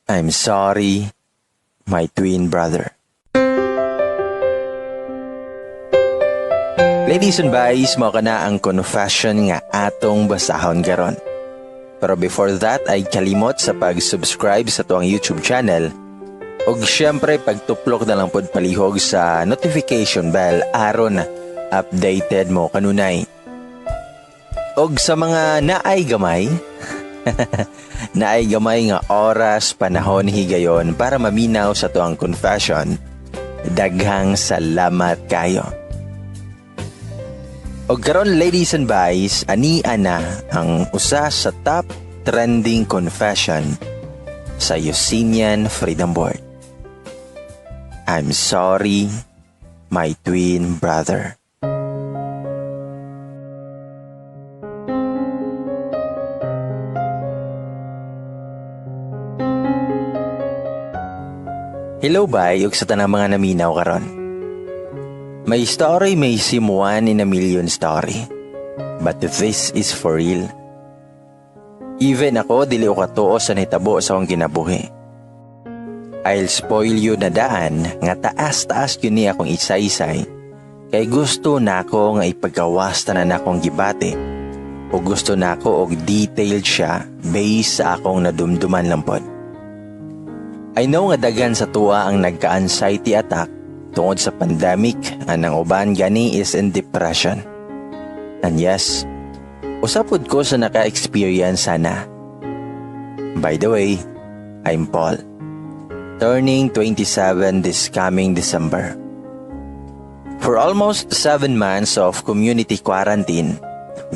I'm sorry, my twin brother. Ladies and boys, mao kana ang confession nga atong basahon karon. Pero before that ay kalimot sa pag-subscribe sa tuwang YouTube channel ug syempre pagtuplok na lang pod palihog sa notification bell aron updated mo kanunay. Og sa mga naay gamay naay gamay nga oras panahon higayon para maminaw sa tuwang confession, daghang salamat kayo. Og karon ladies and boys, ania na ang usa sa top trending confession sa Yusinian Freedom Board. I'm sorry, my twin brother. Hello bay, ug sa tanang mga naminaw karon. My story may seem one in a million story, but this is for real. Even ako dili ko katuo sa nahitabo sa akong kinabuhi. I'll spoil you na daan nga taas-taas yun ni akong isaysay, kay gusto na ako nga ipagkawas tanan akong gibate, o gusto na ako og detailed siya based sa akong nadumduman lang pod. I know nga daghan sa tuwa ang nagka-anxiety attack tungod sa pandemic, anang uban gani is in depression. And yes, usapod ko sa naka-experience sana. By the way, I'm Paul, turning 27 this coming December. For almost 7 months of community quarantine,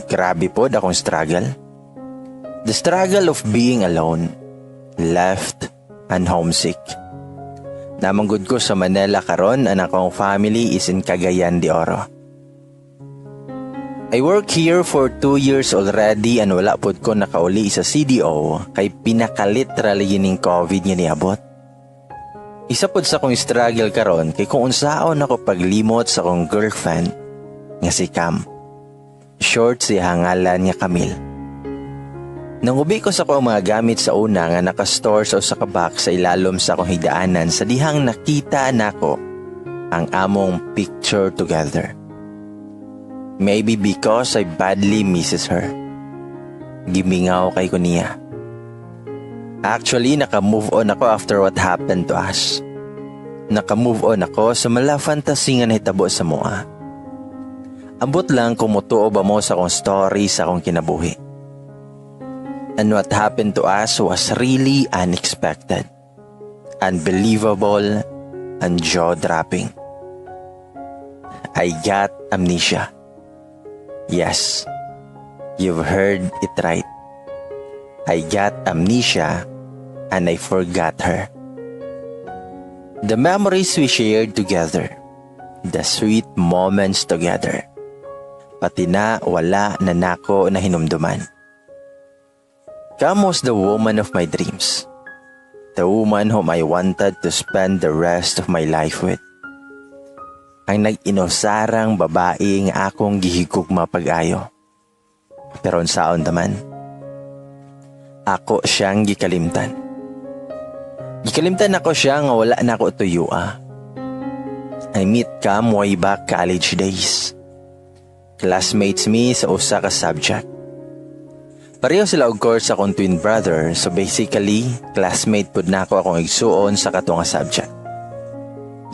grabe po akong struggle. The struggle of being alone, left, and homesick. Namanggod ko sa Manila karon ang akong family is in Cagayan de Oro. I work here for 2 years already and wala pod ko nakauli sa CDO kay pinaka-literal yining COVID nga niabot. Isa pod sa akong struggle karon kay kung unsaon ako paglimot sa akong girlfriend nga si Cam. Short si hangalan nga Camille. Nangubi ko sa akong mga gamit sa una nga nakastore sa usa ka box sa ilalom sa akong higdaanan sa dihang nakita nako ang among picture together. Maybe because I badly misses her. Gimingaw kay ko niya. Actually, naka-move on ako after what happened to us. Naka-move on ako sa mala fantasy nga nahitabo sa mua. Ambot lang kung mutuo ba mo sa akong story sa akong kinabuhi. And what happened to us was really unexpected, unbelievable, and jaw-dropping. I got amnesia. Yes, you've heard it right. I got amnesia and I forgot her. The memories we shared together, the sweet moments together, pati na wala na nako na hinumduman. Cam was the woman of my dreams, the woman whom I wanted to spend the rest of my life with. Ang nag-inosarang babae nga akong gihigugma pag-ayo. Pero unsaon naman, ako siyang gikalimtan. Gikalimtan ako siya nga wala na ako tuyua. I meet Cam way back college days. Classmates me sa usa ka subject. Pareho sila og course akong twin brother, so basically, classmate pud nako akong igsuon sa katong nga subject.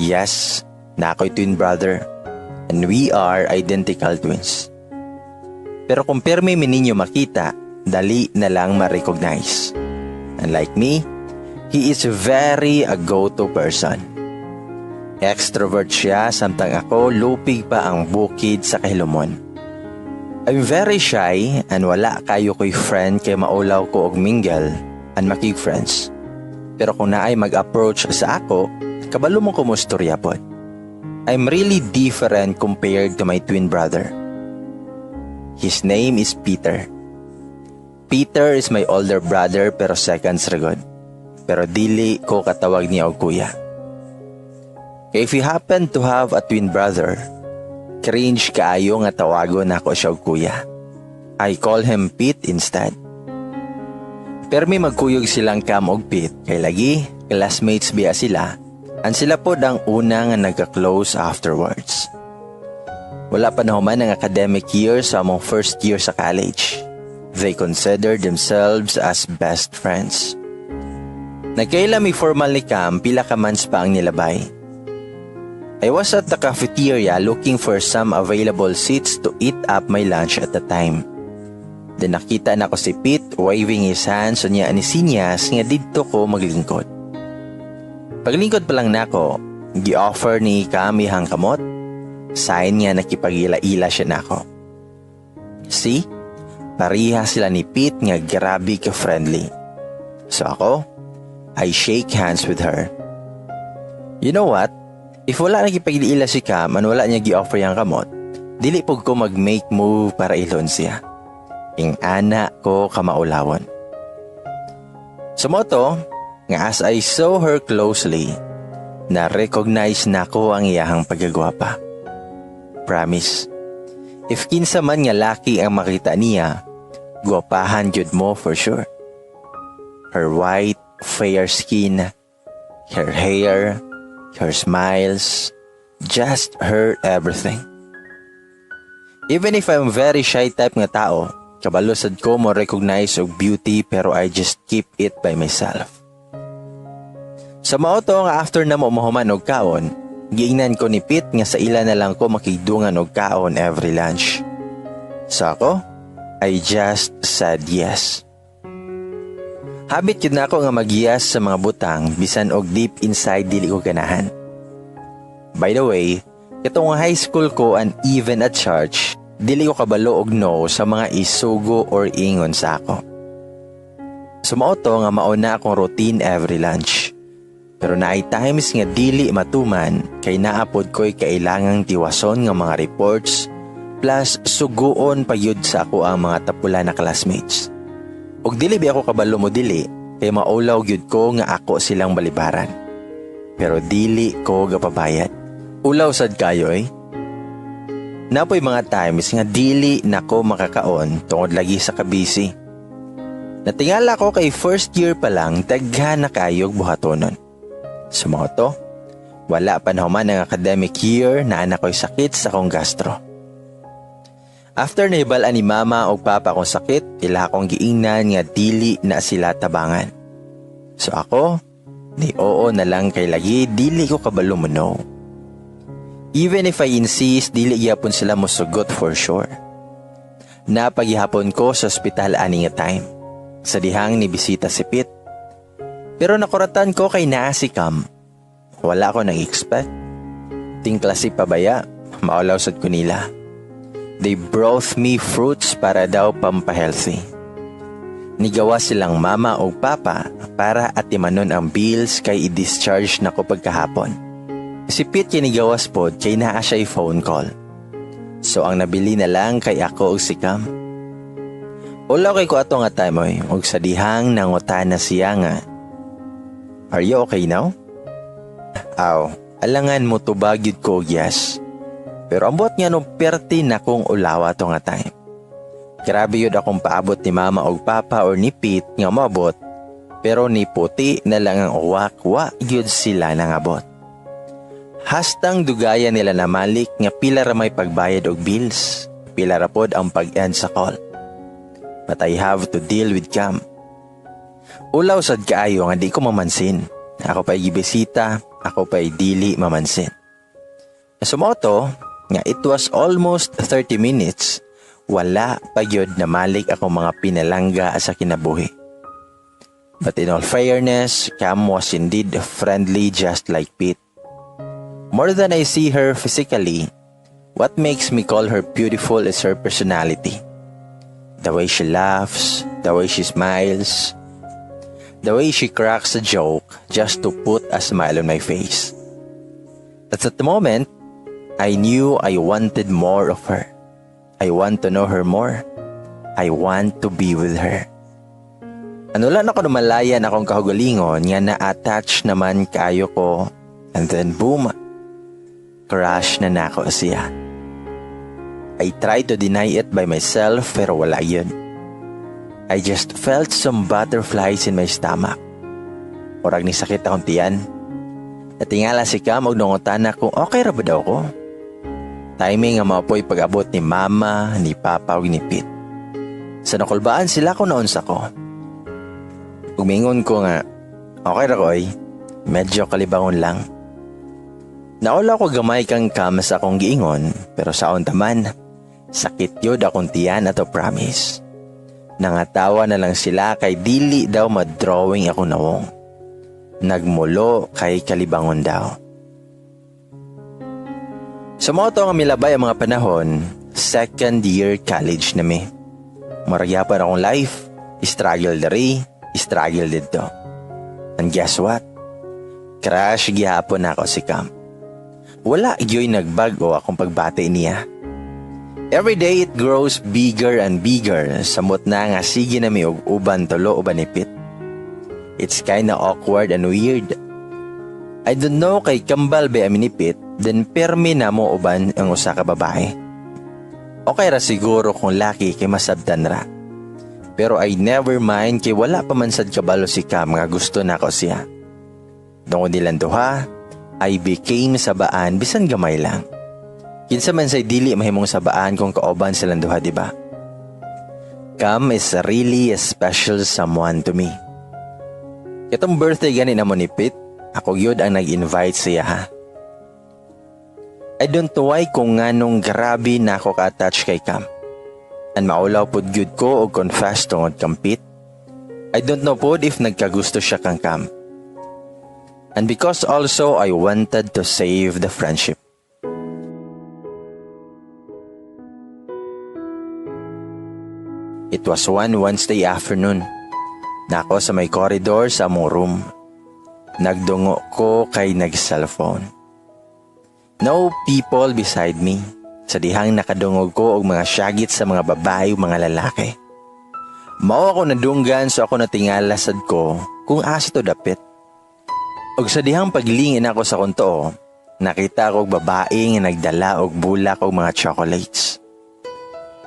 Yes, nako'y twin brother, and we are identical twins. Pero kung permi ninyo makita, dali na lang ma-recognize. Unlike me, he is very a go-to person. Extrovert siya, samtang ako lupig pa ang bukid sa kahilomon. I'm very shy and wala kayo ko'y friend kay maulaw ko og mingle and makig-friends. Pero kung naay mag-approach sa ako, kabalo mo ko mustorya pod. I'm really different compared to my twin brother. His name is Peter. Peter is my older brother pero seconds ragod. Pero dili ko katawag niya og kuya. If you happen to have a twin brother, cringe kaayo nga tawagon ako siya og kuya. I call him Pete instead. Permi magkuyog silang Cam og Pete kay lagi classmates biya sila, and sila pod ang una nga nagka-close afterwards. Wala pa nahuman ang academic year sa among first year sa college. They considered themselves as best friends. Nagkaila mi formal ni Cam, pila ka months pa ang nilabay. I was at the cafeteria looking for some available seats to eat up my lunch at the time. Then nakita na ko si Pete waving his hands so niya anisinyas nga didto ko maglingkod. Paglingkod pa lang nako, gi-offer ni Cam ihang kamot. Sign niya nakipag-ila-ila siya nako. See? Pariha sila ni Pete nga grabe ka friendly. So ako, I shake hands with her. You know what? If wala nakipag-ila si Cam and wala niya gi-offer yang kamot, dili pug ko mag-make move para ilon siya. Ing ana ko kamaulawon. Sumoto, nga as I saw her closely, na-recognize na ko ang iyahang pagagwapa. Promise, if kinsa man nga laki ang makita niya, gwapahan jud mo for sure. Her white, fair skin, her hair, her smiles, just her everything. Even if I'm very shy type nga tao, kabalo sad ko mo recognize og beauty pero I just keep it by myself. Sa mao to nga after na mo mahuman og kaon, giingnan ko ni Pete nga sa ila na lang ko makidungan og kaon every lunch. So ako, I just said yes. Habit yun na ako nga mag-yes sa mga butang bisan og deep inside dili ko ganahan. By the way, itong high school ko and even at church, dili ko kabalo og no sa mga isugo or ingon sa ako. Sumao to nga mauna akong routine every lunch. Pero naay times nga dili matuman kay naapod ko'y kailangang tiwason nga mga reports plus suguon pa yun sa ako ang mga tapula na classmates. Og dili bi ako kabalo mo dili kay maulaw gyud ko nga ako silang balibaran. Pero dili ko gapabayad. Ulaw sad kayo eh. Napoy mga times nga dili nako makakaon tungod lagi sa kabisi. Natingala ko kay first year pa lang daghan na kayog buhatonon. Sa mga to, wala pa naman ang academic year na anak ko'y sakit sa kong gastro. After nahibalaan ni mama o papa kong sakit, ila akong giingnan nga dili na sila tabangan. So ako, ni oo na lang kay lagi dili ko kabalo mo no. Even if I insist, dili gyapon sila mosugot for sure. Napaghihapon ko sa ospital ani nga time. Sa dihang ni bisita si Pete. Pero nakuratan ko kay naa si Cam. Wala ko nang expect. Ting klase pa baya, maulaw sad ko nila. They brought me fruits para daw pampahealthy. Nigawa silang mama o papa para atimanon ang bills kay i-discharge na ko pagkahapon. Si Pete kinigawas pod kay naa siya phone call. So ang nabili na lang kay ako o si Cam. Ulaw kay ko ato nga time og sa dihang nangutan na siya nga. Are you okay now? Aw, alangan mo to bagyod ko yes. Pero ambot nga nung perti na kong ulawa to nga time. Grabe yun akong paabot ni mama o papa or ni Pete nga mabot. Pero ni puti na lang ang uwak-wa yun sila nang abot. Hastang dugaya nila na malik nga pila ra may pagbayad og bills. Pila ra pod ang pag-end sa call. But I have to deal with Cam. Ulaw sad kaayo nga di ko mamansin. Ako pa'y gibisita, ako pa'y dili mamansin. Sumoto, nga it was almost 30 minutes, wala pa gyud na malik ako mga pinalangga sa kinabuhi. But in all fairness, Cam was indeed friendly just like Pete. More than I see her physically, what makes me call her beautiful is her personality. The way she laughs, the way she smiles, the way she cracks a joke just to put a smile on my face. At the moment, I knew I wanted more of her. I want to know her more. I want to be with her. Ano lang ako lumalayan akong kahugalingon nga na-attach naman kayo ko and then boom, crush na nako siya. I tried to deny it by myself pero wala yun. I just felt some butterflies in my stomach. Murag ni sakit akong tiyan. Natingala si Cam og nungutan na kung okay ra ba daw ko. Timing nga mapoy pag-abot ni Mama, ni Papa ug ni Pete. Sa nakulbaan sila ko naunsa ko. Umingon ko nga, okay ra ko ay, medyo kalibangon lang. Naula ko gamay kang Cam sa akong giingon, pero saon taman, sakit yod akong tiyan ato promise. Nangatawa na lang sila kay dili daw madrawing ako nawong. Nagmulo kay kalibangon daw. Sumoto nga milabay ang mga panahon, second year college na mi. Maragyapan akong life, struggle dari, struggle dito. And guess what? Crash gihapon ako si Cam. Wala yo'y nagbago akong pagbati niya. Every day it grows bigger and bigger. Samot na nga sige na mi og uban tulo uban ipit. It's kinda awkward and weird. I don't know kay kambal ba aminipit, then permi na mo uban ang usa ka babae. Okay ra siguro kung laki kay masabtan ra. Pero I never mind kay wala pa man sad kabalo si Cam nga gusto na ko siya. Tungod nilang duha, I became sabaan bisan gamay lang. Kinsa man say dili mahimong sabaan kung kauban silang duha, di ba? Cam is really a special someone to me. Itong birthday gani na mo ni Pete, ako yun ang nag-invite siya ha. I don't know why kung nganong grabe na ako ka-attach kay Cam. And maulaw pod gyud ko og confess tungod kang Pete. I don't know pod if nagkagusto siya kang Cam. And because also I wanted to save the friendship. It was one Wednesday afternoon. Nako sa may corridor sa among room. Nagdungo ko kay nag-cellphone. No people beside me. Sa dihang nakadungog ko og mga syagit sa mga babae o mga lalaki. Mao ako nadunggan so ako natingala sad ko kung asa to dapit. Og sa dihang paglingin ako sa kunto, nakita ko og babae nga nagdala og bulak og mga chocolates.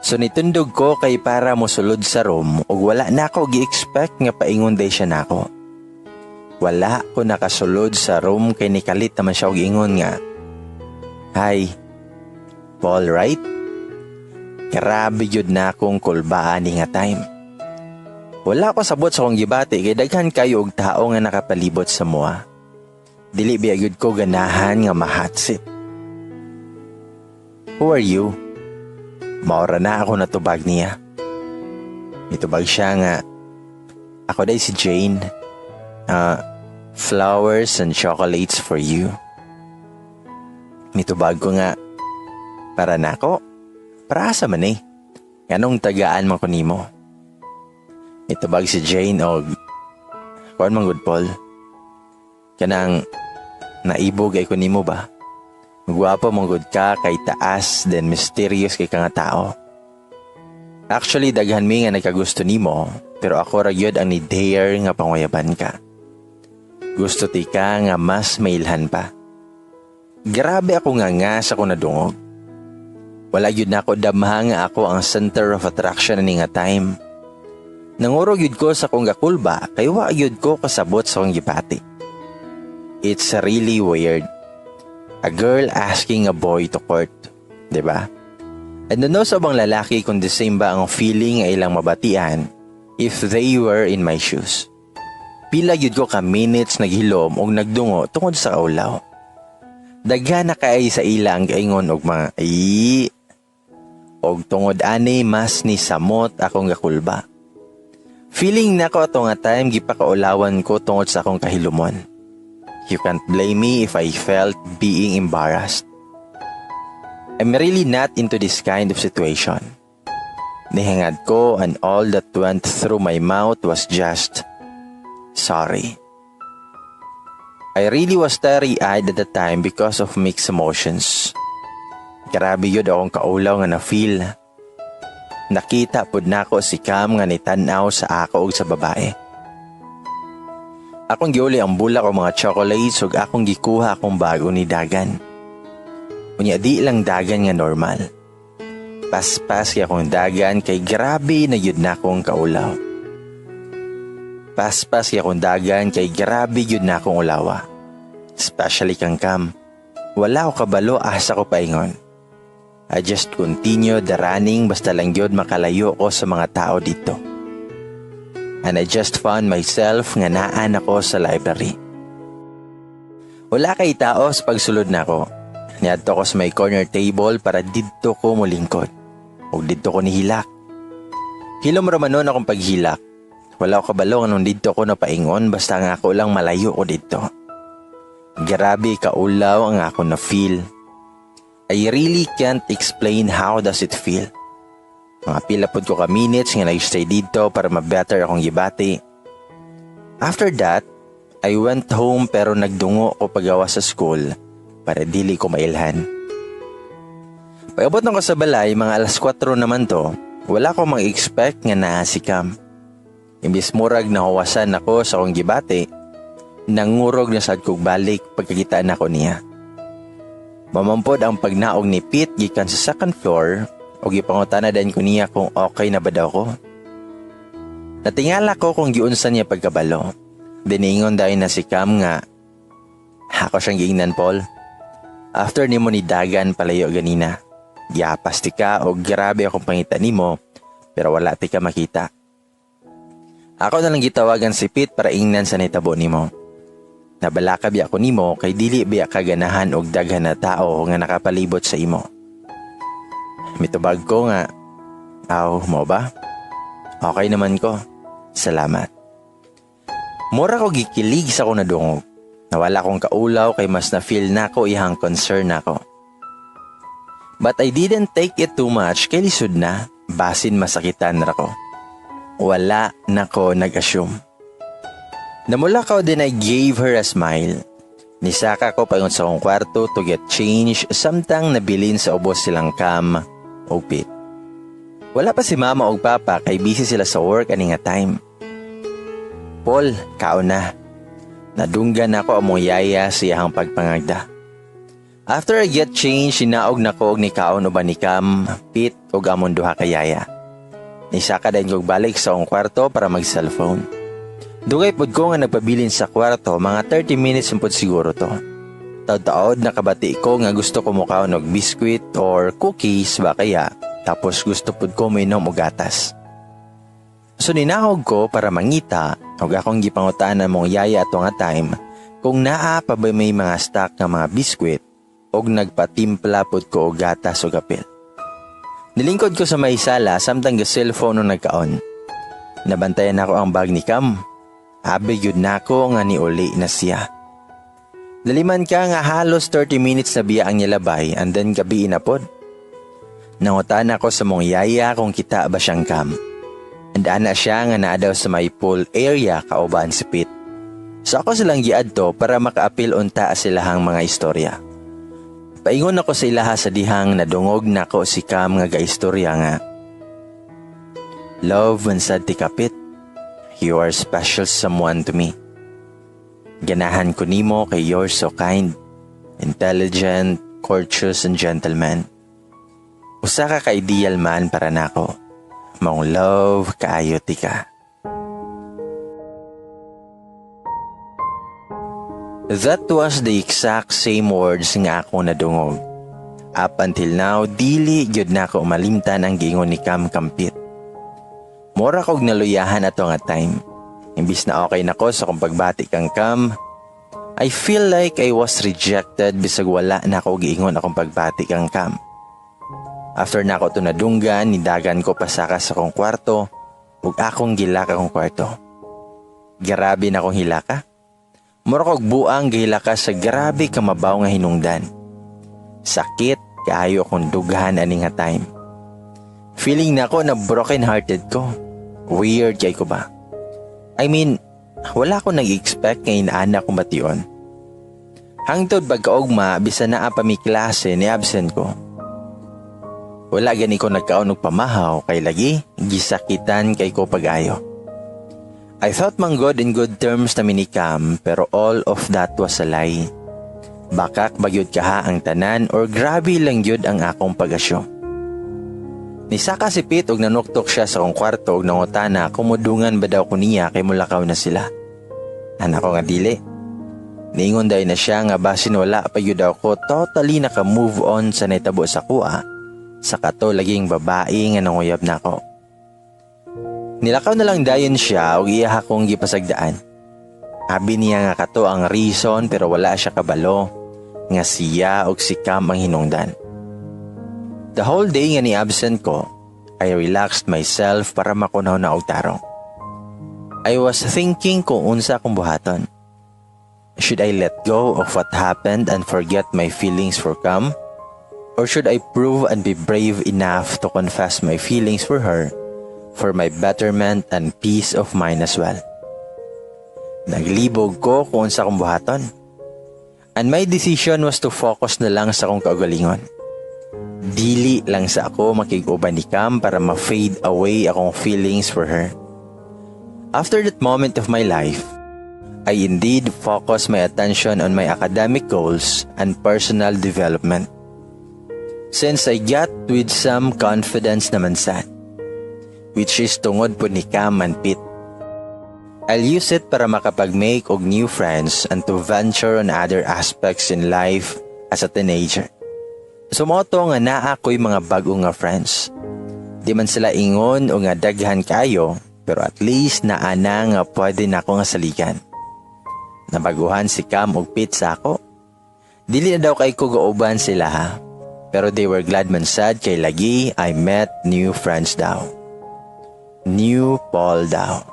So nitundog ko kay para mosulod sa room ug wala na ako gi-expect nga paingon day siya nako. Wala ko nakasulod sa room kay nikalit naman siya og ingon nga, "Hi, Paul, right?" Grabe yun na akong kulbaan nga time. Wala ko sabot sa kong gibati kay daghan kayo og tao nga nakapalibot sa mua. Dili biyagud ko ganahan nga mahatsit. "Who are you?" Maura na ako natubag niya. Mitubag siya nga, "Ako day si Jane. Flowers and chocolates for you." Mitubag ko nga, "Para nako? Para asa man eh? Ganong tagaan man ko nimo?" Mitubag si Jane og, "Kuan man good Paul. Kanang naibog ay ko nimo ba? Guwapo mong good ka kay taas then mysterious kay ka nga tao. Actually daghan mi nga nagkagusto nimo pero ako ra gyud ang ni dare nga panguyaban ka. Gusto ti ka nga mas mailhan pa." Grabe ako nga sa ko nadungog. Wala gyud na ako damha nga ako ang center of attraction ani nga time. Nanguro gyud ko sa kong gakulba kay wa gyud ko kasabot sa kong gipati. It's really weird. A girl asking a boy to court, diba? And no sa bang lalaki kung the same ba ang feeling ay ilang mabatian if they were in my shoes. Pila gyud ko ka minutes naghilom og nagdungo tungod sa kaulaw. Daghan na kay sa ilang gaingon og mga og tungod ani mas ni samot akong gakulba. Feeling nako ato nga time gipakaulawan ko tungod sa akong kahilumon. You can't blame me if I felt being embarrassed. I'm really not into this kind of situation. Nihangad ko and all that went through my mouth was just, sorry. I really was teary-eyed at the time because of mixed emotions. Grabe yun akong kaulaw nga na-feel. Nakita pud nako si Cam nga nitanaw sa ako ug sa babae. Akong giuli ang bulak o mga chocolates ug akong gikuha akong bago ni dagan. Unya di lang dagan nga normal. Paspas kay akong dagan kay grabe na yun na akong kaulaw. Paspas kay akong dagan kay grabe yun na akong ulawa. Especially kang Cam. Wala ko kabalo asa ko paingon. I just continue the running basta lang yun makalayo ko sa mga tao dito. And I just found myself nga naan ako sa library. Wala kay tao sa pagsulod na ko. Niadto ko sa may corner table para didto ko mulingkod. O didto ko nihilak. Hilom ramanon akong paghilak. Wala ko kabalo nga nung didto ko napaingon basta nga ako lang malayo ko didto. Grabe kaulaw ang ako na feel. I really can't explain how does it feel. Mga pila pod ko ka minutes nga nag-stay dito para ma-better akong gibati. After that, I went home pero nagdungo ko pagawa sa school para dili ko mailhan. Pag-abot ng ko sa balay, mga alas 4 naman to, wala ko mag-expect nga naa si Cam. Imbis murag nahawasan ako sa akong gibati, nangurog na sad kog balik pagkakitaan ako niya. Mamampod ang pagnaog ni Pete gikan sa second floor o gipangutana din ko niya kung okay na ba daw ko. Natingala ko kung giunsan niya pagkabalo. Diningon dahil na si Cam nga, ako siyang giingnan Paul. After ni mo ni Dagan palayo ganina, giapas ti ka o grabe akong pangita ni mo pero wala ti ka makita. Ako na lang gitawagan si Pete para ingnan sa nitabo ni mo. Nabalaka biya ko nimo kay dili biya kaganahan og daghan na tao nga nakapalibot sa imo. Mitubag ko nga, mo ba? Okay naman ko. Salamat. Mura ko gikilig sa ko nadungog. Nawala kong kaulaw kay mas na-feel na ko ihang concern na ko. But I didn't take it too much kay lisod na, basin masakitan ra ko. Wala na ko nag-assume. Namula ko din I gave her a smile. Nisaka ko payon sa akong kwarto to get change samtang nabilin sa ubos silang Cam o Pete. Wala pa si mama o papa kay busy sila sa work ani nga time. Paul, kaon na. Nadunggan ako among yaya siyahang pagpangagda. After I get change, sinaog na ko og ni kaon uban ni Cam, Pete ug amon duha ka yaya. Nisaka din kog balik sa akong kwarto para mag-cellphone. Dugay pod ko nga nagpabilin sa kwarto, mga 30 minutes pod siguro to. Taod-taod nakabati ko nga gusto ko mukaon og biscuit or cookies ba kaya, tapos gusto pod ko minom og gatas. So ninahog ko para mangita, og akong gipangutanan mong yaya ato nga time, kung naa pa ba may mga stock nga mga biscuit, og nagpatimpla pod ko og gatas o kapil. Nilingkod ko sa may sala samtang ga cellphone nung nagkaon. Nabantayan ako ang bag ni Cam. Abi yun na ko nga niuli na siya. Daliman ka nga halos 30 minutes na biya ang nilabay and then gabi inapod. Nangutan ako sa mong yaya kung kita ba siyang Cam. And ana siya nga naa daw sa may pool area kauban si Pete. So ako silang giadto para makaapil unta silahang mga istorya. Paingon ako sa ilaha sa dihang nadungog na ko si Cam nga gaistorya nga. Love when sad ti kapit. You are special someone to me. Ganahan ko nimo kay you're so kind, intelligent, courteous, and gentleman. Usa ka ka-ideal man para nako. Maong love, kaayo ti ka. That was the exact same words nga ako nadungog. Up until now, dili gyud nako malimtan ang giingon ni Cam Kampit. Mura kog naluyahan ato nga time. Imbis na okay na ko sa kung pagbati kang Cam, I feel like I was rejected bisag wala na ko giingon akong pagbati kang Cam. After na ako ito nadunggan, nidagan ko pasaka sa kong kwarto ug akong gilaka kong kwarto. Grabe na kong hilaka. Mura kog buang gihilaka sa grabe kamabaw nga hinungdan. Sakit kaayo akong dughan ani nga time. Feeling na ako na broken hearted ko. Weird kay ko ba? I mean, wala ko nag-expect nga inaana ko bation. Hangtod pagkaugma, bisa na pa mi klase ni absent ko. Wala gani ko nagkaon og pamahaw kay lagi, gisakitan kay ko pag-ayo. I thought man good in good terms na ni Cam, pero all of that was a lie. Bakak bagyod kaha ang tanan or grabe lang yun ang akong pag-asyo. Nisaka si Pete og nanuktok siya sa kong kwarto og nangutana kung mudungan ba daw ko niya kay mulakaw na sila. Anak ko nga dili. Niingon daw na siya nga basin wala pa yun daw ko totally naka-move on sa naitabo sa kuha sa kato laging babae nga nanguyab na ako. Nilakaw na lang dayon siya og iya akong gipasagdaan. Abi niya nga kato ang reason pero wala siya kabalo nga siya og si Cam ang hinungdan. The whole day nga ni absent ko, I relaxed myself para makunaw na og tarong. I was thinking kung unsa akong buhaton. Should I let go of what happened and forget my feelings for Cam? Or should I prove and be brave enough to confess my feelings for her for my betterment and peace of mind as well? Naglibog ko kung unsa akong buhaton. And my decision was to focus na lang sa akong kaugalingon. Dili lang sa ako makiguban ni Cam para ma-fade away akong feelings for her. After that moment of my life, I indeed focused my attention on my academic goals and personal development. Since I got with some confidence naman sad, which is tungod po ni Cam and Pete. I'll use it para makapag-make og new friends and to venture on other aspects in life as a teenager. Sumoto nga naa ko'y mga bago nga friends. Di man sila ingon o nga daghan kayo, pero at least naana nga pwede na ako nga saligan. Nabaguhan si Cam og Pete sa ako. Dili na daw kay ko gauban sila ha, pero they were glad man sad kay lagi I met new friends daw. New Paul daw.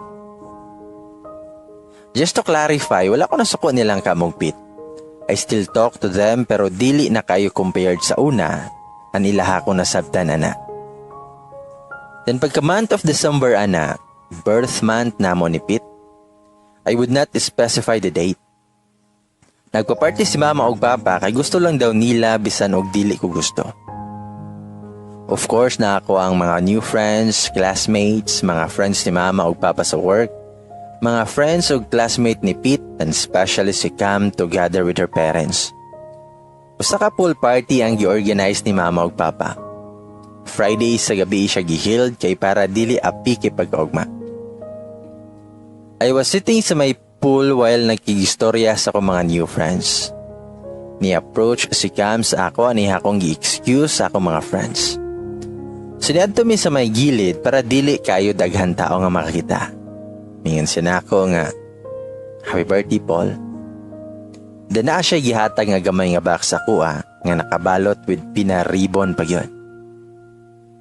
Just to clarify, wala ko nasuko nilang Cam og Pete. I still talk to them pero dili na kayo compared sa una ang ilaha ko nasabtan ana. Then pagka month of December ana, birth month na mo ni Pete, I would not specify the date. Nagpa-party si mama og papa kay gusto lang daw nila bisan og dili ko gusto. Of course na ako ang mga new friends, classmates, mga friends ni mama og papa sa work, mga friends o classmate ni Pete and especially si Cam together with her parents. Usa ka pool party ang gi-organize ni mama ug papa. Friday sa gabi siya giheld kay para dili api kay pagkaugma. I was sitting sa may pool while nagkigistorya sa akong mga new friends. Ni-approach si Cam sa ako ani akong gi-excuse sa akong mga friends. Siniadto mi sa may gilid para dili kayo daghan tao nga makakita. Mingon siya na ako nga, "Happy birthday, Paul." Then na siya gihatag nga gamay nga box sa kuha nga nakabalot with pinaribon pa yun.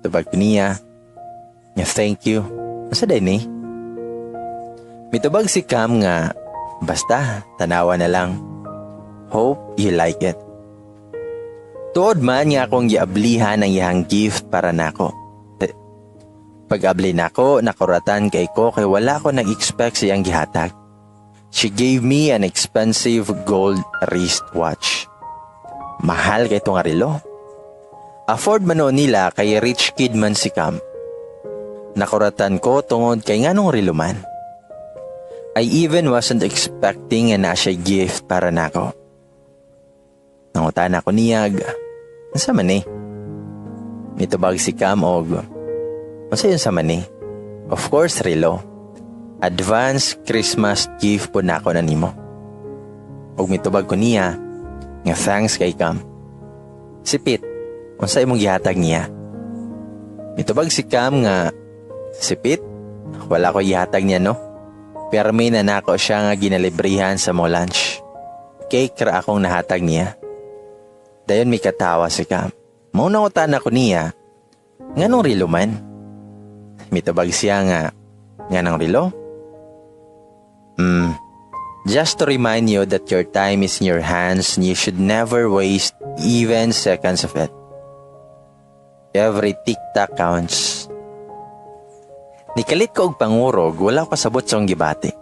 Tubag ko niya, nga thank you. Masa day ni? Mitubag si Cam nga, basta, tanawa na lang. Hope you like it. Tuod man nga akong giablihan ang iyang gift para nako. Pag-abli nako, nakuratan kay ko kay wala ko nag-expect siyang gihatag. She gave me an expensive gold wristwatch. Mahal kay itong relo. Afford man nila kay rich kid man si Cam. Nakuratan ko tungod kay nganong relo man. I even wasn't expecting na siya gift para nako. Nangutan ako niyag. Asa man eh? Mitubag si Cam og masa yun sa mani? Of course, relo. Advance Christmas gift po na ako na nimo. Og mitubag ko niya, nga thanks kay Cam. Si Pete, unsa imong gihatag niya? Mitubag si Cam nga, si Pete, wala ko gihatag niya no? Pero may nanako siya nga ginalibrihan sa mo lunch. Cake ra akong nahatag niya. Dayon may katawa si Cam. Mauna ko ako niya, nganong relo man? Mitubag siya nga nganong relo? Just to remind you that your time is in your hands and you should never waste even seconds of it. Every tick-tack counts. Nikalit ko og pangurog, wala ko kasabot sa akong gibati.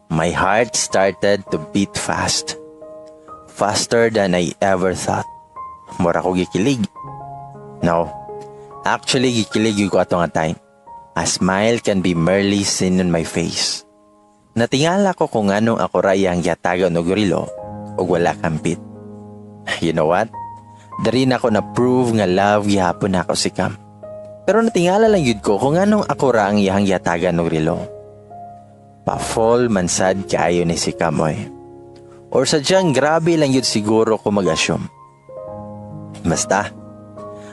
My heart started to beat fast. Faster than I ever thought. Mura ko gikilig. No, actually gikilig ko ato nga time. A smile can be merely seen on my face. Natingala ko kung anong ako rayang yatagan o gorilo o wala kampit. You know what? Dari na ako na prove nga love gihapon ako si Cam. Pero natingala lang yun ko kung anong ako ra ang iyang yatagan ng relo. Pa-fall mansad kaayo ni si Kamoy. Or sadyang grabe lang yun siguro ko mag-assume. Basta,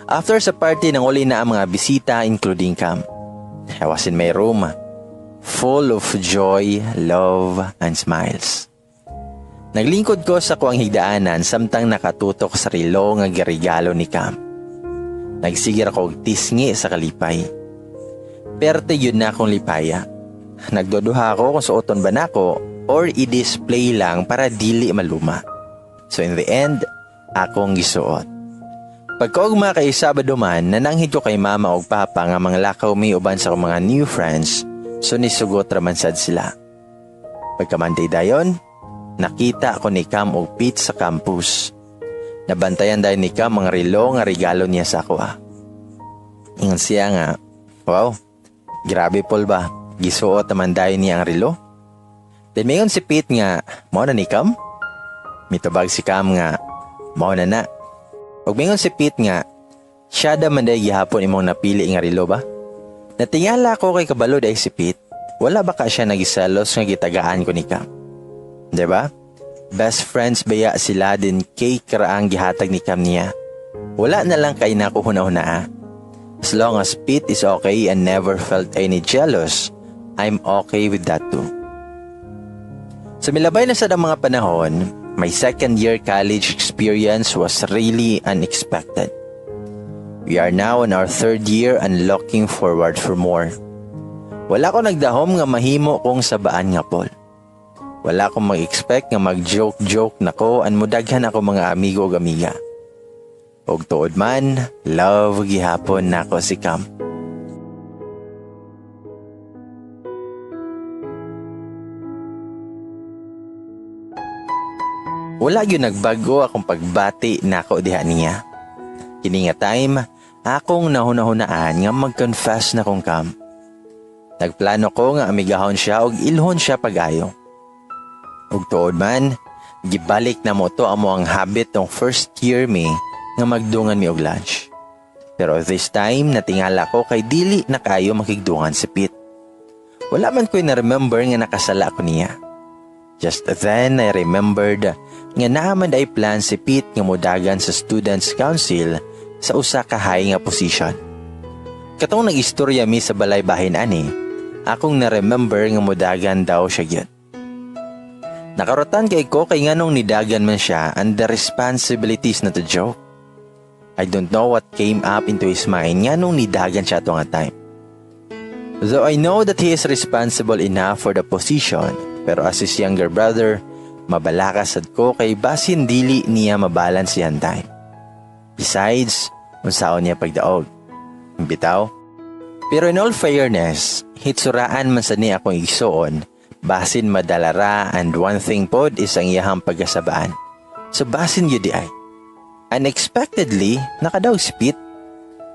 after sa party nang uli na ang mga bisita including Cam, I was in my room, full of joy, love, and smiles. Naglingkod ko sa kuang higdaanan samtang nakatutok sa relo nga giregalo ni Cam. Nagsigir ako og tisngi sa kalipay. Perte yun na akong lipaya. Nagduduha ako kung suoton ba nako or i-display lang para dili maluma. So in the end, akong gisuot. Pagkaugma kay Sabado man, nananghid ko kay mama og papa nga mga lakaw mi uban sa mga new friends, so nisugot raman sad sila. Pagka-Monday dayon, nakita ako ni Cam og Pete sa campus. Nabantayan dahil ni Cam mga relo nga regalo niya sa ako. Ingon siya nga, wow, grabe Paul ba, gisuot naman dahil niya ang relo. Then mayon si Pete nga, mao na ni Cam? Mitubag si Cam nga, mao na na. Pag mayon si Pete nga, siya daman dahil gihapon imong napili nga relo ba? Natingala ko kay kabalo dahil si Pete, wala ba ka siya nagisalos nga gitagaan ko ni Cam? Diba? Best friends baya sila din kay karaang gihatag ni Cam niya. Wala na lang kay na ko huna-huna. As long as Pete is okay and never felt any jealous, I'm okay with that too. Sa milabay na sa mga panahon, my second year college experience was really unexpected. We are now in our third year and looking forward for more. Wala ko nagdahom nga mahimo kong sabaan nga Paul. Wala akong mag-expect nga mag-joke-joke nako and mudaghan ako mga amigo o amiga. Og tuod man, love gihapon nako si Cam. Wala gyud nagbago akong pagbati nako diha niya. Kini nga time, akong nahunahunaan nga mag-confess na kong Cam. Nagplano ko nga amigahon siya og ilhon siya pag-ayo. Ug tuod man, gibalik na mo to amo ang habit ng first year mi nga magdungan mi og lunch. Pero this time, natingala ko kay dili na kayo makigdungan si Pete. Wala man ko'y na-remember nga nakasala ko niya. Just then, I remembered nga naaman ay plan si Pete nga modagan sa Students' Council sa usa ka high nga position. Katong nag-istorya mi sa balay bahin ani, akong na-remember nga modagan daw siya gyud. Nakarotan kay ko kay nganong nidagan man siya and the responsibilities na to joke. I don't know what came up into his mind nganong nidagan siya to nga time. Though I know that he is responsible enough for the position, pero as his younger brother, mabalakasad ko kay basin dili niya mabalance yan time. Besides, unsaon niya pagdaog. Bitaw. Pero in all fairness, hitsuraan man sa niya akong igsuon, basin madalara and one thing pod is ang iyahang pagkasabaan. So basin yun di ay. Unexpectedly, nakadaw si Pete.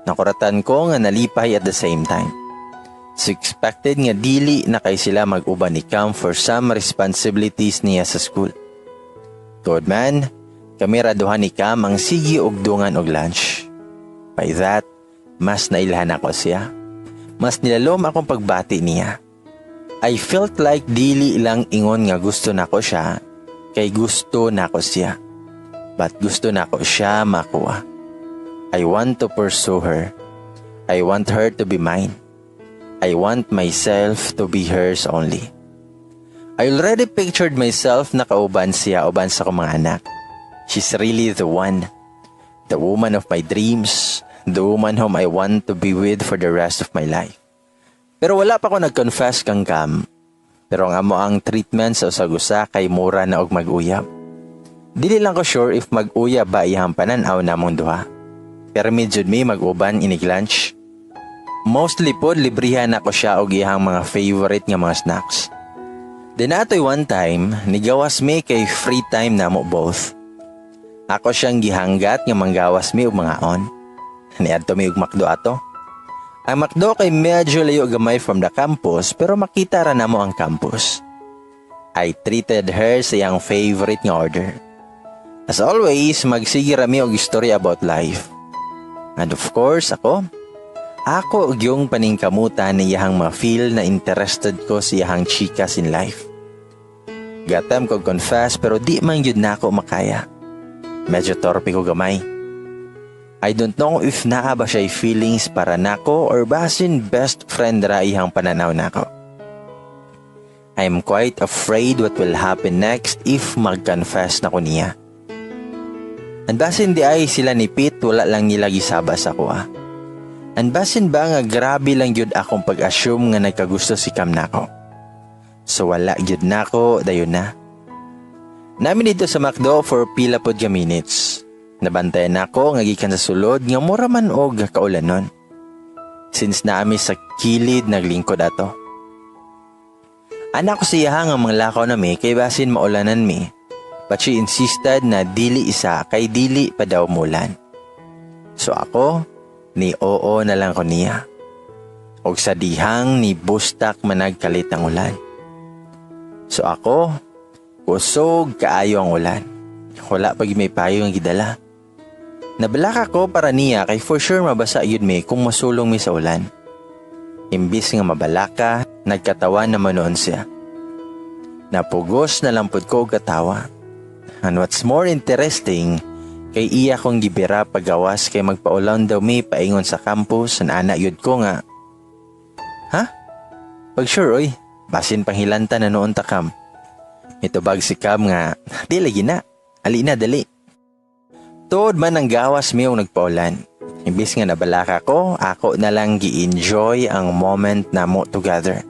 Nakuratan ko nga nalipay at the same time. So expected nga dili na kay sila mag-uban ni Cam for some responsibilities niya sa school. Tuod man, kami raduhan ni Cam ang sigi og dungan og lunch. By that, mas nailhan ako siya. Mas nilalom akong pagbati niya. I felt like dili lang ingon nga gusto nako siya, kay gusto nako siya. But gusto nako siya makuha. I want to pursue her. I want her to be mine. I want myself to be hers only. I already pictured myself na kauban siya uban sa kong mga anak. She's really the one. The woman of my dreams. The woman whom I want to be with for the rest of my life. Pero wala pa ko nag-confess kang Cam. Pero ang amo ang treatment sa usagusa kay mura na og mag-uyab. Dili lang ko sure if mag-uyab ba iyang pananaw namong duha. Pero medyo mi mag-uban inig lunch. Mostly po librihan ako siya og iyang mga favorite nga mga snacks. Then atoy one time, nigawas mi kay free time namo both. Ako siyang gihanggat nga manggawas mi og mga on. Niadto mi og McDo ato. Ang McDo kay medyo layo gamay from the campus pero makita ra namo ang campus. I treated her sa iyang favorite nga order. As always, magsige ra mi og istorya about life. And of course, ako, Ako yung paningkamutan na iyahang ma-feel na interested ko sa iyahang chikas in life. Gatam ko confess pero di man yun na ako makaya. Medyo torpe ko gamay. I don't know if naa ba siya feelings para nako or basin best friend ra iyang pananaw nako. I'm quite afraid what will happen next if mag-confess na ko niya. And basin di ay sila ni Pete wala lang nila gisaba sa ko And basin ba nga grabe lang yun akong pag-assume nga nagkagusto si Cam nako. So wala yun nako, dayon na. Namin dito sa McDo for pila pod ka minutes. Nabantayan ako nga gikan sa sulod nga mura man og kaulanon. Since naami sa kilid naglingkod ato. Anak ko siya nga manglakaw na mi kay basin maulanan mi. But she insisted na dili isa kay dili pa daw mulan. So ako, ni oo na lang ko niya. Og sa dihang ni bustak managkalit ang ulan. So ako, kusog kaayo ang ulan. Wala pag may payo ang gidala. Nabalaka ko para niya kay for sure mabasa yun mi kung masulong mi sa ulan. Imbis nga mabalaka, nagkatawa naman noon siya. Napugos na lampod ko og katawa. And what's more interesting, kay iya kong gibira pagawas kay magpaulan daw mi paingon sa campus, ana yun ko nga. Ha? Pag sure oy, basin panghilanta na noon takam. Mitubag si Cam nga, di lagi na, ali na dali. Tuod man ang gawas mi yung nagpaulan. Imbis nga nabalaka ko, ako na lang gi-enjoy ang moment na mo together.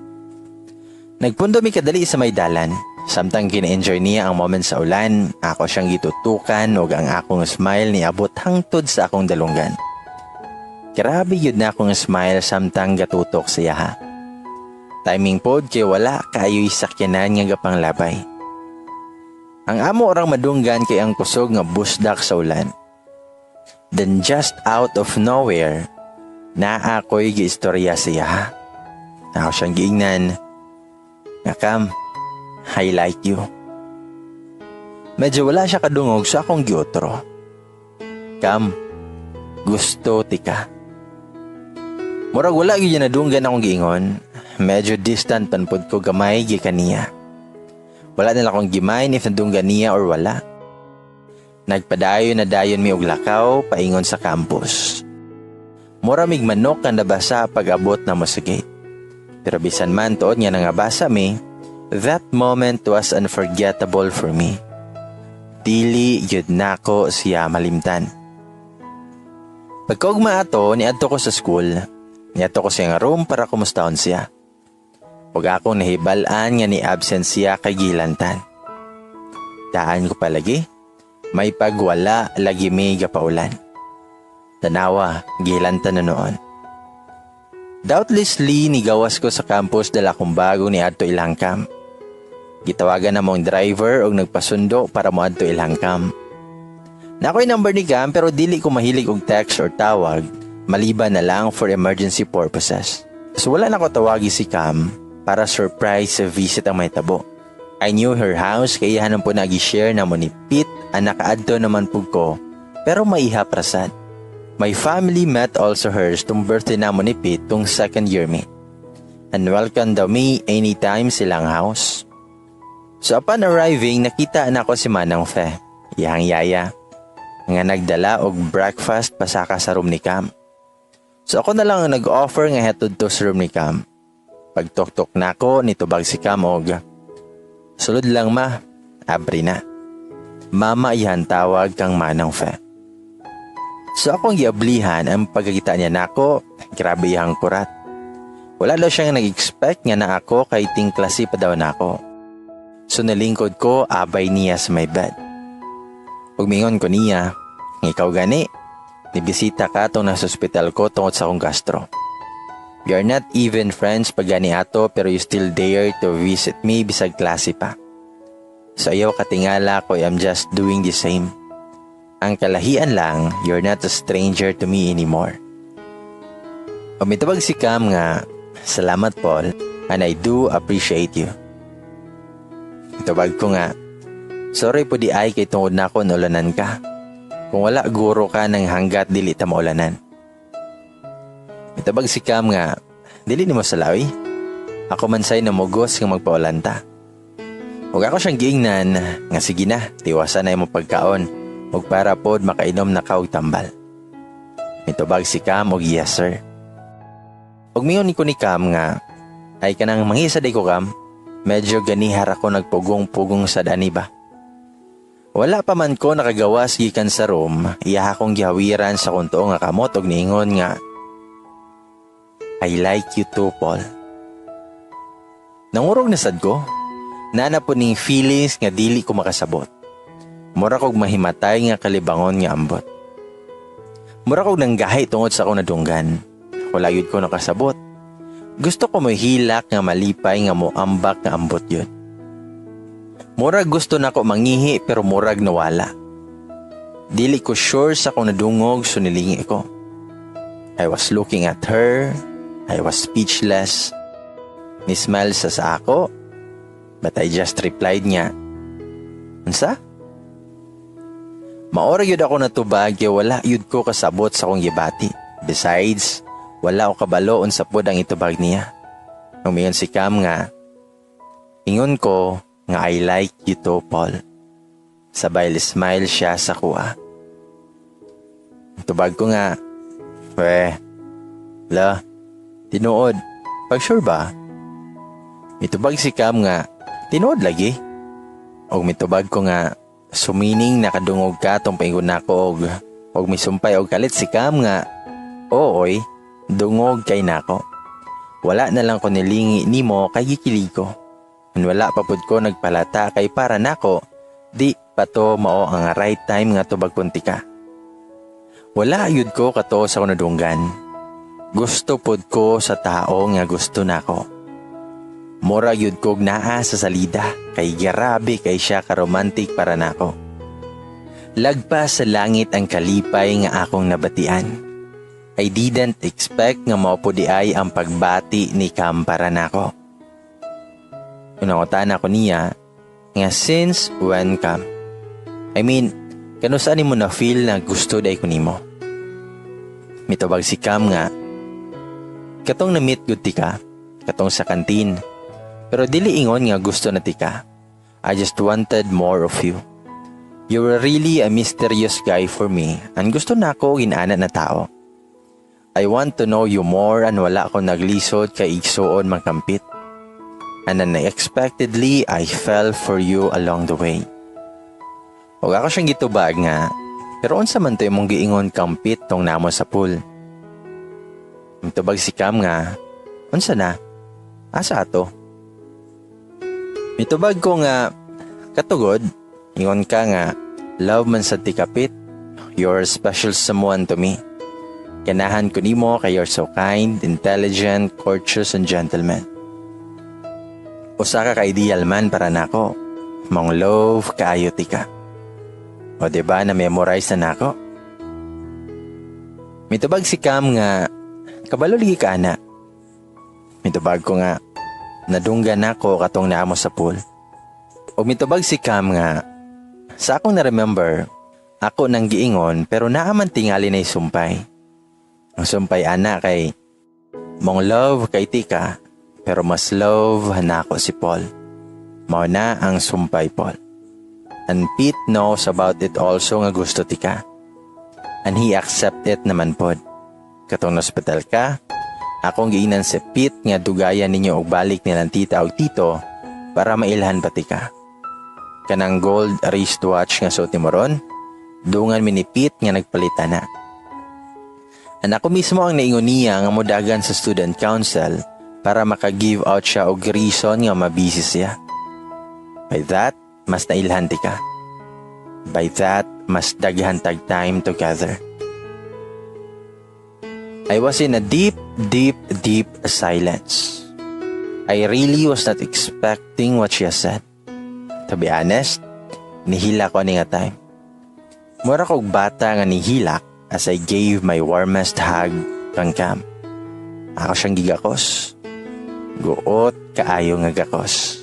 Nagpundo mi kadali sa may dalan. Samtang gina-enjoy niya ang moment sa ulan, ako siyang gitutukan o ang akong smile ni abot hangtod sa akong dalunggan. Grabe yun na akong smile samtang gatutok siya ha. Timing pod kay wala kayo'y sakyanan nga gapang labay. Ang amo orang madunggan kay ang kusog nga busdak sa ulan. Then just out of nowhere, na ako'y giistorya siya ha. Ako siyang giingnan. Nga Cam, I like you. Medyo wala siya kadungog sa akong giotro. Cam, gusto tika. Murag wala gyud nadunggan akong giingon. Medyo distant panpod ko gamay gikan niya. Wala na lang akong gimain if nadunggan niya or wala. Nagpadayon na dayon mi og lakaw paingon sa campus. Mura mig manok ang nabasa pag-abot na mo sa gate. Pero bisan man tuod nga nangabasa mi, that moment was unforgettable for me. Dili yun nako siya malimtan. Pagkaugma ato, niadto ko sa school. Niadto ko siyang room para kumustahon siya. Huwag akong nahibalaan nga ni absent siya kay gilantan. Daan ko palagi, may pagwala lagi may gapaulan. Tanawa, gilantan na noon. Doubtlessly, nigawas ko sa campus dala kong bago ni adto ilang camp. Gitawagan na mong driver o nagpasundo para mo adto ilang camp. Nakoy number ni Cam pero dili ko mahilig og text or tawag, maliban na lang for emergency purposes. So wala na ko tawagi si Cam para surprise visit ang may tabo. I knew her house kaya hanang po nag-share na mo ni Pete ang nakaadto naman po ko pero maiha prasad. My family met also hers tung birthday na mo ni Pete tung second year me. And welcome daw me anytime silang house. So upon arriving, nakita na ko si Manang Fe, iyang yaya, nga nagdala og breakfast pasaka sa room ni Cam. So ako na lang ang nag-offer nga hetud to sa room ni Cam. Pagtok-tok na ko, nitubag si Cam og, sulod lang ma, abri na. Mama iyan tawag kang Manang Fe. So akong giablihan ang pagkakita niya nako, grabe iyang kurat. Wala daw siyang nag-expect nga na ako kay tingklasi pa daw nako. So nalingkod ko, abay niya sa my bed. Pagmingon ko niya, ikaw gani, nibisita ka itong nasa hospital ko tungod sa akong gastro. We are not even friends pag gani ato pero you still dare to visit me bisag klase pa. So ayaw katingala ko, I'm just doing the same. Ang kalahian lang, you're not a stranger to me anymore. Umitubag si Cam nga, salamat Paul, and I do appreciate you. Itubag ko nga, sorry po di ay kay tungod na ako naulanan ka. Kung wala guro ka ng hanggat dili ta maulanan. Mitabag si Cam nga, dili ni mo salawi. Ako man say namugos nga magpaulanta. Huwag ako siyang giingnan nga sige na, tiwasan na yung pagkaon. Huwag para pod makainom na kaog tambal. Mitubag si Cam og yes sir. Huwag mingon ko ni Cam nga, ay kanang mangisa day ko Cam, medyo ganihar ako nagpugong-pugong sa dani ba. Wala pa man ko nakagawas gikan sa room, iya akong gihawiran sa kunto nga kamot og niingon nga, I like you too, Paul. Nangurog na sad ko, nana po ning feelings nga dili ko makasabot. Mura kog mahimatay nga kalibangon nga ambot. Mura kog nanggahay tungod sa akong nadunggan. Wala yun ko nakasabot. Gusto ko mahilak nga malipay nga moambak nga ambot yun. Murag gusto na ko mangihi pero murag nawala. Dili ko sure sa akong nadungog so nilingi ko. I was looking at her. I was speechless. Nismile sa ako. But I just replied niya, unsa? Maora yun ako natubag kaya wala yun ko kasabot sa akong gibati. Besides, wala ako kabalo unsa pod ang itubag niya. Umiyon si Cam nga, ingon ko nga I like you too, Paul. Sabay smile siya sa kuha. Tubag ko nga, tinuod, pag sure ba? Mitubag si Cam nga, tinuod lagi. Og mitubag ko nga, sumining nakadungog ka tong paingon nako og misumpay og kalit si Cam nga, ooy, dungog kay nako. Wala na lang ko nilingi nimo kay gikilig ko. Wala pa pud ko nagpalata kay para nako, di pa to mao ang right time nga tubag punti ka. Wala yud ko kato sa kunadunggan. Gusto pud ko sa tao nga gusto nako. Mura yun kog naa sa salida, kay grabe kay siya karomantik para nako. Lagpas sa langit ang kalipay nga akong nabatian. I didn't expect nga maupudi ay ang pagbati ni Cam para nako. Unangutan ako niya, nga since when Cam? I mean, kano saan mo na feel na gusto day ko nimo? Mitubag si Cam nga, katong na-meet good ti ka, katong sa kantin. Pero dili ingon nga gusto na tika. I just wanted more of you. You were really a mysterious guy for me and gusto na ako ginana na tao. I want to know you more and wala ako naglisod kay igsuon magkampit. And unexpectedly, I fell for you along the way. Huwag ako siyang gitubag nga, pero unsa man to imong giingon kampit tong namo sa pool. Mitubag si Cam nga, unsa na? Asa ato? Mitubag ko nga, katugod, ingon ka nga, love man sa tikapit, you're a special someone to me. Ganahan ko nimo kay you're so kind, intelligent, courteous, and gentleman. Usa ka ka-ideal man para nako, mong love kaayo tika. O diba na-memorize na nako? Mitubag si Cam nga, kabalo ligi ka ana. Mitubag ko nga, nadunggan nako katong naamo sa pool. O mitubag si Cam nga, sa akong na-remember, ako nang giingon pero naaman tingali na sumpay. Ang sumpay ana kay, mong love kay tika, pero mas love nako si Paul. Mao na ang sumpay Paul. And Pete knows about it also nga gusto tika. And he accept it naman pod. Katong na hospital ka, akong giinan si Pete nga dugayan ninyo og balik nilang tita og tito para mailhan pati ka. Kanang gold wristwatch nga suot mo ron, dungan mi ni Pete nga nagpalitan na. And ako mismo ang naingon niya nga modagan sa student council para maka-give out siya og reason nga mabisi siya. By that, mas nailhan ti ka. By that, mas daghan tag time together. I was in a deep silence. I really was not expecting what she has said. To be honest, nihila ko ni nga time. Mura kog bata nga nihilak as I gave my warmest hug kang Cam. Ako siyang gigakos. Guot kaayo nga gakos.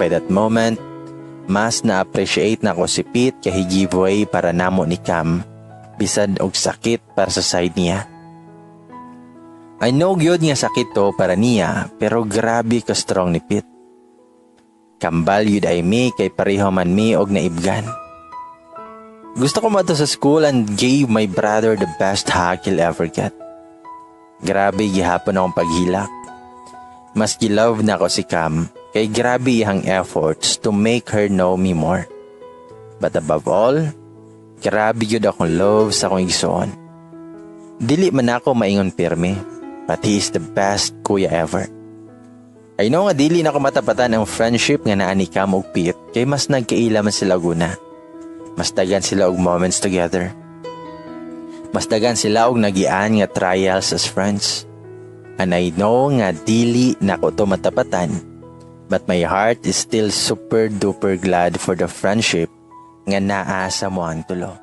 By that moment, mas na-appreciate na ko si Pete kay giveaway para namo ni Cam bisad og sakit para sa side niya. I know gyud nga sakit to para niya, pero grabe ka strong ni Pete. Kambal yun ay mi kay pareho man mi og naibgan. Gusto ko mato sa school and gave my brother the best hug he'll ever get. Grabe gihapon akong paghilak. Mas gilove na ako si Cam kay grabe ihang efforts to make her know me more. But above all, grabe yun akong love sa akong igsoon. Dili man ako maingon pirmi, but he is the best kuya ever. I know nga dili na ko matapatan ang friendship nga naa ni Cam ug Pete kay mas nagkaila man sila guna. Mas dagan sila og moments together. Mas dagan sila og nagian nga trials as friends. And I know nga dili na ko to matapatan, but my heart is still super duper glad for the friendship nga naa sa moang tulo.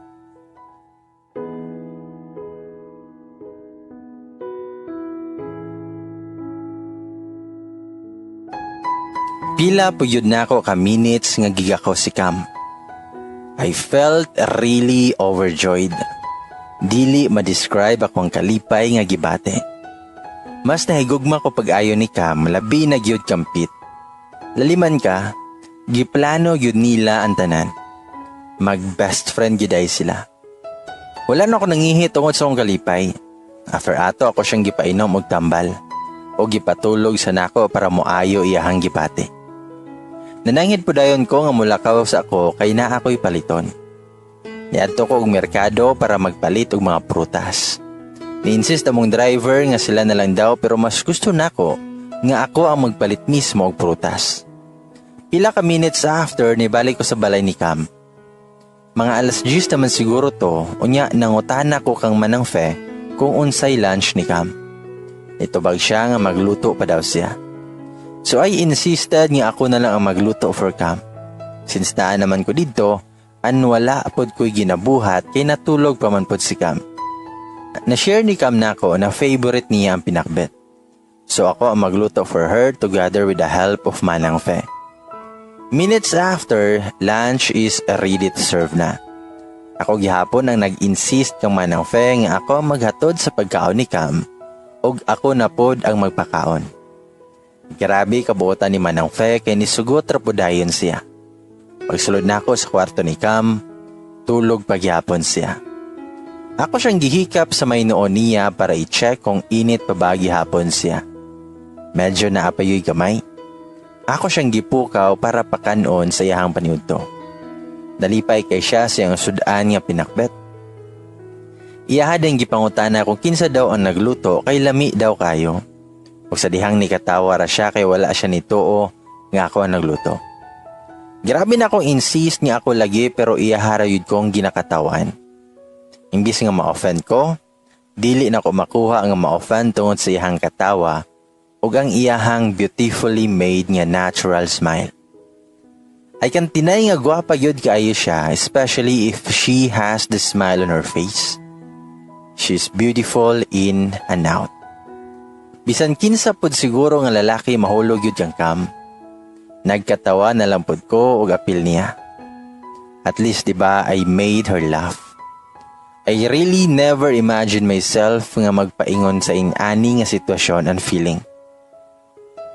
Pila po yun na ako ka minutes nga gigako si Cam. I felt really overjoyed. Dili ma-describe akong kalipay nga gibate. Mas nahigugma ko pag-ayo ni Cam, labi na gyud kang Pete. Laliman ka, giplano gyud nila ang tanan. Mag-best friend gyud ay sila. Wala na ako nangihi tungod sa akong kalipay. After ato ako siyang gipainom og tambal. O gipatulog sa nako para moayo iyahang gibate. Nanangid po dayon ko nga mulakaw sa ako kay naa ako'y paliton. Niadto ko og merkado para magpalit og mga prutas. Ni-insist among driver nga sila na lang daw pero mas gusto nako nga ako ang magpalit mismo og prutas. Pila ka minutes after nibalik ko sa balay ni Cam. Mga alas 10 naman siguro to, unya nangutana ko kang Manang Fe kung unsay lunch ni Cam. Itubag siya nga magluto pa daw siya. So I insisted nga ako na lang ang magluto for Cam. Since daan naman ko dito, wala pod ko'y ginabuhat kay natulog pa man pod si Cam. Na-share ni Cam nako na favorite niya ang pinakbet. So ako ang magluto for her together with the help of Manang Fe. Minutes after, lunch is ready to serve na. Ako gihapon ang nag-insist kang Manang Fe nga ako maghatod sa pagkaon ni Cam og ako na pod ang magpakaon. Grabe kabuotan ni Manang Fe kay nisugot ra pod dayon siya. Pagsulod na ako sa kwarto ni Cam, tulog pagyapon siya. Ako siyang gihikap sa may noon niya para i-check kung init pa ba gihapon siya. Medyo naapayoy gamay. Ako siyang gipukaw para pakanon sa iyahang paniudto. Dalipay kay siya siyang sudan nga pinakbet. Iyaha din gipangutana kung kinsa daw ang nagluto kay lami daw kayo. Ug sa dihang ni katawa ra siya kay wala siya nituo nga ako ang nagluto. Grabe na akong insist nga ako lagi pero iyaha ra yun kong ginakatawan. Imbis nga ma-offend ko, dili na ko makuha nga ma-offend tungod sa iyahang katawa ug ang iyahang beautifully made nga natural smile. I can tinay nga gwapa yun kaayo siya, especially if she has the smile on her face. She's beautiful in and out. Bisan kinsa pod siguro nga lalaki mahulog yun kang Cam. Nagkatawa na lang pod ko og apil niya. At least diba I made her laugh. I really never imagined myself nga magpaingon sa inani nga sitwasyon and feeling.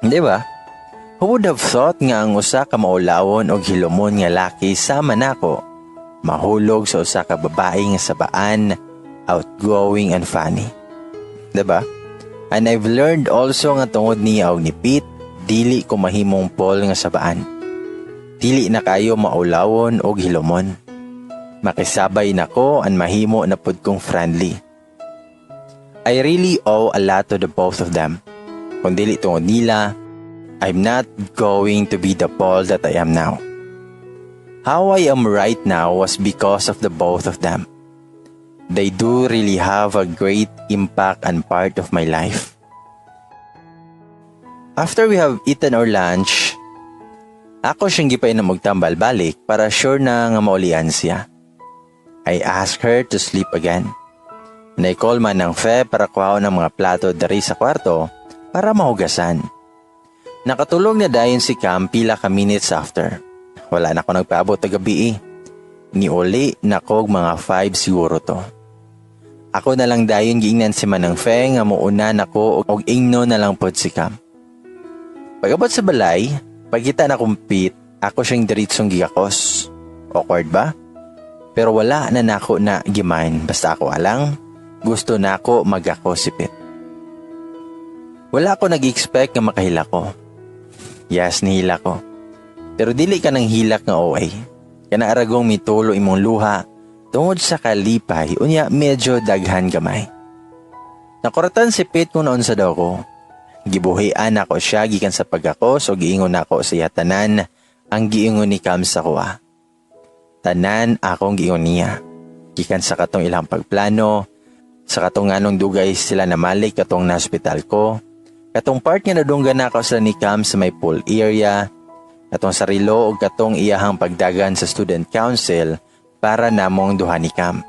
Diba? Who would have thought nga ang usa ka maulawon og hilomon nga laki sama nako mahulog sa usa ka babae nga sabaan, outgoing and funny. Diba? And I've learned also nga tungod niya og ni Pete, dili ko mahimong pol nga sabaan. Dili na kayo maulawon og hilomon. Makisabay nako and mahimo na pud kong friendly. I really owe a lot to the both of them. Kung dili tungod nila, I'm not going to be the Paul that I am now. How I am right now was because of the both of them. They do really have a great impact and part of my life. After we have eaten our lunch, ako siyang gipainom og tambal balik para sure na nga maulian siya. I asked her to sleep again. And I call Manang Fe para kuhaon ng mga plato dari sa kwarto para mahugasan. Nakatulog na dayon si Cam pila ka minutes after. Wala na ako nagpaabot na gabi. Niuli na ko mga 5 siguro to. Ako na lang dayon giingnan si Manang Feng nga muuna nako og ingno na lang pod si Cam. Pagabot sa balay, pagkita na kong Pete, ako siyang diritsong gigakos. Awkward ba? Pero wala na nako na gimain, basta ako alang gusto nako magako si Pete. Wala ako nag-expect nga makahila ko. Yes, nihila ko. Pero dili ka nang hilak nga OA. Kana aragong mitulo imong luha tungod sa kalipay, unya medyo daghan gamay. Nakuratan si Pete kung naon sa daw ko. Gibuhian ako siya gikan sa pagakos o giingon ako sa yatanan ang giingon ni Cam sa kuha. Tanan akong giingon niya. Gikan sa katong ilang pagplano, sa katong nganong dugay sila namalik katong na hospital ko, katong part nga nadunggan na ako sila ni Cam sa may pool area, katong sarilo o katong iyahang pagdagan sa student council para namong duha ni Cam.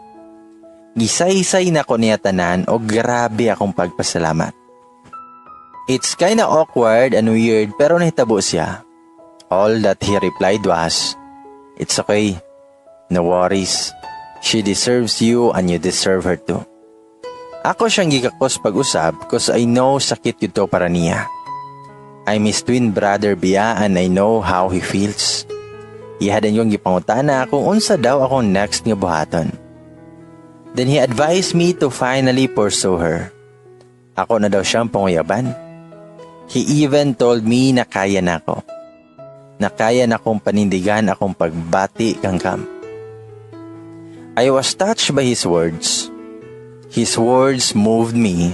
Gisay-say na ko niya tanan o grabe akong pagpasalamat. It's kinda awkward and weird pero nahitabo siya. All that he replied was, "It's okay. No worries. She deserves you and you deserve her too." Ako siyang gikakos pag-usab cause I know sakit yun to para niya. I'm his twin brother biya and I know how he feels. Ihadan yung gipangutana kung unsa daw akong next nga buhaton. Then he advised me to finally pursue her. Ako na daw siyang panguyaban. He even told me na kaya na ako. Na kaya na akong panindigan akong pagbati kang Cam. I was touched by his words. His words moved me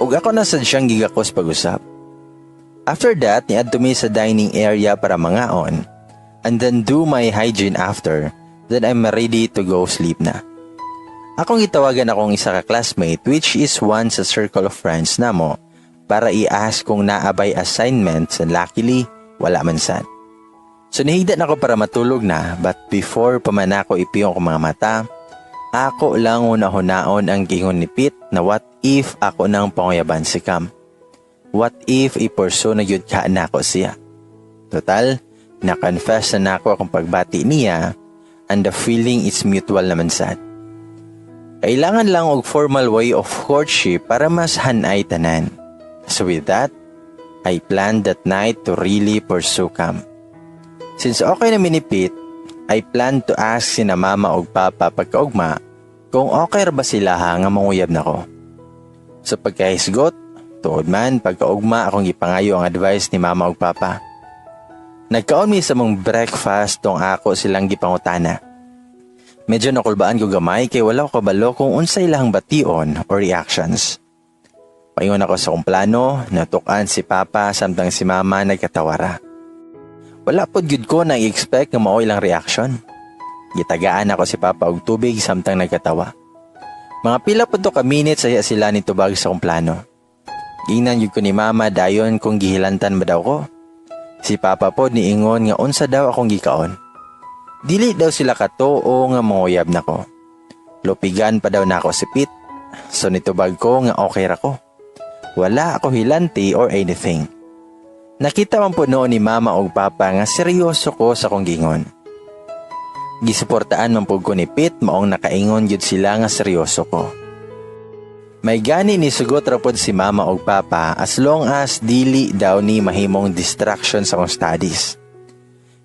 ug ako na sad siyang gigakos pag-usap. After that, niadto mi sa dining area para mangaon and then do my hygiene after, then I'm ready to go sleep na. Akong gitawagan akong isa ka classmate which is one sa circle of friends namo para i-ask kung naabay assignments and luckily, wala man sad. So nihigda na ako para matulog na but before pa man ako ipiyong ko mga mata, ako lang una-hunaon ang gingon ni Pete na what if ako nang panguyaban si Cam? What if i-pursue na yun ka na ako siya? Total, na-confess na ako akong pagbati niya and the feeling is mutual naman sad. Kailangan lang og formal way of courtship para mas hanay tanan. So with that, I planned that night to really pursue Cam. Since okay na minipit, I planned to ask sina mama og papa pagkaugma kung okay ba sila nga manguyab na ko. So pagkahisgot, tuod man pagkaugma akong gipangayo ang advice ni mama og papa. Nagkaon mi sa mong breakfast tong ako silang gipangutana. Medyo nakulbaan ko gamay kay wala ko kabalo kung unsa ilang bation or reactions. Paingon ako sa kong plano, natukan si papa samtang si mama nagkatawara. Wala pod gyud ko na i-expect nga mao ilang reaction. Gitagaan ako si papa og tubig samtang nagkatawa. Mga pila pod to ka minutes saya sila ni tubag sa kong plano. Giingnan gyud ko ni mama dayon kung gihilantan ba daw ko. Si papa pod niingon nga unsa daw akong gikaon. Dili daw sila katoo nga manguyab na ko. Lupigan pa daw na ako si Pete. So nitubag ko nga okay ra ko. Wala ako hilanti or anything. Nakita man po noon ni mama o papa nga seryoso ko sa kong gingon. Gisuportaan man po ko ni Pete maong nakaingon yun sila nga seryoso ko. May gani ni sugot ra pod si mama o papa as long as dili daw ni mahimong distraction sa kong studies.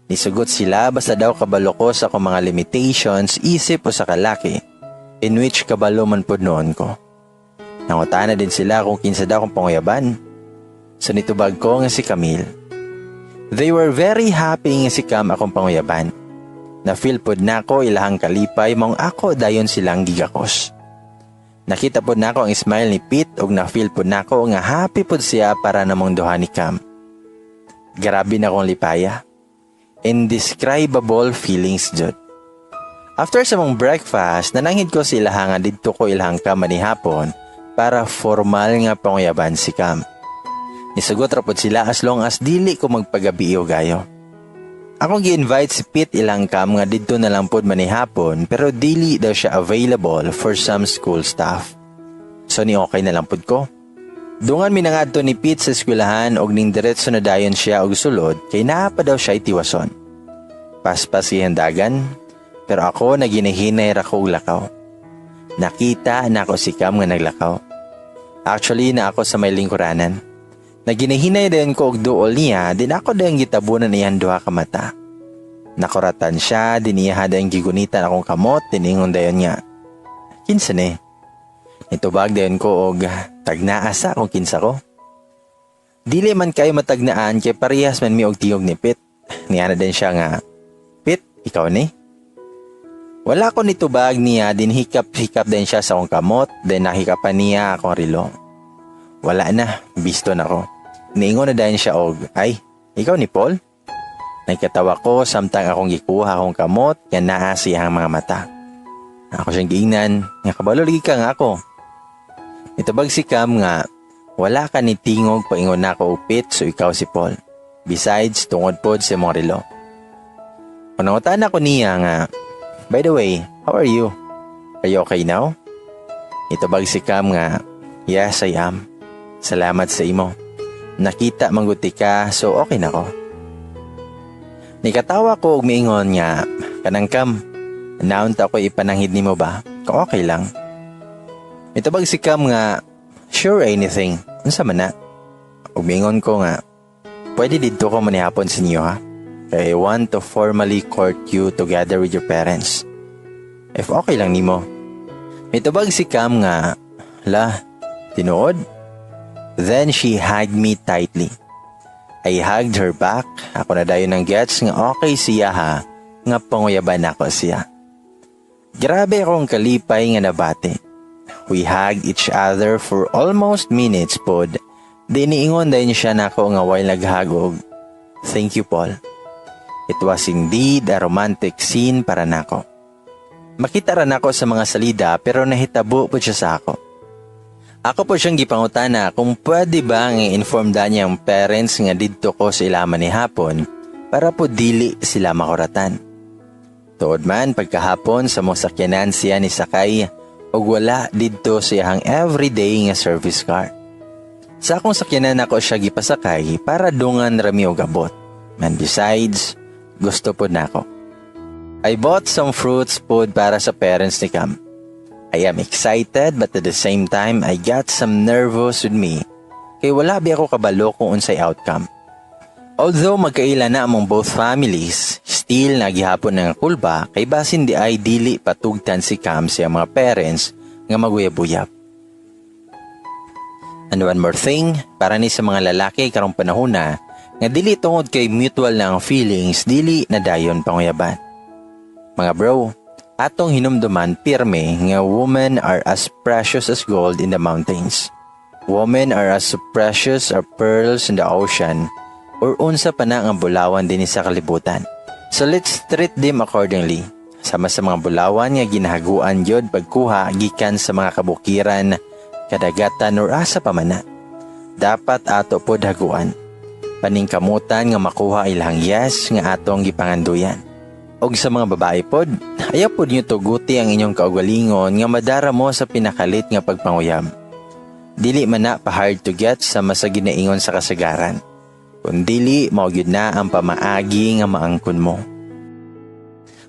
Nisugot sila basta daw kabalo ko sa akong mga limitations isip o sa kalaki, in which kabalo man po noon ko. Nangutana din sila kung kinsa daw kong panguyaban. So nitubag ko nga si Camille. They were very happy nga si Cam akong panguyaban. Na-feel pod na ko ilahang kalipay mong ako dayon silang gigakos. Nakita pod na ko ang smile ni Pete ug na-feel pod na ko nga happy pod siya para namong duha ni Cam. Grabe na kong lipaya. Indescribable feelings jud. After sa mong breakfast, nanangid ko si ilahang nga didto ko ilahang Cam manihapon para formal nga panguyaban si Cam. Nisugot ra pod sila as long as dili ko magpagabi o gayo. Ako gi-invite si Pete ilang Cam nga didto na lang pod manihapon pero dili daw siya available for some school stuff. So ni okay na lang pod ko. Dungan mi nangadto ni Pete sa eskwelahan og ning diretso na dayon siya og sulod kay naa pa daw siya itiwason. Paspas ihandagan pero ako naginahinay ra ko og lakaw. Nakita na ako si Cam nga naglakaw. Actually na ako sa may lingkuranan. Naginahinay din ko og duol niya, din ako din gitabunan niyan duha ka mata. Nakuratan siya, din iya hadang gigunitan akong kamot, diningon dayon niya. Kinsa ni? Nitubag dayon ko og tagnaasa kung kinsa ko. Dili man kayo matagnaan kay parehas man mi og tiyog ni Pit. Niya na din siya nga, Pit, ikaw ni? Wala ko nitubag niya, din hikap-hikap din siya sa akong kamot, din nakikapan niya akong rilo. Wala na, bisto na ko. Niingon na dahil siya og, ay, ikaw ni Paul? Nagkatawa ko samtang akong gikuha akong kamot, yan naa siyang mga mata. Ako siyang giingnan, nga kabalo lagi ka nga ako. Nitubag si Cam nga, wala ka ni tingog paingon na ako upit so ikaw si Paul. Besides, tungod pod si mong rilo. Panangutan ako niya nga, by the way, how are you? Are you okay now? Nitubag si Cam nga, yes, I am. Salamat sa imo. Nakita mangguti ka, so okay na ko. Nikatawa ko og miingon nga, kanang Cam, naunta ko ipananghid nimo ba? Kung okay lang. Nitubag si Cam nga, sure anything. Unsa man na? Og miingon ko nga, pwede dito ko manihapon sa inyo ha? I want to formally court you together with your parents. If okay lang nimo. Nitubag si Cam nga, tinuod? Then she hugged me tightly. I hugged her back. Ako na dayon ng gets nga okay siya ha, nga panguyaban ako siya. Grabe akong kalipay nga nabati. We hugged each other for almost minutes pod. Diniingon dayon siya nako nga while naghagog. Thank you, Paul. It was indeed a romantic scene para nako. Makita ra nako sa mga salida pero nahitabo po siya sa ako. Ako po siyang gipangutana kung pwede ba nga inform da niyang parents nga didto ko sa ilaman ni hapon para po dili sila makuratan. Tuod man pagkahapon sa mong sakyanan siya ni sakay og wala didto siyang everyday nga service car. Sa akong sakyanan ako siya gipasakay para dungan rami og abot. And besides, gusto po nako. I bought some fruits food para sa parents ni Cam. I am excited but at the same time I got some nervous with me kay wala bi ako kabalo kung unsay outcome. Although magkaila na among both families, still nagihapon nga kulba kay basin di ay dili patugtan si Cam sa mga parents nga maguyab-uyab. And one more thing, para ni sa mga lalaki karong panahon na nga dili tungod kay mutual na ang feelings, dili na dayon panguyaban. Mga bro, atong hinumduman pirme nga women are as precious as gold in the mountains. Women are as precious as pearls in the ocean or unsa pa na ang bulawan din sa kalibutan. So let's treat them accordingly. Sama sa mga bulawan nga ginahaguan yod pagkuha gikan sa mga kabukiran, kadagatan or asa pa man na. Dapat ato pod haguan. Paningkamutan nga makuha ilang yes nga atong gipanganduyan. Og sa mga babae pod, ayaw pod nyo tuguti ang inyong kaugalingon nga madara mo sa pinakalit nga pagpanguyam. Dili man na pa hard to get sa masaginaingon sa kasagaran. Kung dili, maugyod na ang pamaagi nga maangkon mo.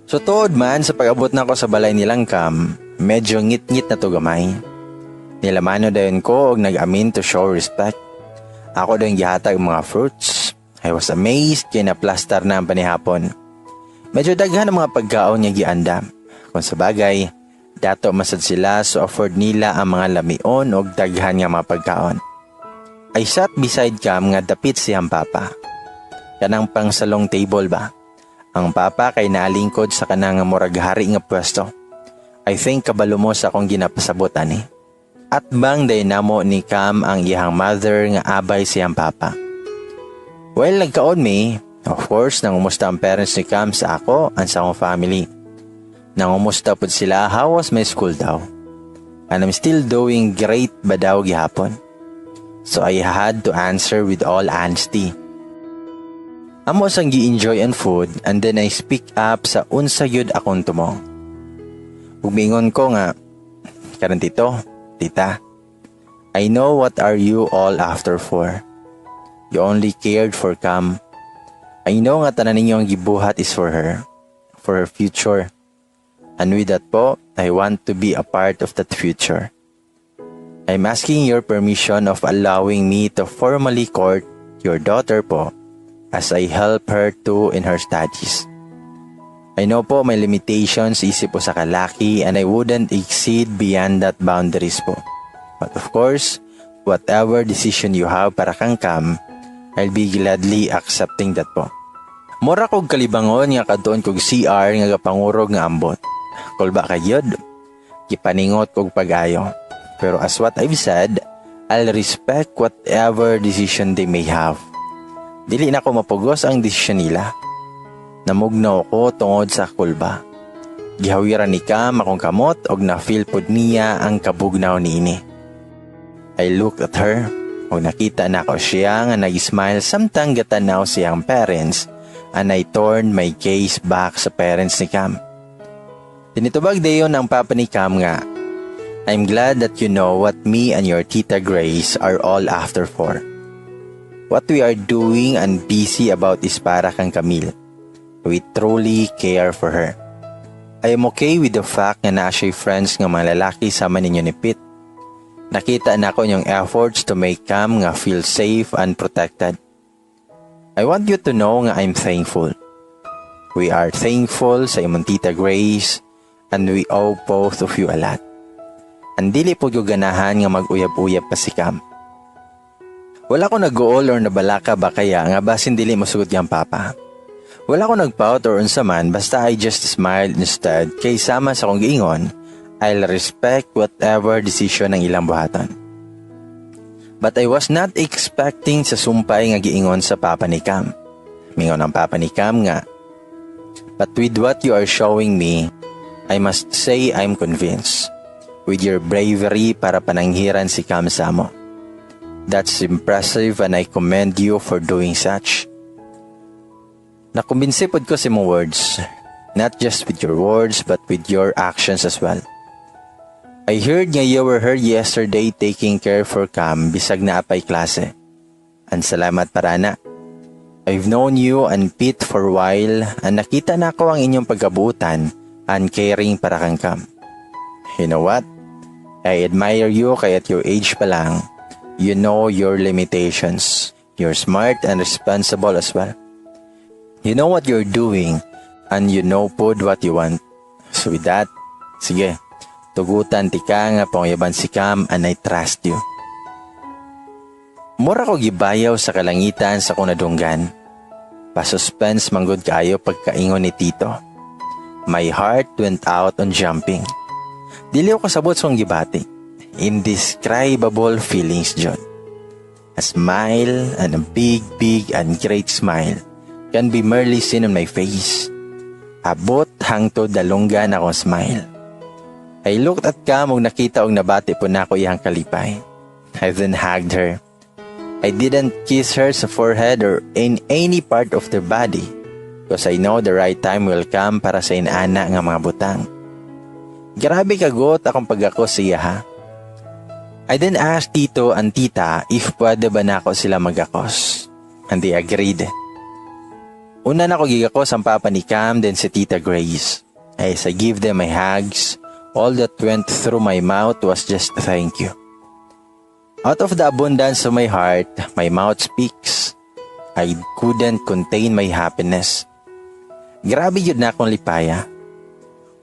So tuod man sa pag-abot na ko sa balay nilang Cam, medyo ngit-ngit na to gamay. Nilamano dayon ko og nag-amin to show respect. Ako dayon gihatag mga fruits. I was amazed kay na-plaster na ang panihapon. Medyo daghan ang mga pagkaon niya giandam. Kung sa bagay, dato masad sila so afford nila ang mga lamion o daghan nga mga pagkaon. I sat beside Cam nga dapit siyang papa. Kanang pang salong table ba? Ang papa kay naalingkod sa kanang murag hari nga pwesto. I think kabalo mo sa akong ginapasabot ani. At bang day namo ni Cam ang iyang mother nga abay siyang papa. Well, nagkaon mi. Of course, nangumusta ang parents ni Cam sa ako and sa akong family. Nangumusta po sila how was my school daw. And I'm still doing great ba daw gihapon. So I had to answer with all honesty. Amo sang gi-enjoy ang food and then I speak up sa unsa yun akong tumong. Umingon ko nga, karon tita, I know what are you all after for. You only cared for Cam. I know nga tanan ninyo ang gibuhat is for her future. And with that po, I want to be a part of that future. I'm asking your permission of allowing me to formally court your daughter po as I help her too in her studies. I know po may limitations isip po sa kalaki and I wouldn't exceed beyond that boundaries po. But of course, whatever decision you have para kang Cam, I'll be gladly accepting that po. Mura kog kalibangon nga kadtuon kog CR nga gapangurog nga ambot. Kulba kayod, kipaningot kog pag-ayo. Pero as what I've said, I'll respect whatever decision they may have. Dili na ko mapugos ang desisyon nila. Namugnaw ko tungod sa kulba. Gihawiran ni Cam akong kamot og na-feel pod niya ang kabugnaw niini. I looked at her og nakita na ko siya nga nag-smile samtang gatanaw siyang parents and I turned my gaze back sa parents ni Cam. Tinitubag dayon ang papa ni Cam nga, I'm glad that you know what me and your Tita Grace are all after for. What we are doing and busy about is para kang Camille. We truly care for her. I am okay with the fact nga na siya'y friends nga mga lalaki sama ninyo ni Pete. Nakita na ko yung efforts to make Cam nga feel safe and protected. I want you to know nga I'm thankful. We are thankful sa imong Tita Grace and we owe both of you a lot. Andili po yung ganahan nga mag-uyab-uyab pa si Cam. Wala ko nag-goal or nabalaka ba kaya nga basin dili masugot yung papa. Wala ko nag-pout or unsaman basta I just smiled instead kay sama sa kong giingon, I'll respect whatever decision ng ilang buhaton. But I was not expecting sa sumpay nga giingon sa papa ni Cam. Mingon ang papa ni Cam nga, but with what you are showing me, I must say I'm convinced. With your bravery para pananghiran si Cam Samo. That's impressive and I commend you for doing such. Nakumbinsi pod ko sa mong words, not just with your words but with your actions as well. I heard nga you were here yesterday taking care for Cam bisag na apay klase. And salamat para na. I've known you and Pete for a while and nakita na ko ang inyong pagkabutan and caring para kang Cam. You know what? I admire you kaya at your age pa lang, you know your limitations. You're smart and responsible as well. You know what you're doing and you know pod what you want. So with that, sige, tugutan ti ka nga pangyaban si Cam and I trust you. Mura ko gibayaw sa kalangitan sa kunadunggan. Pasuspense manggod kaayo pagkaingon ni Tito. My heart went out on jumping. Dili ko kasabot sa gibati. Indescribable feelings, John. A smile and a big and great smile can be merely seen on my face. Abot hangtod dalunggan akong smile. I looked at Cam ug nakita og nabati po na ako iyang kalipay. I then hugged her. I didn't kiss her sa forehead or in any part of the body because I know the right time will come para sa inana nga mga butang. Grabe kagot akong pag-ako siya ha. I then asked Tito and Tita if pwede ba na ako sila mag-akos. And they agreed. Una na ko gigakos ang papa ni Cam then si Tita Grace. As I give them my hugs, all that went through my mouth was just thank you. Out of the abundance of my heart, my mouth speaks. I couldn't contain my happiness. Grabe yun na akong lipaya.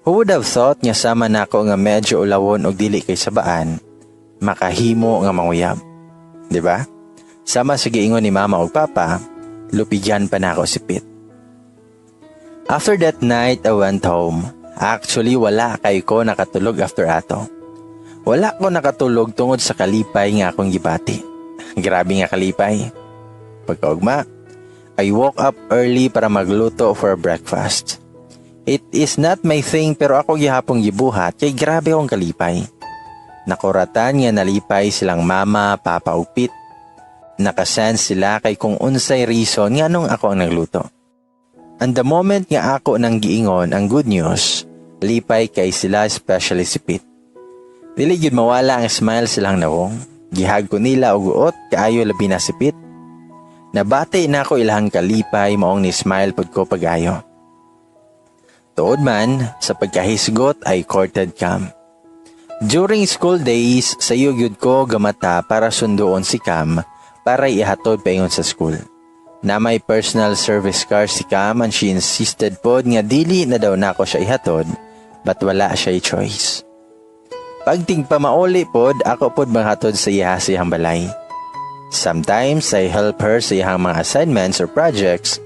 Who would have thought nga sama na ako nga medyo ulawon o dili kay sabaan, makahimo nga manguyab. Diba? Sama sa giingon ni mama o papa, lupigyan pa na ako si Pete. After that night, I went home. Actually, wala kay ko nakatulog after ato. Wala ko nakatulog tungod sa kalipay nga akong gibati. Grabe nga kalipay. Pagkaugma, I woke up early para magluto for breakfast. It is not my thing pero ako gihapong gibuhat kay grabe akong kalipay. Nakuratan nga nalipay silang mama, papa ug Pete. Nakasense sila kay kung unsay reason nga nung ako ang nagluto. And the moment nga ako nang giingon ang good news, lipay kay sila especially si Pete. Dili gyud mawala ang smile silang nawong. Gihag ko nila og uot kaayo labi na si Pete. Nabati na ako ilahang kalipay maong ni smile pod ko pag-ayo. Tuod man, sa pagkahisgot ay courted Cam. During school days, sayo gyud ko gamata para sunduon si Cam para ihatod paingon sa school. Na may personal service car si Cam and she insisted pod nga dili na daw nako siya ihatod but wala siya choice. Pagting pamauli pod, ako pod manghatod sa iya sa iyang balay. Sometimes I help her sa iyang mga assignments or projects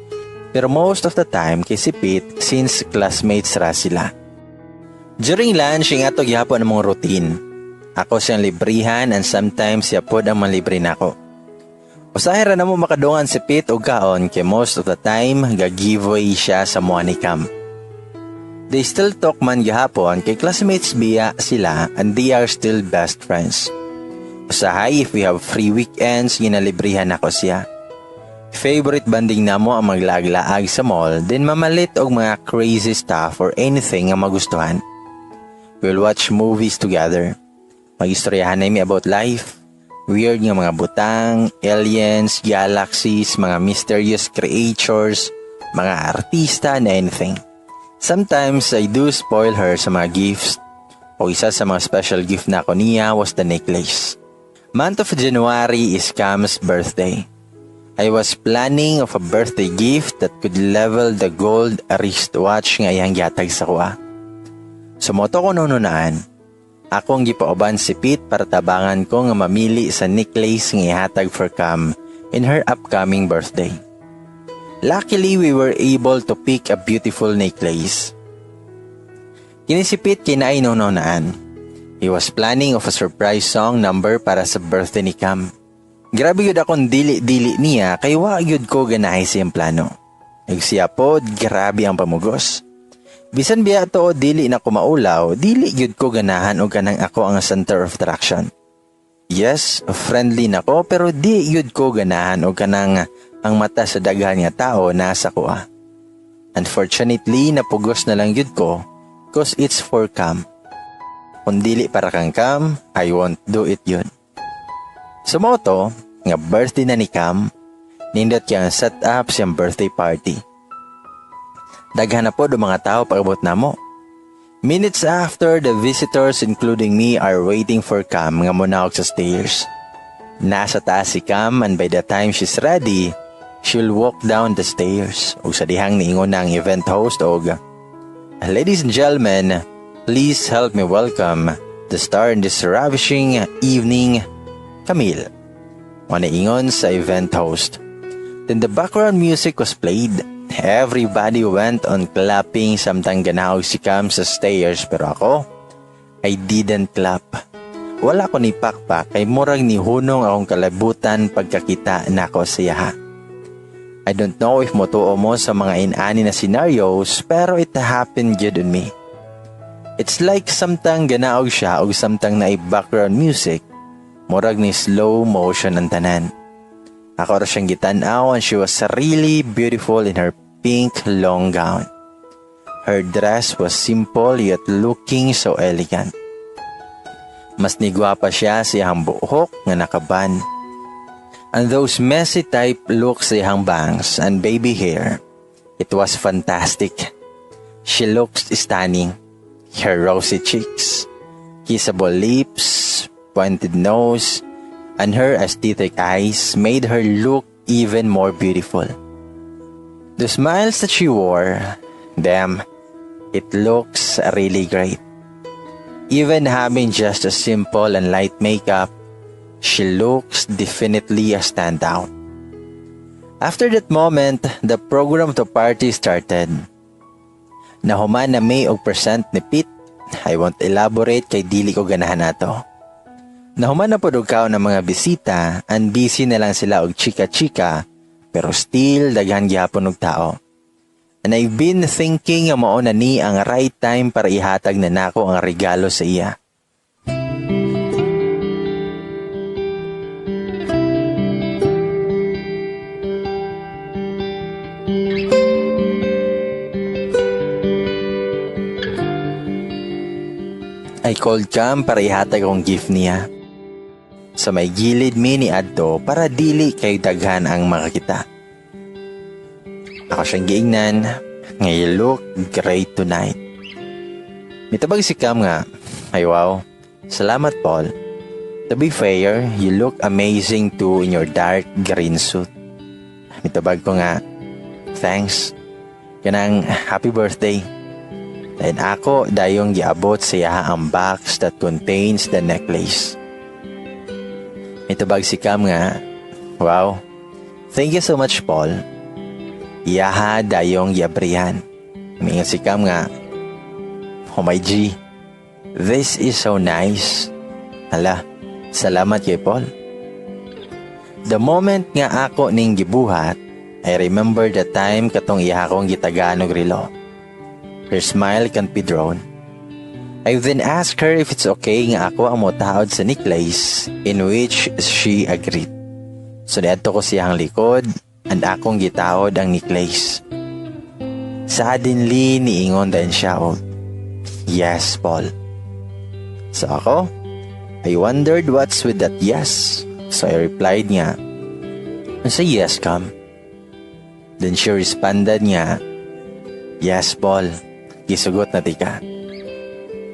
pero most of the time kay si Pete since classmates ra sila. During lunch, yung ato gyapon ang mga routine. Ako siyang librihan and sometimes siya pod ang manlibre nako. Usahay ra na mo makadungan si Pete og kaon kay most of the time ga-giveaway siya sa mua ni Cam. They still talk man gihapon kay classmates biya sila and they are still best friends. Usahay if we have free weekends, ginalibrihan ako siya. Favorite banding namo ang maglaag-laag sa mall, then mamalit og mga crazy stuff or anything nga magustuhan. We'll watch movies together. Mag-istoryahan na mi about life. Weird nga mga butang, aliens, galaxies, mga mysterious creatures, mga artista na anything. Sometimes I do spoil her sa mga gifts. O isa sa mga special gift na ako niya was the necklace. Month of January is Cam's birthday. I was planning of a birthday gift that could level the gold wristwatch nga iyang gihatag sa kuha. Sumoto ko nununaan. Akong gipauban si Pete para tabangan ko nga mamili sa necklace nga ihatag for Cam in her upcoming birthday. Luckily, we were able to pick a beautiful necklace. Kini si Pete kinaay nununaan. He was planning of a surprise song number para sa birthday ni Cam. Grabe yun akong dili-dili niya kay wa yun ko ganahay siyang plano. Siya pod, grabe ang pamugos. Bisan biya to dili na ko maulaw, dili gyud ko ganahan o ganang ako ang center of attraction. Yes, friendly na ko pero di gyud ko ganahan o ganang ang mata sa daghan nga tao nasa ko. Unfortunately, napugos na lang gyud ko cause it's for Cam. Kung dili para kang Cam, I won't do it yun. Sumoto, nga birthday na ni Cam, nindot kaya set up siyang birthday party. Daghan na po do mga tao pag-abot na mo. Minutes after, the visitors including me are waiting for Cam nga munaog sa stairs. Nasa taas si Cam and by the time she's ready, she'll walk down the stairs. O sa dihang niingon na ang event host og, "Ladies and gentlemen, please help me welcome the star in this ravishing evening, Camille." O naingon sa event host. Then the background music was played. Everybody went on clapping samtang ganaog si Cam sa stairs pero ako, I didn't clap. Wala ko ni pakpak kay murag ni hunong akong kalabutan pagkakita nako siya. I don't know if motuo mo sa mga inani na scenarios pero it happened good on me. It's like samtang ganaog siya o samtang na background music, murag ni slow motion ang tanan. Ako ra siyang gitanaw and she was really beautiful in her pink long gown. Her dress was simple yet looking so elegant. Mas nigwapa siya sa iyang buhok nga nakaban. And those messy type looks sa iyang bangs and baby hair, it was fantastic. She looks stunning. Her rosy cheeks, kissable lips, pointed nose, and her aesthetic eyes made her look even more beautiful. The smiles that she wore, damn, it looks really great. Even having just a simple and light makeup, she looks definitely a standout. After that moment, the program of the party started. Nahuman na may og present ni Pete. I won't elaborate kay dili ko ganahan nato. Nahuman na po kao ng mga bisita and busy na lang sila og chika-chika pero still daghan gyapon og tao. And I've been thinking nga mao na ni ang right time para ihatag na nako ang regalo sa iya. I called Cam para ihatag ang gift niya. Sa may gilid mi ni adto para dili kay daghan ang makakita. Ako siyang giingnan, nga you look great tonight. Mitabag si Cam nga, ay wow, salamat Paul. To be fair, you look amazing too in your dark green suit. Mitabag ko nga, thanks. Kanang happy birthday. Dahil ako dayong giabot sa iya ang box that contains the necklace. Mitabag si Cam nga, wow, thank you so much Paul. Iyaha dayong giabrihan. Mingon si Cam nga, oh my G, this is so nice. Hala, salamat kay Paul. The moment nga ako ning gibuhat, I remember the time katong iyaha kong gitagaan og relo. Her smile can't be drawn. I then asked her if it's okay nga ako ang motaod sa necklace, in which she agreed. So niadto ko siyang likod and akong gitaod ang necklace. Suddenly niingon din siya og, yes Paul. So ako, I wondered what's with that yes. So I replied nga, say yes Cam. Then she responded nga, yes Paul, gisugot na tika.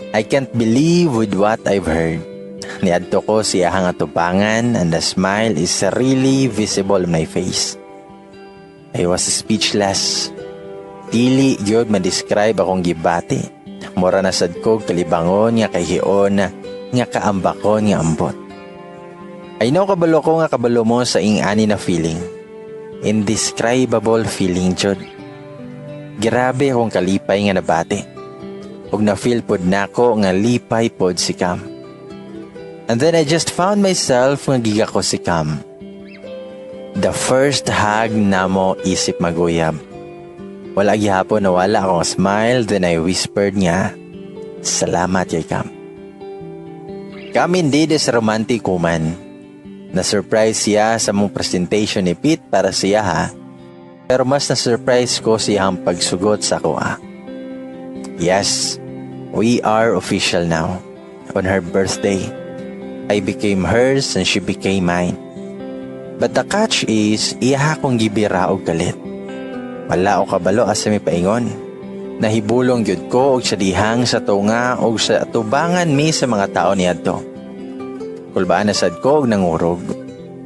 I can't believe with what I've heard. Niadto ko siyahang atubangan and the smile is really visible on my face. I was speechless. Dili gyud ma-describe akong gibati. Mura na sad ko kalibangon nga kay hion nga kaambakon nga ambot. I know kabalo ko nga kabalo mo sa ing-ani na feeling. Indescribable feeling jud. Grabe akong kalipay nga nabati. Ug na-feel pod nako nga lipay pod si Cam. And then I just found myself nga giga ko si Cam. The first hug namo isip maguyab. Wala gihapon na wala akong smile, then I whispered nga, salamat kay Cam. Cam indeed is romantic woman. Na-surprise siya sa mong presentation ni Pete para siya ha. Pero mas na-surprise ko siyang pagsugot sa kuha. Yes, we are official now. On her birthday, I became hers and she became mine. But the catch is, iyaha kong gibira og galit. Wala o kabalo asa mi paingon. Nahibulong gyud ko og sadihang sa tunga og sa tubangan mi sa mga tao niadto. Kulbaan na sad ko og nangurog.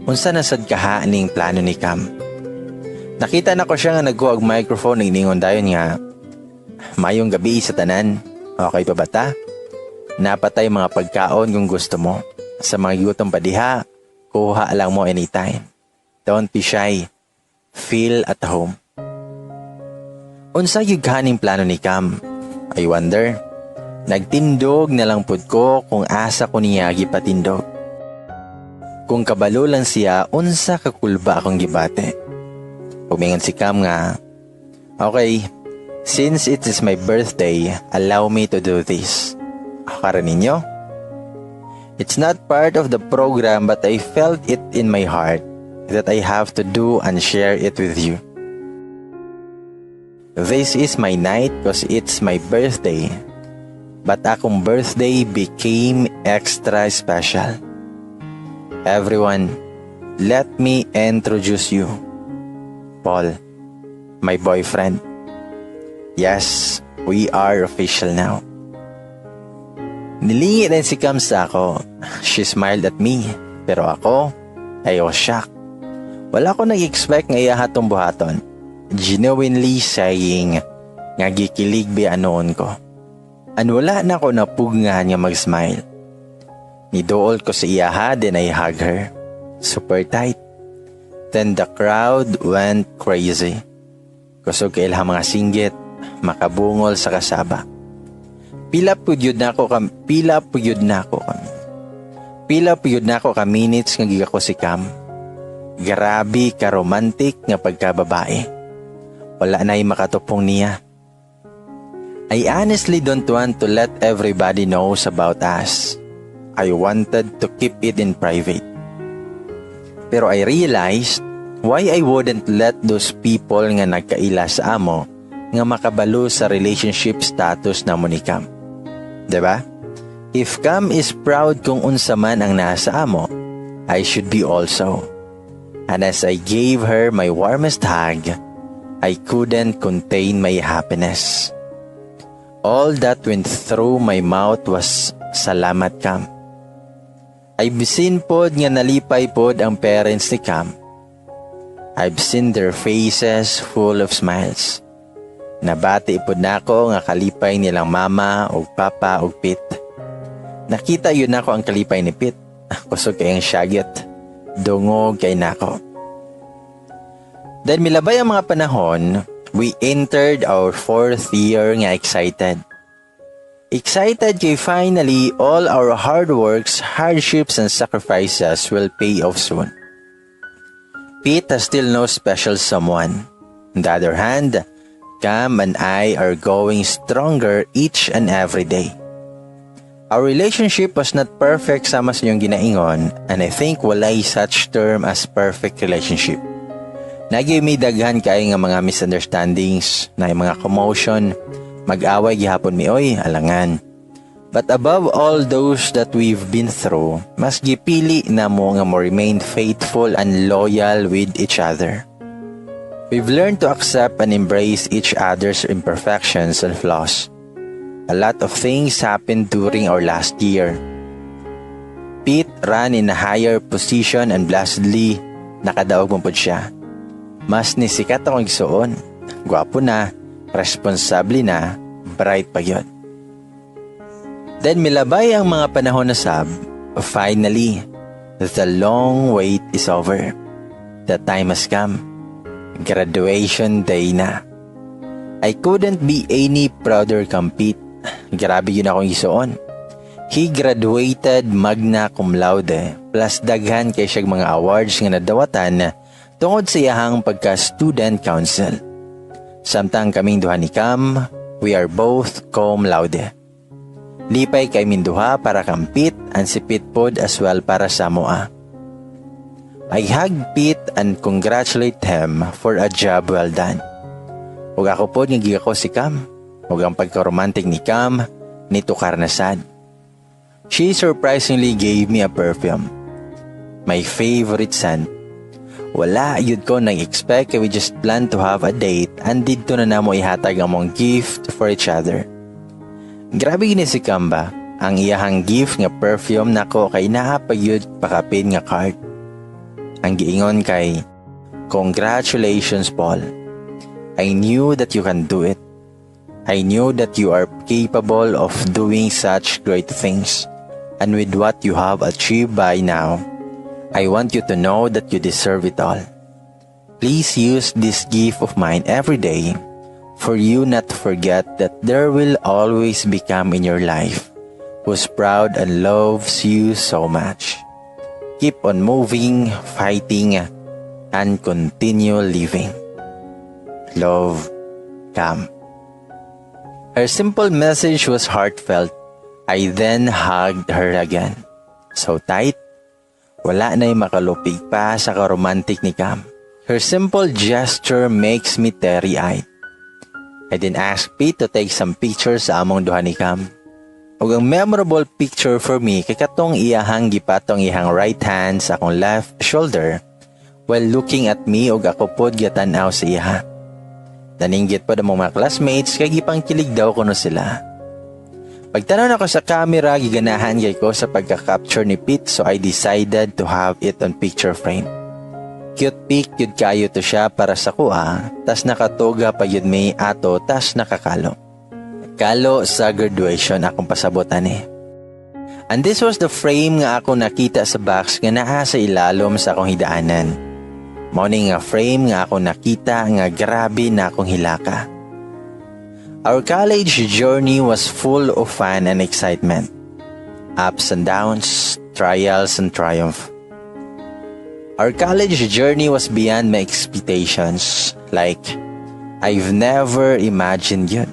Unsa na sad kaha ning plano ni Cam. Nakita na ko siya nga nagkuha og microphone ning ningon dayon nga, mayong gabi sa tanan. Okay pa ba ta? Napatay mga pagkaon kung gusto mo. Sa mga gutom pa diha, kuha lang mo anytime. Don't be shy. Feel at home. Unsa gyud kaning plano ni Cam? I wonder. Nagtindog na lang pud ko kung asa ko niya gipatindog. Kung kabalo lang siya, unsa kakulba akong gibate. Pumingon si Cam nga, okay, since it is my birthday, allow me to do this. Para ninyo? It's not part of the program but I felt it in my heart that I have to do and share it with you. This is my night because it's my birthday. But akong birthday became extra special. Everyone, let me introduce you. Paul, my boyfriend. Yes, we are official now. Nilingi din si Cam sa ako. She smiled at me. Pero ako, I was shocked. Wala ko nag-expect nga iya hatong buhaton. Genuinely saying nga gikilig biya noon ko. Wala na ko napugngan nga mag-smile. Nidool ko sa iyaha, then I hug her. Super tight. Then the crowd went crazy. Kusog kail mga singgit, makabungol sa kasaba. Pila pugyud na ako ka minutes nga giga ko si Cam. Grabe ka romantic nga pagkababae. Wala na'y makatupong niya. I honestly don't want to let everybody knows about us. I wanted to keep it in private. Pero I realized why I wouldn't let those people nga nagkaila sa amo nga makabalo sa relationship status na mo ni Cam. Diba? If Cam is proud kung unsa man ang nasa amo, I should be also. And as I gave her my warmest hug, I couldn't contain my happiness. All that went through my mouth was salamat Cam. I've seen pod nga nalipay pod ang parents ni Cam. I've seen their faces full of smiles. Nabati pod nako nga kalipay nilang mama o papa o Pit. Nakita yun nako ang kalipay ni Pit. Kusog kayang syagyot. Dungog kay nako. Dahil milabay ang mga panahon, we entered our 4th year nga excited. Excited kay finally all our hard works, hardships, and sacrifices will pay off soon. Pete has still no special someone. On the other hand, Cam and I are going stronger each and every day. Our relationship was not perfect sama sa inyong ginaingon, and I think walay such term as perfect relationship. Nagyoy may daghan kay nga mga misunderstandings, na mga commotion, mag-away gihapon mi oy, alangan. But above all those that we've been through, mas gipili na mo nga mo remain faithful and loyal with each other. We've learned to accept and embrace each other's imperfections and flaws. A lot of things happened during our last year. Pete ran in a higher position and blessedly, nakadaog mo po siya. Mas nisikat akong igsuon. Gwapo na, responsable na, bright pa yun. Then milabay ang mga panahon na sab. Finally, the long wait is over. The time has come. Graduation day na. I couldn't be any prouder kang Pete. Grabe yun akong igsuon. He graduated magna cum laude plus daghan kay siyang mga awards nga nadawatan tungod sa iyahang pagka-student council. Samtang kaming duha ni Cam, we are both cum laude. Lipay kay minduha para kang Pete and si Pete pod as well para sa moa. I hug Pete and congratulate him for a job well done. Ug ako pod nga gigako si Cam. Ug ang pagka-romantic ni Cam, nitukar na sad. She surprisingly gave me a perfume. My favorite scent. Wala yun ko nag-expect, we just plan to have a date and dito na namo ihatag ang mong gift for each other. Grabe gini si Kamba, ang iyahang gift nga perfume nako kay naapayud pakapin nga card. Ang giingon kay, "Congratulations Paul. I knew that you can do it. I knew that you are capable of doing such great things. And with what you have achieved by now, I want you to know that you deserve it all. Please use this gift of mine every day for you not to forget that there will always be Cam in your life who's proud and loves you so much. Keep on moving, fighting, and continue living. Love, Cam." Her simple message was heartfelt. I then hugged her again. So tight. Wala na'y makalupig pa sa karomantik ni Cam. Her simple gesture makes me teary-eyed. I then asked Pete to take some pictures sa among duha ni Cam. Ug ang memorable picture for me kay katong iyahang gipatong iyang right hand sa akong left shoulder while looking at me ug ako pod gatan-aw sa iya. Naninggit pa ang mga classmates kay gipangkilig daw kuno sila. Pagtanaw ako sa camera, giganahan kay ko sa pagka-capture ni Pete so I decided to have it on picture frame. Cute pic yun kayo to siya para sa kuha, tas nakatuga pa yun may ato, tas nakakalo. Kalo sa graduation akong pasabotan eh. And this was the frame nga ako nakita sa box nga naa sa ilalom sa akong hidaanan. Mao ni nga frame nga ako nakita nga grabe na akong hilaka. Our college journey was full of fun and excitement. Ups and downs, trials and triumph. Our college journey was beyond my expectations. Like, I've never imagined yun.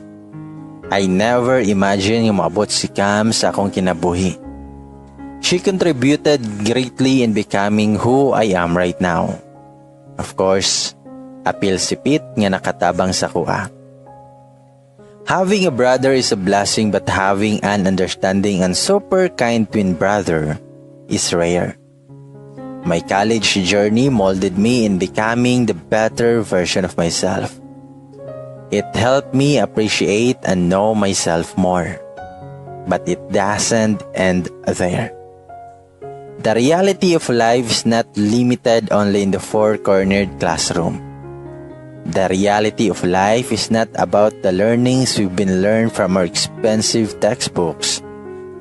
I never imagined yung maabot si Cam sa akong kinabuhi. She contributed greatly in becoming who I am right now. Of course, apil si Pete nga nakatabang sa kuha. Having a brother is a blessing, but having an understanding and super kind twin brother is rare. My college journey molded me in becoming the better version of myself. It helped me appreciate and know myself more. But it doesn't end there. The reality of life is not limited only in the four-cornered classroom. The reality of life is not about the learnings we've been learned from our expensive textbooks,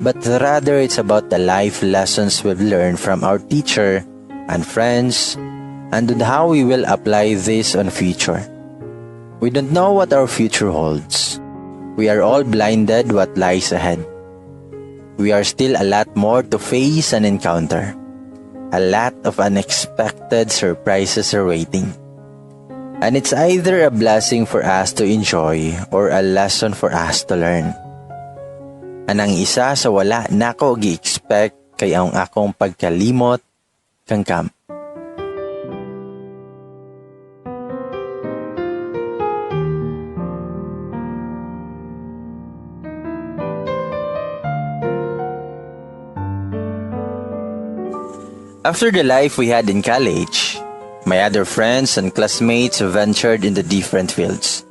but rather it's about the life lessons we've learned from our teacher and friends, and on how we will apply this on future. We don't know what our future holds. We are all blinded what lies ahead. We are still a lot more to face and encounter. A lot of unexpected surprises are waiting. And it's either a blessing for us to enjoy or a lesson for us to learn. Anang isa sa wala na ko gi-expect kay ang akong pagkalimot kang Kam. After the life we had in college, my other friends and classmates ventured into different fields.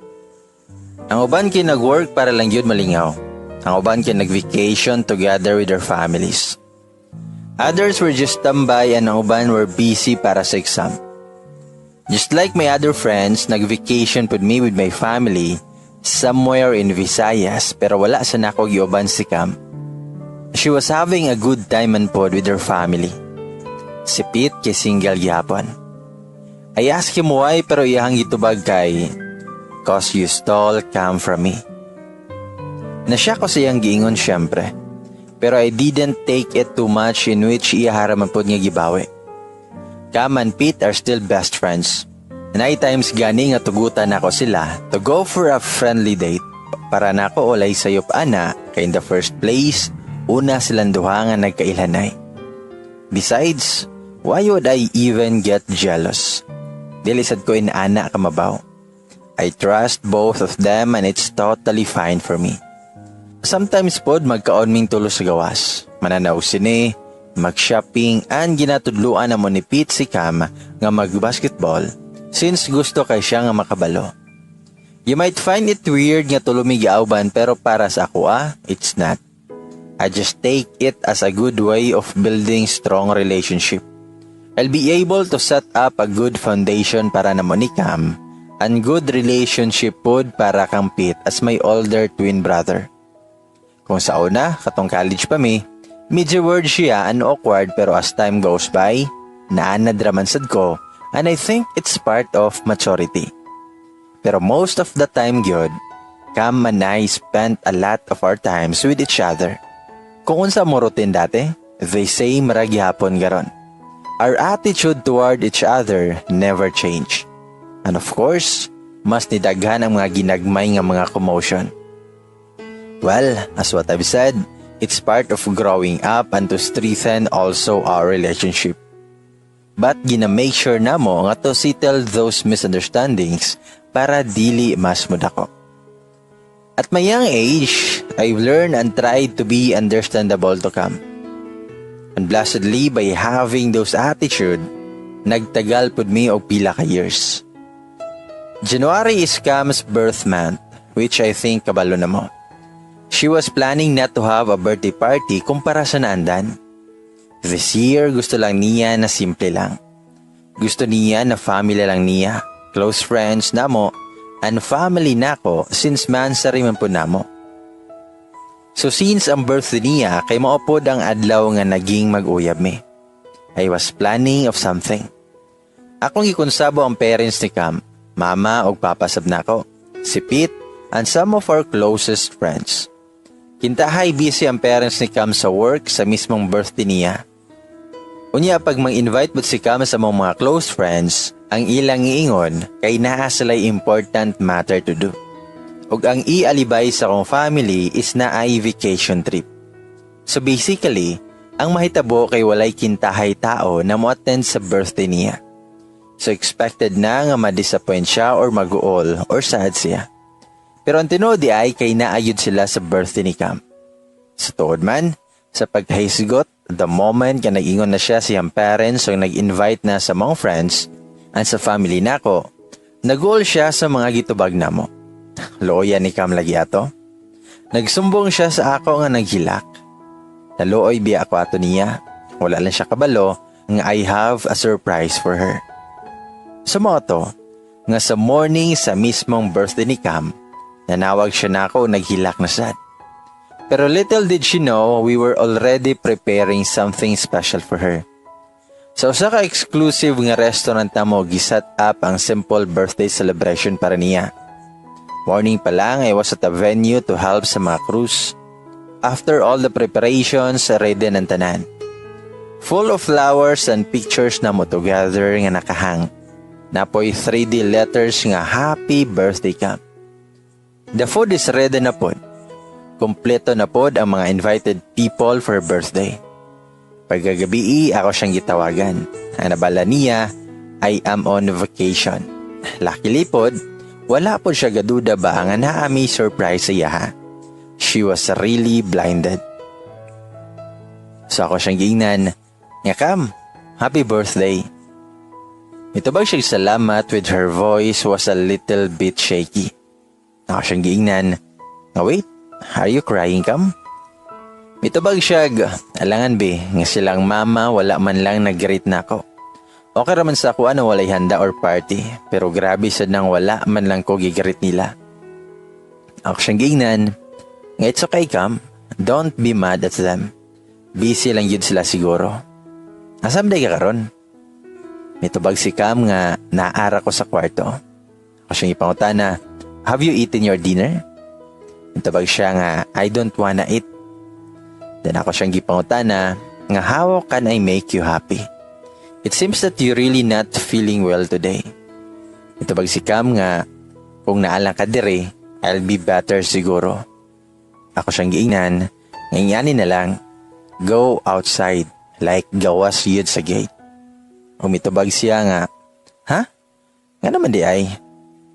Ang uban kay nag-work para lang yun malingaw. Ang uban kay nag-vacation together with their families. Others were just tambay and ang uban were busy para sa exam. Just like my other friends, nag-vacation with me with my family somewhere in Visayas pero wala sa nako giuban si Kam. She was having a good time and pod with her family. Si Pete kay single gyapon. I asked him why pero iyang gitubag kay, "Cause you stole Kam from me." Nasya ko siyang giingon syempre. Pero I didn't take it too much in which iyaharaman po niya gibawi. Kam and Pete are still best friends. And I times gani nga tugutan ako sila to go for a friendly date para nako olay sayop ana kay in the first place, una silang duha nga nagkailhanay. Besides, why would I even get jealous? Dilisad ko inaana kamabaw. I trust both of them and it's totally fine for me. Sometimes pod magkaon ming tulo sa gawas. Mananaw sini, mag-shopping, and ginatudluan na mo ni Pete si Kam nga mag-basketball since gusto kay siya nga makabalo. You might find it weird nga tulo mi giauban pero para sa ako it's not. I just take it as a good way of building strong relationship. I'll be able to set up a good foundation para na mo ni Kam and good relationship pod para kang Pete as my older twin brother. Kung sa una, katong college pa mi, medyo word siya and awkward pero as time goes by, naanadraman sad ko and I think it's part of maturity. Pero most of the time gyud, Kam and I spent a lot of our times with each other. Kung unsa mo routine dati, they say maragyapon garon. Our attitude toward each other never change. And of course, mas nidaghan ang mga ginagmay nga mga commotion. Well, as what I've said, it's part of growing up and to strengthen also our relationship. But gina-make sure na mo nga to settle those misunderstandings para dili mas mudako. At my young age, I've learned and tried to be understandable to Kam. And blessedly by having those attitude, nagtagal pud mi og pila ka years. January is Kam's birth month, which I think kabalo na mo. She was planning not to have a birthday party kumpara sa naandan. This year, gusto lang niya na simple lang. Gusto niya na family lang niya, close friends namo, and family nako since mansari man po namo. So since ang birthday niya, kay maupod ang adlaw nga naging mag-uyab mi. I was planning of something. Akong gikonsabo ang parents ni Kam, mama o papa sab nako, si Pete, and some of our closest friends. Kintahay busy ang parents ni Kam sa work sa mismong birthday niya. Unya pag mang-invite mo si Kam sa mga close friends, ang ilang iingon kay naa sila'y important matter to do. Ug ang ialibay sa kong family is na ay vacation trip. So basically, ang mahitabo kay walay kintahay tao na mo-attend sa birthday niya. So expected na nga ma-disappoint siya or mag-uol or sad siya. Pero ang tinuod ay kay naayod sila sa birthday ni Kam. Sa tuod man, sa paghahisgot, the moment ka nag-ingon na siya siyang parents o nag-invite na sa mga friends and sa family nako, nag-uol siya sa mga gitubag namo. Looya ni Cam lagi ato. Nagsumbong siya sa ako nga naghilak. Naluoy biya ako ato niya. Wala lang siya kabalo nga I have a surprise for her. Sumo to, nga sa morning sa mismong birthday ni Cam, nanawag siya na ako naghilak na sad. Pero little did she know we were already preparing something special for her. Sa usa ka exclusive nga restaurant na mo gisat up ang simple birthday celebration para niya. Morning pa lang I was at a venue to help sa mga cruise. After all the preparations, ready ng tanan. Full of flowers and pictures na mo together nga nakahang. Napoy 3D letters nga happy birthday Cam. The food is ready na pod. Kompleto na pod ang mga invited people for her birthday. Pagkagabi ako siyang gitawagan. Ang nabala niya, I am on vacation. Luckily pod, wala po siya gaduda ba nga naami surprise sa iya ha. She was really blinded. So ako siyang giingnan, nga Cam, happy birthday. Mitubag siyang salamat with her voice was a little bit shaky. Ako siyang giingnan, nga wait, are you crying Cam? Mitubag siya, alangan be, nga silang mama wala man lang nag-greet na ako. Okay raman sa ako walay handa or party, pero grabe sad nang wala man lang ko gigreet nila. Ako siyang giingnan, nga it's okay Cam, don't be mad at them. Busy lang yun sila siguro. Asam day ka karon? Mitubag si Cam nga naara ko sa kwarto. Ako siyang ipangutana, have you eaten your dinner? Mitubag siya nga, I don't wanna eat. Then ako siyang ipangutana, nga how can I make you happy? It seems that you're really not feeling well today. Mitubag si Cam nga, kung naalang ka dire, I'll be better siguro. Ako siyang giingnan, ngayani na lang, go outside, like gawas yun sa gate. Umitubag siya nga, ha? Nga naman di ay,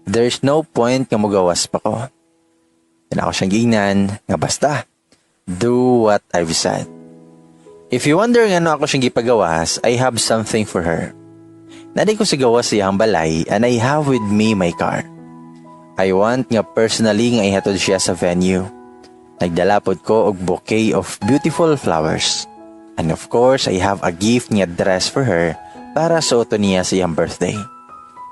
there's no point nga magawas pa ko. Then ako siyang giingnan, nga basta, do what I've said. If you wonder nga no ako siyang gipagawas, I have something for her. Naday ko sa gawas siyang balay, and I have with me my car. I want nga personally nga ihatod siya sa venue. Nagdalapod ko og bouquet of beautiful flowers. And of course, I have a gift nga dress for her para suoto niya sa iyang birthday.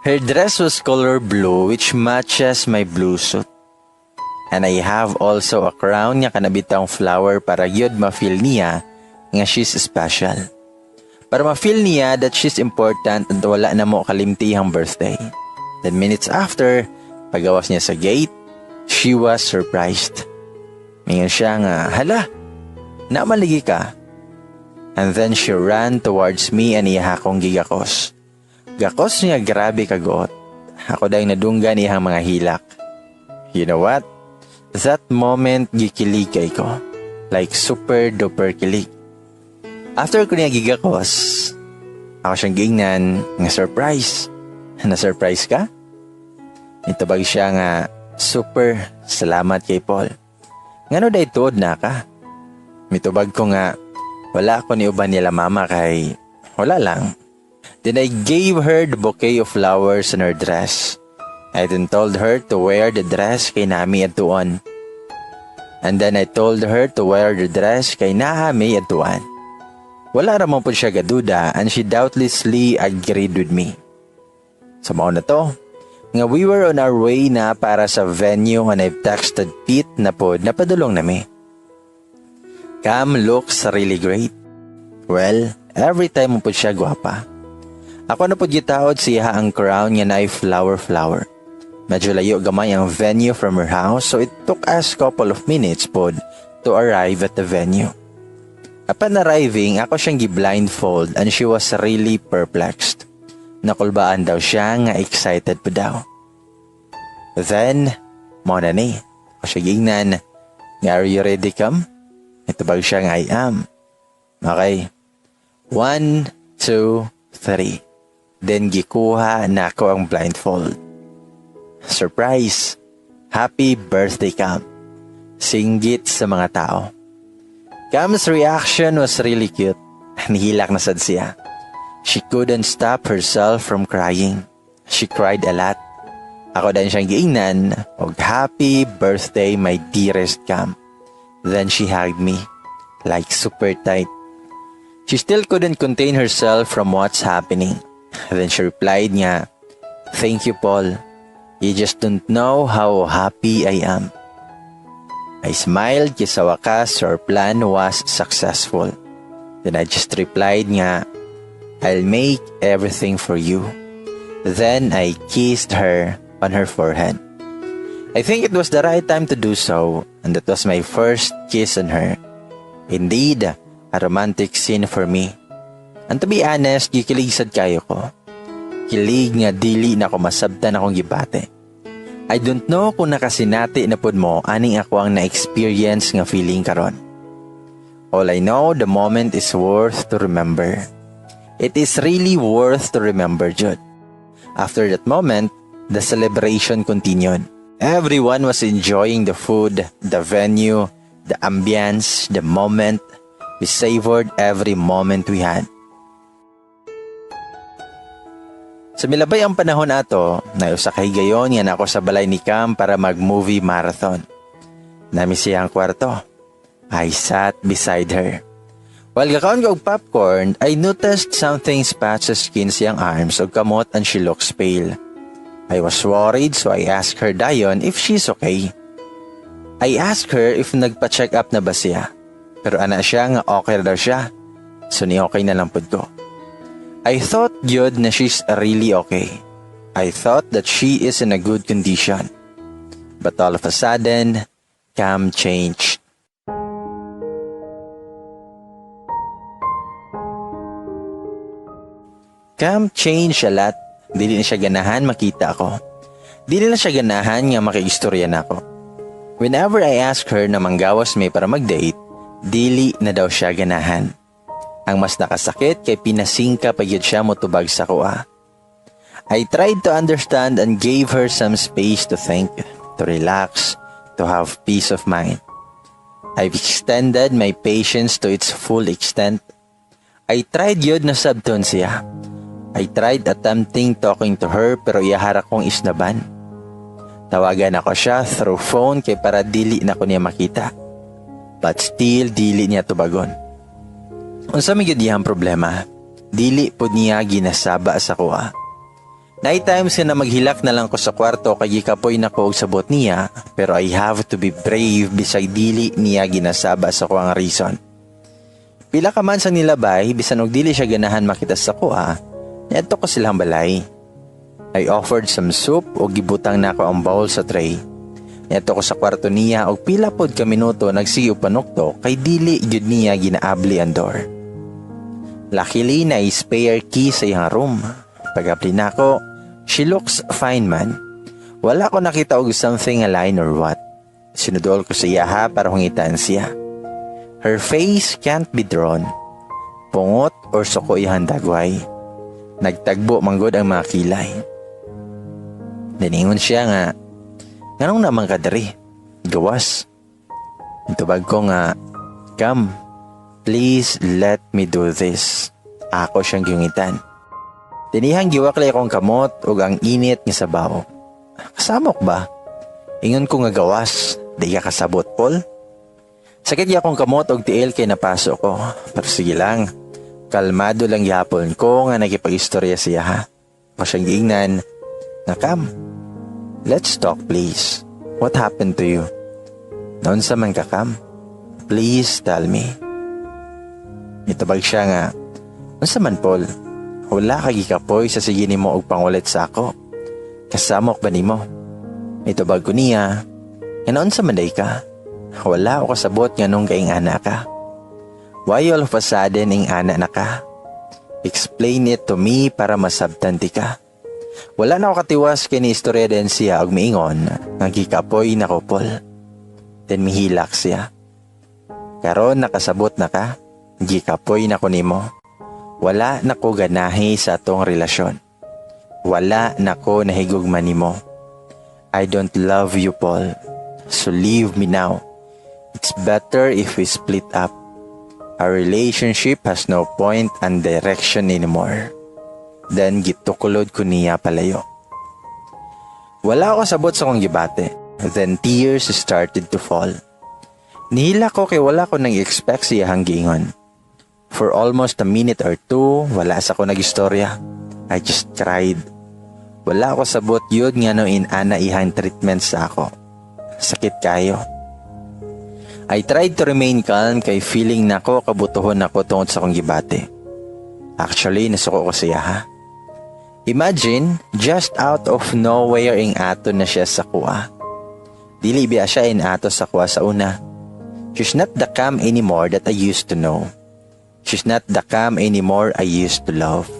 Her dress was color blue which matches my blue suit. And I have also a crown nga kanabitang flower para yun ma-feel niya nga she's special. Para ma-feel niya that she's important at wala na mo kalimti ang birthday. 10 minutes after, pagawas niya sa gate, she was surprised. Mingon siya nga, hala, namaligi ka. And then she ran towards me and iya akong gigakos. Gakos niya grabe kagot. Ako dahil nadunggan iyang mga hilak. You know what? That moment gikilig kay ko. Like super duper kilig. After ko niya gigakos, ako siyang giingnan nga surprise. Na-surprise ka? Itabag siya nga, super salamat kay Paul. Ngano day tuod na ka? Mitubag ko nga, wala ko ni uban nila mama kay wala lang. Then I gave her the bouquet of flowers and her dress. I then told her to wear the dress kay nami atuan. And then I told her to wear the dress kay nami atuan. Wala ramang po siya gaduda and she doubtlessly agreed with me. Sa mao na to, nga we were on our way na para sa venue and I've texted Pete na pod na padulong nami. Cam looks really great. Well, every time mo po siya gwapa. Ako na po gitaod siya ang crown nga na flower. Medyo layo gamay ang venue from her house so it took us couple of minutes pod to arrive at the venue. Upon arriving, ako siyang gi-blindfold and she was really perplexed. Nakulbaan daw siya nga excited pa daw. Then, mo na ni. Ako siya gingnan. Are you ready, Cam? Itubag siya nga I am. Okay. 1, 2, 3. Then gikuha na ako ang blindfold. Surprise! Happy birthday, Cam. Singgit sa mga tao. Cam's reaction was really cute. Nihilak na sad siya. She couldn't stop herself from crying. She cried a lot. Ako din siyang giingnan, og happy birthday my dearest Cam. Then she hugged me, like super tight. She still couldn't contain herself from what's happening. Then she replied nga, "Thank you, Paul. You just don't know how happy I am." I smiled kasi sa wakas our plan was successful. Then I just replied nga, "I'll make everything for you." Then I kissed her on her forehead. I think it was the right time to do so, and that was my first kiss on her. Indeed, a romantic scene for me. And to be honest, gikilig sad kayo ko. Kilig nga dili na ko masabtan akong gibate. I don't know kung nakasinati na pod mo aning ako ang na-experience nga feeling karon. All I know, the moment is worth to remember. It is really worth to remember, Jud. After that moment, the celebration continued. Everyone was enjoying the food, the venue, the ambience, the moment. We savored every moment we had. Sa milabay ang panahon ato, nayusa kay gayon yan ako sa balay ni Cam para mag-movie marathon. Nami siya ang kwarto. I sat beside her. While gakaon ko og popcorn, I noticed something patched sa skin siyang arms og kamot and she looks pale. I was worried so I asked her dayon if she's okay. I asked her if nagpa-check up na ba siya. Pero ana siya nga okay daw siya. So ni okay na lang pud ko. I thought yun na she's really okay. I thought that she is in a good condition. But all of a sudden, Cam changed. Cam changed a lot. Dili na siya ganahan makita ako. Dili na siya ganahan nga makiistorya na ako. Whenever I ask her na manggawas may para mag-date, dili na daw siya ganahan. Ang mas nakasakit kay pinasingka pa yun siya motubag sa kuha. I tried to understand and gave her some space to think, to relax, to have peace of mind. I've extended my patience to its full extent. I tried yun na sabton siya. I tried attempting talking to her pero iyaharak kong isnaban. Tawagan ako siya through phone kay para dili na ko niya makita. But still dili niya tubagon. Unsa may gidiyang problema? Dili po niya ginasaba sa kuha. Night times na maghilak na lang ko sa kwarto kay gikapoy na ko og sabot niya pero I have to be brave bisag dili niya ginasaba sa kuha nga reason. Pila ka man sa nilabay bisan og dili siya ganahan makita sa kuha, niadto ko silang balay. I offered some soup o gibutang na ako ang bowl sa tray. Niadto ko sa kwarto niya og pila pod ka minuto nagsiyo panukto kay dili gyud niya ginaabli ang door. Luckily na spare key sa iyang room. Pag-abli na ako, she looks fine man. Wala ko nakita og something align or what. Sinudol ko sa iya ha para hungitan siya. Her face can't be drawn. Pungot or suko iyang dagway. Nagtagbo manggod ang mga kilay. Diningon siya nga, "Nganong naman ka dari? Gawas." Tubag ko nga, "Come, please let me do this." Ako siyang giungitan. Tinihang giwaklay akong kamot ug ang init nga sabaw. "Kasamok ba?" Ingon ko nga, "Gawas, di ka kasabot, Paul." Sakit ya akong kamot og tiil kay napasok ko. Pero sige lang, kalmado lang yapon ko nga nagipag-istorya siya ha. Ako siyang giingnan, nga, "Come, let's talk please. What happened to you? Naunsa man ka, Cam? Please tell me." Itabag siya nga, "Unsa man, Paul? Wala ka gikapoy sa sige nimo og pangulit sa ako. Kasamok ba nimo?" Itabag ko niya, "Naunsa man day ka? Wala ako kasabot nga nung kaing ana ka. Why all of a sudden ing ana na ka? Explain it to me para masabtan ti ka." Wala na ako katiwas kay ni istorya din siya og miingon nga gikapoy na ko, Paul. Then mihilak siya. "Karon nakasabot na ka? Gikapoy na ko nimo. Wala na ko ganahi sa atong relasyon. Wala na ko nahigugman nimo. I don't love you, Paul. So leave me now. It's better if we split up. Our relationship has no point and direction anymore." Then gitukulod ko niya palayo. Wala ako sabot sa kong gibate. Then tears started to fall. Nihila ko kay wala ko nang expect siya hanggingon. For almost a minute or two, wala sa ko nag-istorya. I just cried. Wala ako sabot yun nga no inana ihang treatment sa ako. Sakit kayo. I tried to remain calm kay feeling nako kabutuhon ako tungod sa kong gibate. Actually, nasuko ko siya ha. Imagine, just out of nowhere ing ato na siya sa kuha. Dili biya siya in ato sa kuha sa una. She's not the calm anymore that I used to know. She's not the calm anymore I used to love.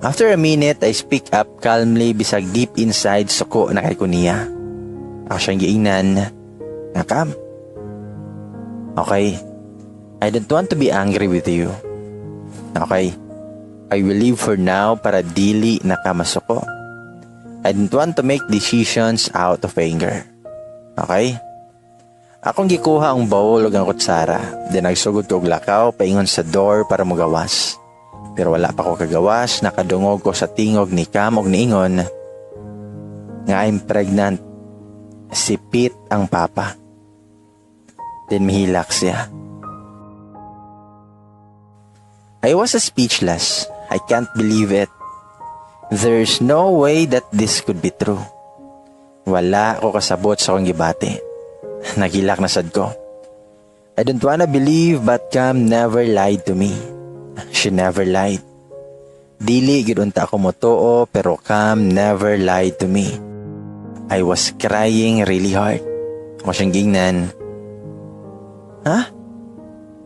After a minute, I speak up calmly bisag deep inside suko na kay kuniya. Ako siyang giingnan. Nga Cam. Okay. I don't want to be angry with you. Okay. I will leave for now para dili nakamasuko. I don't want to make decisions out of anger. Okay? Akong gikuha ang bowl ug ang kutsara. Then nagsugod ko og lakaw paingon sa door para mugawas. Pero wala pa ko kagawas, nakadungog ko sa tingog ni Cam og niingon nga I'm pregnant. Si Pete ang papa. Then mihilak siya. I was speechless. I can't believe it. There's no way that this could be true. Wala ko kasabot sa kong gibate. Nagilak na sad ko. I don't wanna believe but Cam never lied to me. She never lied. Dili gid unta ako motoo pero Cam never lied to me. I was crying really hard. Ako siyang gingnan. Huh?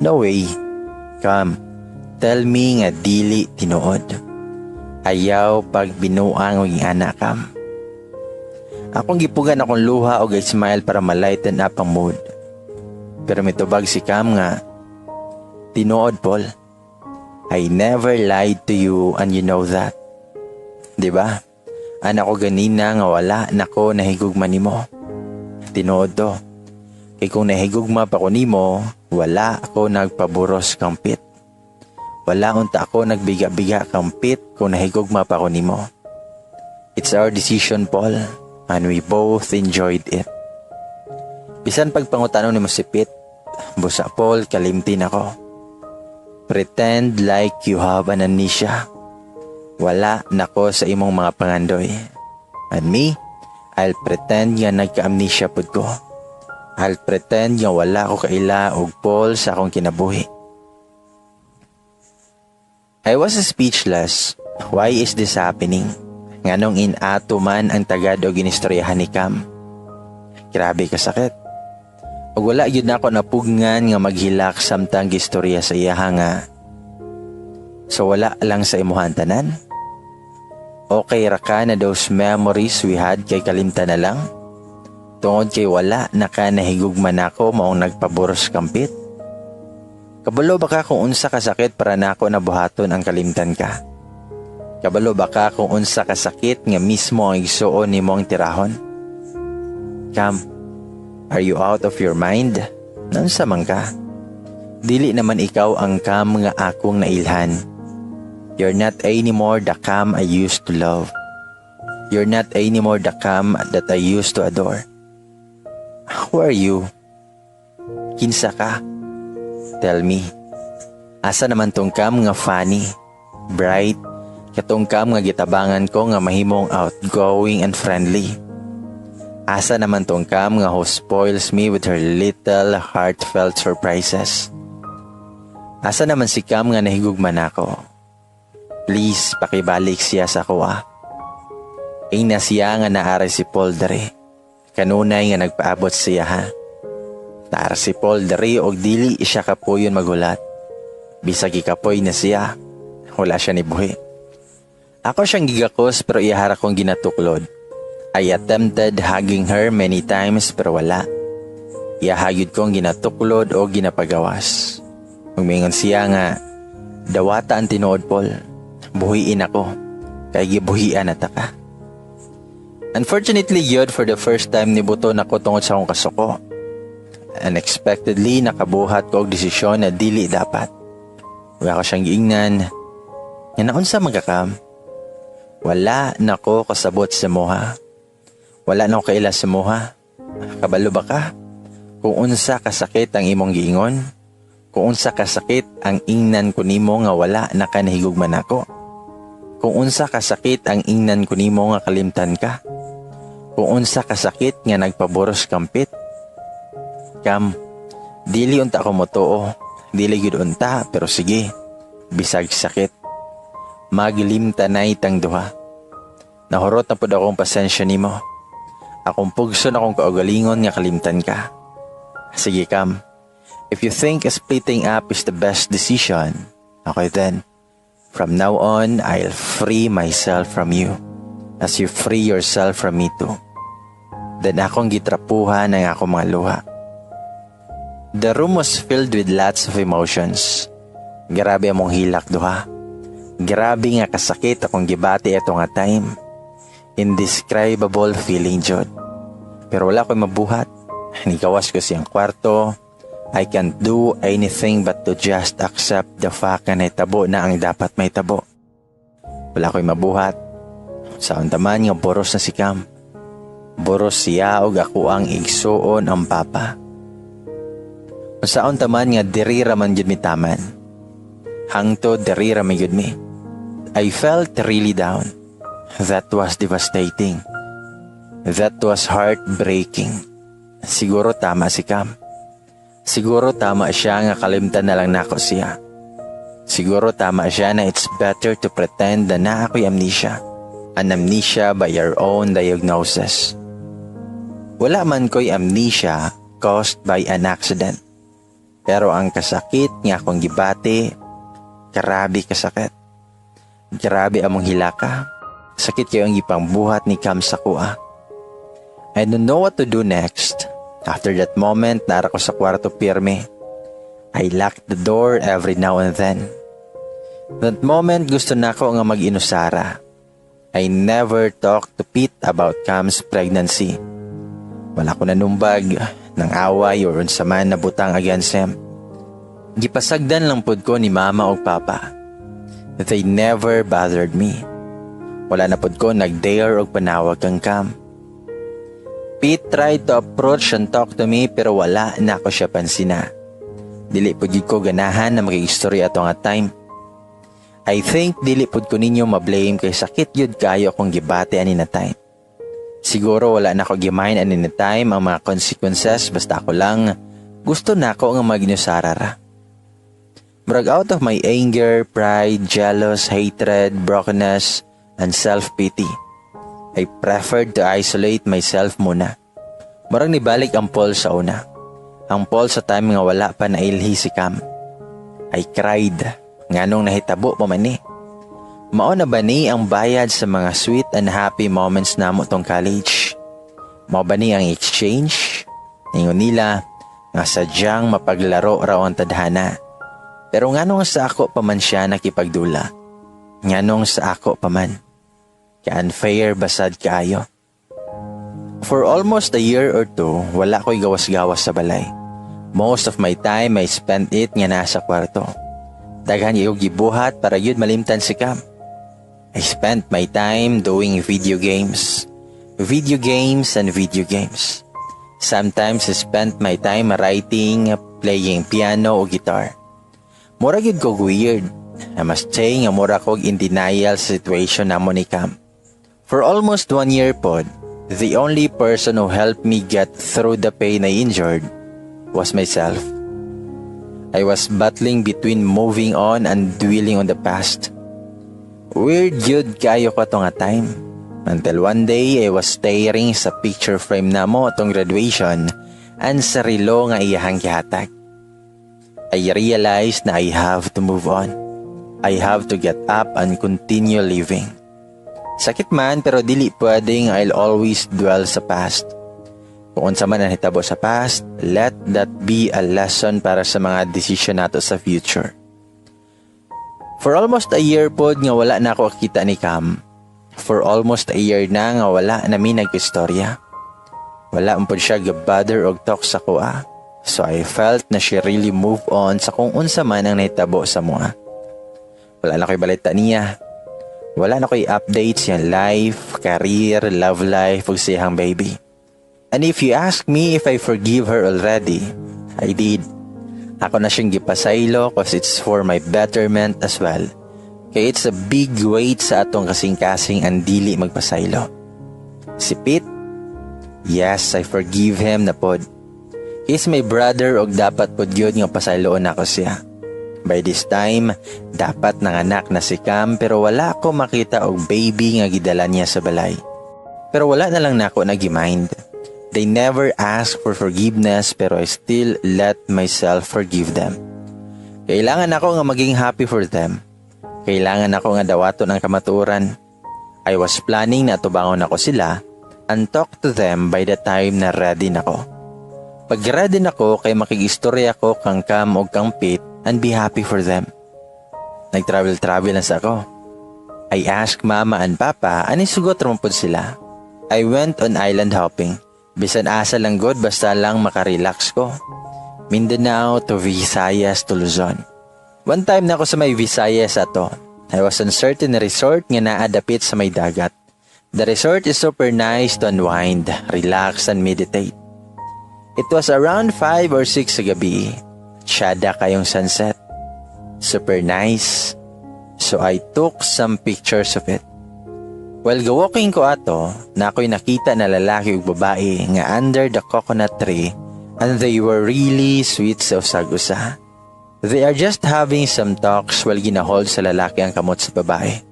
No way. Cam, tell me nga dili tinuod. Ayaw pag binuang og anak Cam. Akong gipugan akong luha o smile para malighten up ang mood. Pero mitubag si Cam nga, tinuod Paul. I never lied to you and you know that. Diba? Anak ko ganina nga wala nako nahigugma nimo. Tinuod to. Kay kung nahigugma pa ko nimo, wala ako nagpaburos kang Pit. Wala unta ako nagbiga-biga kang Pit kung nahigugma pa ko nimo. It's our decision Paul. And we both enjoyed it. Bisan pagpangutano ni mo si Pete, busa Paul, kalimtin ako. Pretend like you have an amnesia. Wala nako sa imong mga pangandoy. And me, I'll pretend nga nagka-amnesia pud ko. I'll pretend nga wala ko kaila og Paul sa akong kinabuhi. I was speechless. Why is this happening? Nganong inato man ang tagad o ginistoryahan ni Cam. Grabe kasakit. O wala yun ako napugngan nga maghilak samtang gistorya sa iya nga. So wala lang sa imuhan tanan? Okay ra ka na those memories we had kay kalimtan na lang? Tungod kay wala na ka nahigugman ako maong nagpaburos kampit? Kabalo ba ka kung unsa kasakit para nako nabuhaton ang kalimtan ka? Kabalo ba ka kung unsa kasakit nga mismo ang igsuon ni mong tirahon? Cam, are you out of your mind? Nansa man ka? Dili naman ikaw ang Cam nga akong nailhan. You're not anymore the Cam I used to love. You're not anymore the Cam that I used to adore. Who are you? Kinsa ka? Tell me. Asa naman tong Cam nga funny, bright, katong Cam nga gitabangan ko nga mahimong outgoing and friendly. Asa naman tong Cam nga who spoils me with her little heartfelt surprises. Asa naman si Cam nga nahigugman ako. Please, pakibalik siya sa kuha. Ina siya nga naara si Paul dere. Kanunay nga nagpaabot siya ha. Naara si Paul dere og dili siya kapuyon magulat. Bisag ikapoy na siya, wala siya ni buhi. Ako siyang gigakos pero ihara kong ginatuklod. I attempted hugging her many times pero wala. Iahagid kong ginatuklod o ginapagawas. Magmingon siya nga, dawata ang tinuod Paul. Buhiin ako, kay gibuhian at ka. Unfortunately yun, for the first time nibuton ako tungod sa akong kasuko. Unexpectedly nakabuhat ko og desisyon na dili dapat. Wala ko siyang giingnan. Nga naunsa magkakam. Wala nako kasabot sa moha. Wala na ko kaila sa moha. Kabalo ba ka? Kung unsa kasakit ang imong giingon, kung unsa kasakit ang ingnan ko nimo nga wala na ka nahigugman ako. Kung unsa kasakit ang ingnan ko nimo nga kalimtan ka. Kung unsa kasakit nga nagpaboros kampit. Kam, dili unta ko motoo, dili gid unta, pero sige, bisag sakit. Maglimtanay tang duha. Nahurot na pud akong pasensya nimo. Akong pugson akong kaugalingon nga kalimtan ka. Sige Kam, if you think splitting up is the best decision, okay then, from now on, I'll free myself from you as you free yourself from me too. Then akong gitrapuhan ang akong mga luha. The room was filled with lots of emotions. Grabe among hilak duha. Grabe nga kasakit akong gibati eto nga time. Indescribable feeling jud. Pero wala ko'y mabuhat. Nikawas ko siyang kwarto. I can't do anything but to just accept the fact na naitabo na ang dapat may tabo. Wala ko'y mabuhat. Saon taman nga boros na si Kam. Boros siya og ako ang igsuon ang papa. Saon taman nga diri ra man jud mi taman. Hangtod diri ra man jud mi. I felt really down. That was devastating. That was heartbreaking. Siguro tama si Kam. Siguro tama siya nga kalimtan na lang nako siya. Siguro tama siya na it's better to pretend na ako'y amnesia. An amnesia by your own diagnosis. Wala man ko'y amnesia caused by an accident. Pero ang kasakit nga akong gibati, grabe kasakit. Grabe among hilaka. Sakit kayo ang ipangbuhat ni Kam sa kuha. I don't know what to do next. After that moment, nara ko sa kwarto pirme. I locked the door every now and then. That moment, gusto na ko nga mag-inusara. I never talked to Pete about Cam's pregnancy. Wala ko nanumbag ng away or unsa man na butang against him. Gipasagdan lang pud ko ni mama o papa. They never bothered me. Wala na pud ko nag-dare og panawag kang Cam. Pete tried to approach and talk to me pero wala na ako siya pansina. Dili pud ko ganahan na mag-istorya ato nga time. I think dili pud ko ninyo ma-blame kay sakit yun kayo akong gibati ani na time. Siguro wala na ako gimain ani na time ang mga consequences basta ako lang gusto na ako nga mag-inusarara. Murag out of my anger, pride, jealous, hatred, brokenness, and self-pity. I preferred to isolate myself muna. Murag nibalik ang Paul sa una. Ang Paul sa time nga wala pa nailhi si Cam. I cried. Nganong nahitabo pa man eh. Mao na ba ni ang bayad sa mga sweet and happy moments namo tong college? Mao ba ni ang exchange? Ingon nila nga sadyang mapaglaro raw ang tadhana. Pero nganong sa ako pa man siya nakipagdula? Nganong sa ako pa man? Ka-unfair basad kaayo. For almost a year or two, wala ko'y gawas-gawas sa balay. Most of my time, I spent it nga nasa kwarto. Daghan yung gibuhat para yun malimtan si Cam. I spent my time doing video games. Video games and video games. Sometimes I spent my time writing, playing piano o guitar. Mura yun ko weird. I must say nga mura ko in denial sa situation namo ni Cam. For almost 1 year pod, the only person who helped me get through the pain I endured was myself. I was battling between moving on and dwelling on the past. Weird yun kayo ko to nga time. Until one day, I was staring sa picture frame namo atong graduation and sa relo nga iyahang gihatag. I realized na I have to move on. I have to get up and continue living. Sakit man pero dili pwedeng I'll always dwell sa past. Kung unsa man ang hitabo sa past, let that be a lesson para sa mga desisyon nato sa future. For almost a year pod nga wala na ako kita ni Cam. For almost a year na nga wala na mi nag-istorya. Wala pod siya gabother og talk sa kuha. So I felt na she really moved on sa kung unsa man ang nahitabo sa mga. Wala na ko'y balita niya. Wala na ko'y updates yung life, career, love life, ug siyang baby. And if you ask me if I forgive her already, I did. Ako na siyang gipasaylo cause it's for my betterment as well. Kaya it's a big weight sa atong kasing-kasing ang dili magpasaylo. Si Pete, yes, I forgive him na pod. He's my brother og dapat pod yun nga pasayloon ako siya. By this time, dapat nanganak na si Cam pero wala ko makita og baby nga gidala niya sa balay. Pero wala na lang nako nag-mind. They never ask for forgiveness pero I still let myself forgive them. Kailangan ako nga maging happy for them. Kailangan ako nga dawaton ang kamatuoran. I was planning na tubangon ako sila and talk to them by the time na ready nako. Pag ready nako kay makigistorya ko kang Cam o kang Pete and be happy for them. Nag-travel na sa ako. I asked Mama and Papa ani sugot ramon pod sila. I went on island hopping. Bisan asa lang good basta lang makarelax ko. Mindanao to Visayas to Luzon. One time na ako sa may Visayas ato. I was on certain resort nga naadapit sa may dagat. The resort is super nice to unwind, relax and meditate. It was around 5 or 6 sa gabi. Tsyada kayong sunset. Super nice. So I took some pictures of it. While walking ko ato, na ako'y nakita na lalaki ug babae nga under the coconut tree and they were really sweet sa usag-usa. They are just having some talks while ginahold sa lalaki ang kamot sa babae.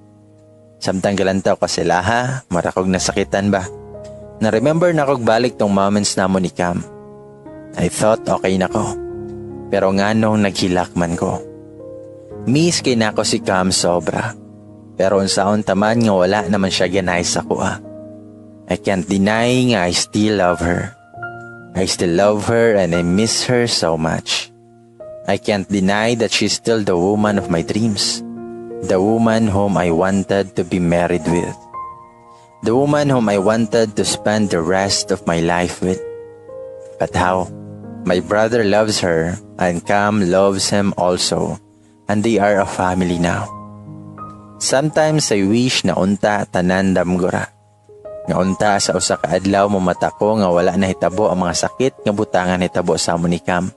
Samtang galantaw ka sila ha, marakog nasakitan ba? Na-remember na kog balik tong moments namo ni Cam. I thought okay na ko. Pero nga nung naghilakman ko. Miss kay nako si Cam sobra. Pero unsaon taman nga wala naman siya ganay sa kuha. I can't deny nga I still love her. I still love her and I miss her so much. I can't deny that she's still the woman of my dreams. The woman whom I wanted to be married with. The woman whom I wanted to spend the rest of my life with. But how? My brother loves her and Cam loves him also. And they are a family now. Sometimes I wish na unta tanan damgura. Nga unta sa usa ka adlaw mamata ko nga wala na hitabo ang mga sakit nga butangan hitabo sa amo ni Cam.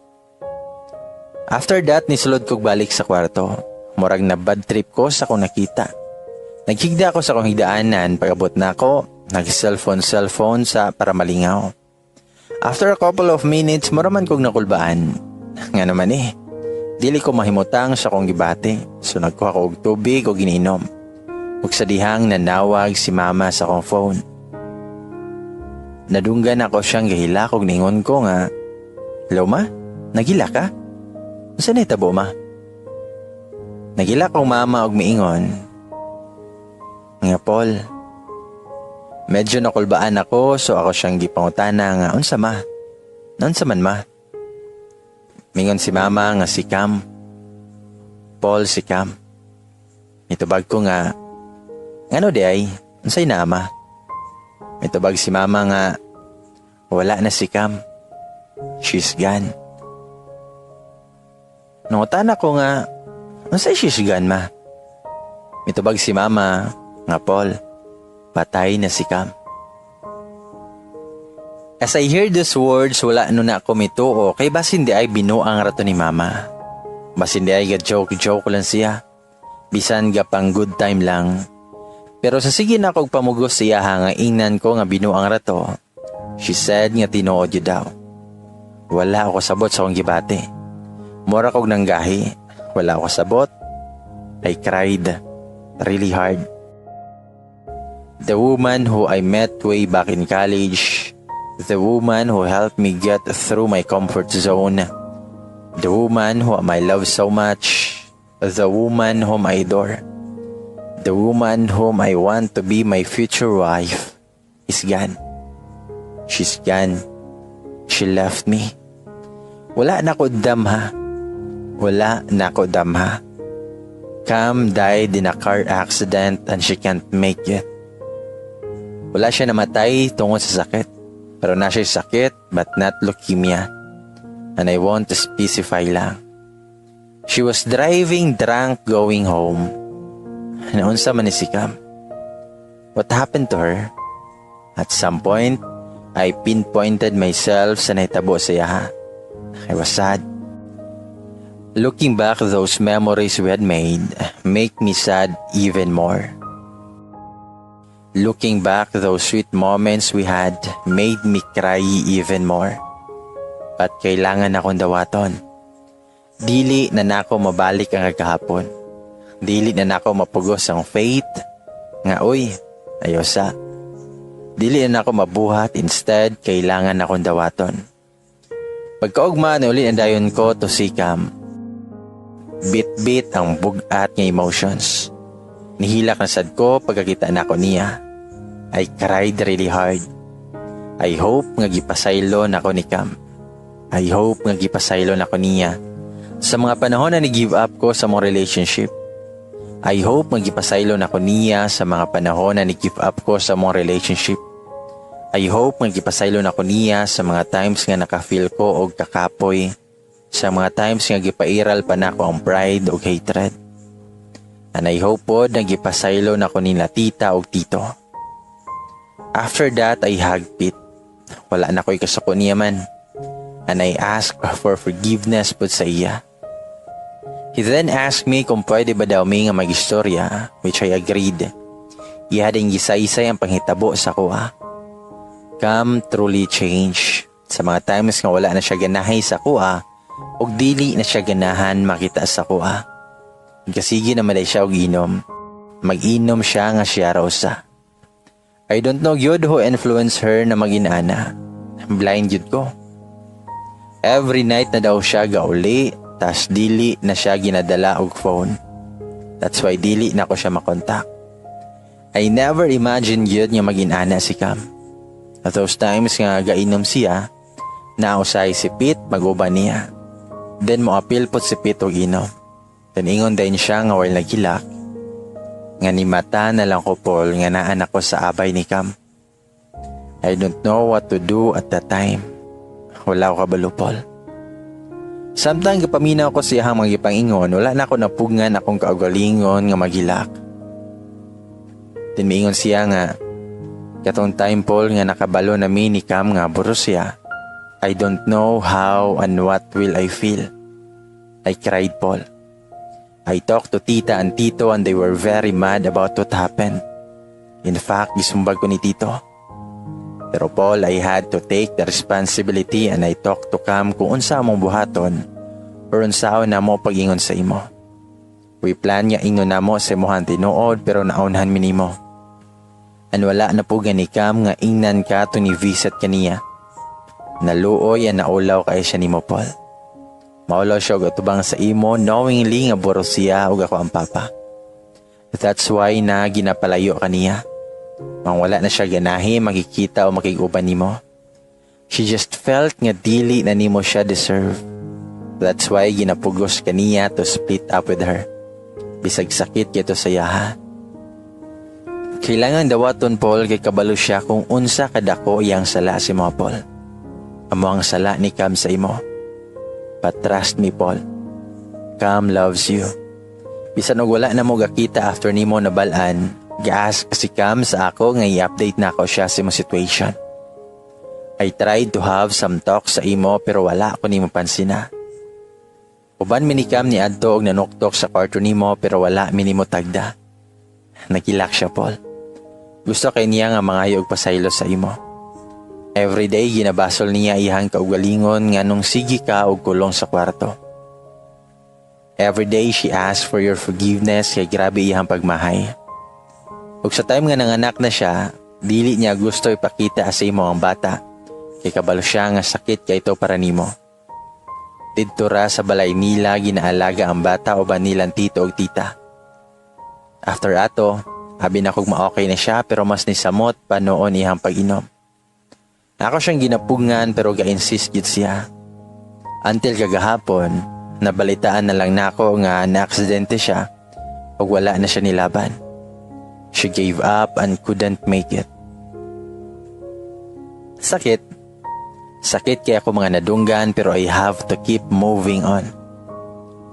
After that nisulod kog balik sa kwarto. Murag na bad trip ko sa kong nakita. Naghigda ako sa kong higdaanan pagabot na ako, nag-cellphone sa para malingaw. After a couple of minutes, muraman kog nakulbaan. Nga naman dili ko mahimutang sa kong gibate, so nagkuha ko og tubig o gininom. Ug sa dihang nanawag si Mama sa kong phone. Nadunggan ako siyang gahila kog ningon ko nga, "Hello ma, nagila ka? Unsa na hitabo ma?" Nagila kong Mama og miingon, "Nga Paul, medyo nakulbaan ako so ako siyang gipangutana nga unsa ma? Unsa man ma?" Mingon si Mama nga si Cam. Paul si Cam. Mitubag ko nga, "Ngano di ay? Unsay na ama?" Mitubag si Mama nga, "Wala na si Cam. She's gone." Nangutan ako nga, "Unsay she's gone ma?" Mitubag si Mama nga, "Paul, patay na si Cam." As I hear those words, wala no na ako mituo kay basin di ay binuang rato ni Mama. Basin di ay ga-joke lang siya. Bisan ga pang good time lang. Pero sa sige na kog pamugos siya nga ingnan ko nga binuang rato. She said nga tinuod yun daw. Wala ako sabot sa akong gibate. Mura kog nanggahi. Wala ako sabot. I cried really hard. The woman who I met way back in college, the woman who helped me get through my comfort zone, the woman whom I love so much, the woman whom I adore, the woman whom I want to be my future wife, is gone. She's gone. She left me. Wala na ko damha. Wala na ko damha. Cam died in a car accident and she can't make it. Wala siya namatay tungkol sa sakit. Pero na siya sakit but not leukemia. And I want to specify lang. She was driving drunk going home. naunsa man ni si Cam. What happened to her? At some point, I pinpointed myself sa nahitabo sa iya. I was sad. Looking back, those memories we had made make me sad even more. Looking back, those sweet moments we had made me cry even more. At kailangan akong dawaton. Dili na nako mabalik ang kahapon. Dili na nako mapugos ang faith. Nga uy, ayosa. Dili na nako mabuhat, instead kailangan akong dawaton. Pagkaugma na uli ang dayon ko to si Cam. Bit-bit ang bugat nga emotions. Nihilak na sad ko pagkakita na ko niya. I cried really hard. I hope nga gipasaylo na ko ni Cam. I hope nga gipasaylo na ko niya sa mga panahon na ni-give up ko sa mong relationship. I hope nga gipasaylo na ko niya sa mga panahon na ni-give up ko sa mong relationship. I hope nga gipasaylo na ko niya sa mga times nga naka-feel ko og kakapoy, sa mga times nga gipairal pa nako ang pride og hatred. And I hope pod nga gipasaylo na ko nila tita og tito. After that, I hugged Pete. Wala na ko'y kasuko niya man. And I asked for forgiveness pod sa iya. He then asked me kung pwede ba daw may nga mag-istorya, which I agreed. Iha ding gisa-isay ang panghitabo sa kuha. Cam truly changed. Sa mga times nga wala na siya ganahay sa kuha, og dili na siya ganahan makita sa kuha. Kasigi naman ay siya og inom. Mag-inom siya nga siya rosa. I don't know yun who influenced her na mag-inana. Blind yun ko. Every night na daw siya gauli, tas dili na siya ginadala og phone. That's why dili na ko siya makontak. I never imagined yun nga mag-inana si Cam. At those times nga gainom siya, nausay si Pete mag-uban niya. Then mo appeal po si Pete og inom. Then ingon din siya nga while nagilak. Nga ni mata na lang ko Paul nga naanak ko sa abay ni Cam. I don't know what to do at that time. Wala ko kabalo Paul. Samtang kapaminaw ko siya hang magipangingon, wala na ako napugngan akong kaugalingon nga magilak. Then miingon siya nga, katong time Paul nga nakabalo na mi ni Cam nga buros siya. I don't know how and what will I feel. I cried Paul. I talked to tita and tito and they were very mad about what happened. In fact, gisumbag ko ni tito. Pero Paul, I had to take the responsibility and I talked to Cam kung unsa among buhaton or unsaon na mo pag-ingon sa imo. We plan nga ingon na mo sa imuhan tinuod pero naunhan minimo. And wala na po gani Cam nga ingnan ka to ni visit kaniya. Naluoy and naulaw kay siya ni mo Paul. Maulaw siya og atubang sa imo knowingly nga buro siya og ako ang papa. That's why na ginapalayo kaniya. Mang wala na siya ganahi makikita o makiguban nimo. She just felt nga dili na nimo siya deserve. That's why ginapugos kaniya to split up with her. Bisag sakit kito sa yaha. Kailangan dawaton Paul kay kabalo siya kung unsa kadako iyang sala si mo Paul. Amo ang sala ni Cam sa imo. But trust me Paul, Cam loves you. Bisan og wala na mo gakita after nimo nabalaan, gi-ask si Cam sa ako nga i-update na ako siya sa imong situation. I tried to have some talk sa imo pero wala ko nimo pansina. Uban mi ni Cam ni adto og nanuktok sa kwarto nimo pero wala mi nimo tagda. Nagilak siya Paul. Gusto kay niya nga mangayo og pasaylo sa imo. Everyday ginabasol niya iyang kaugalingon nga nung sige ka og kulong sa kwarto. Everyday she asked for your forgiveness kay grabe iyang pagmahay. Ug sa time nga nanganak na siya, dili niya gusto ipakita sa imo ang bata. Kay kabalo siya nga sakit kay ito para nimo. Didto ra sa balay nila ginaalaga ang bata uban nilang tito ug tita. After ato, abi na kog ma-okay na siya pero mas nisamot pa noon iyang pag-inom. Ako siyang ginapugngan pero ga-insist gid siya. Until kagahapon, nabalitaan na lang nako nga na-aksidente siya ug wala na siya nilaban. She gave up and couldn't make it. Sakit. Sakit kaya ako mga nadunggan pero I have to keep moving on.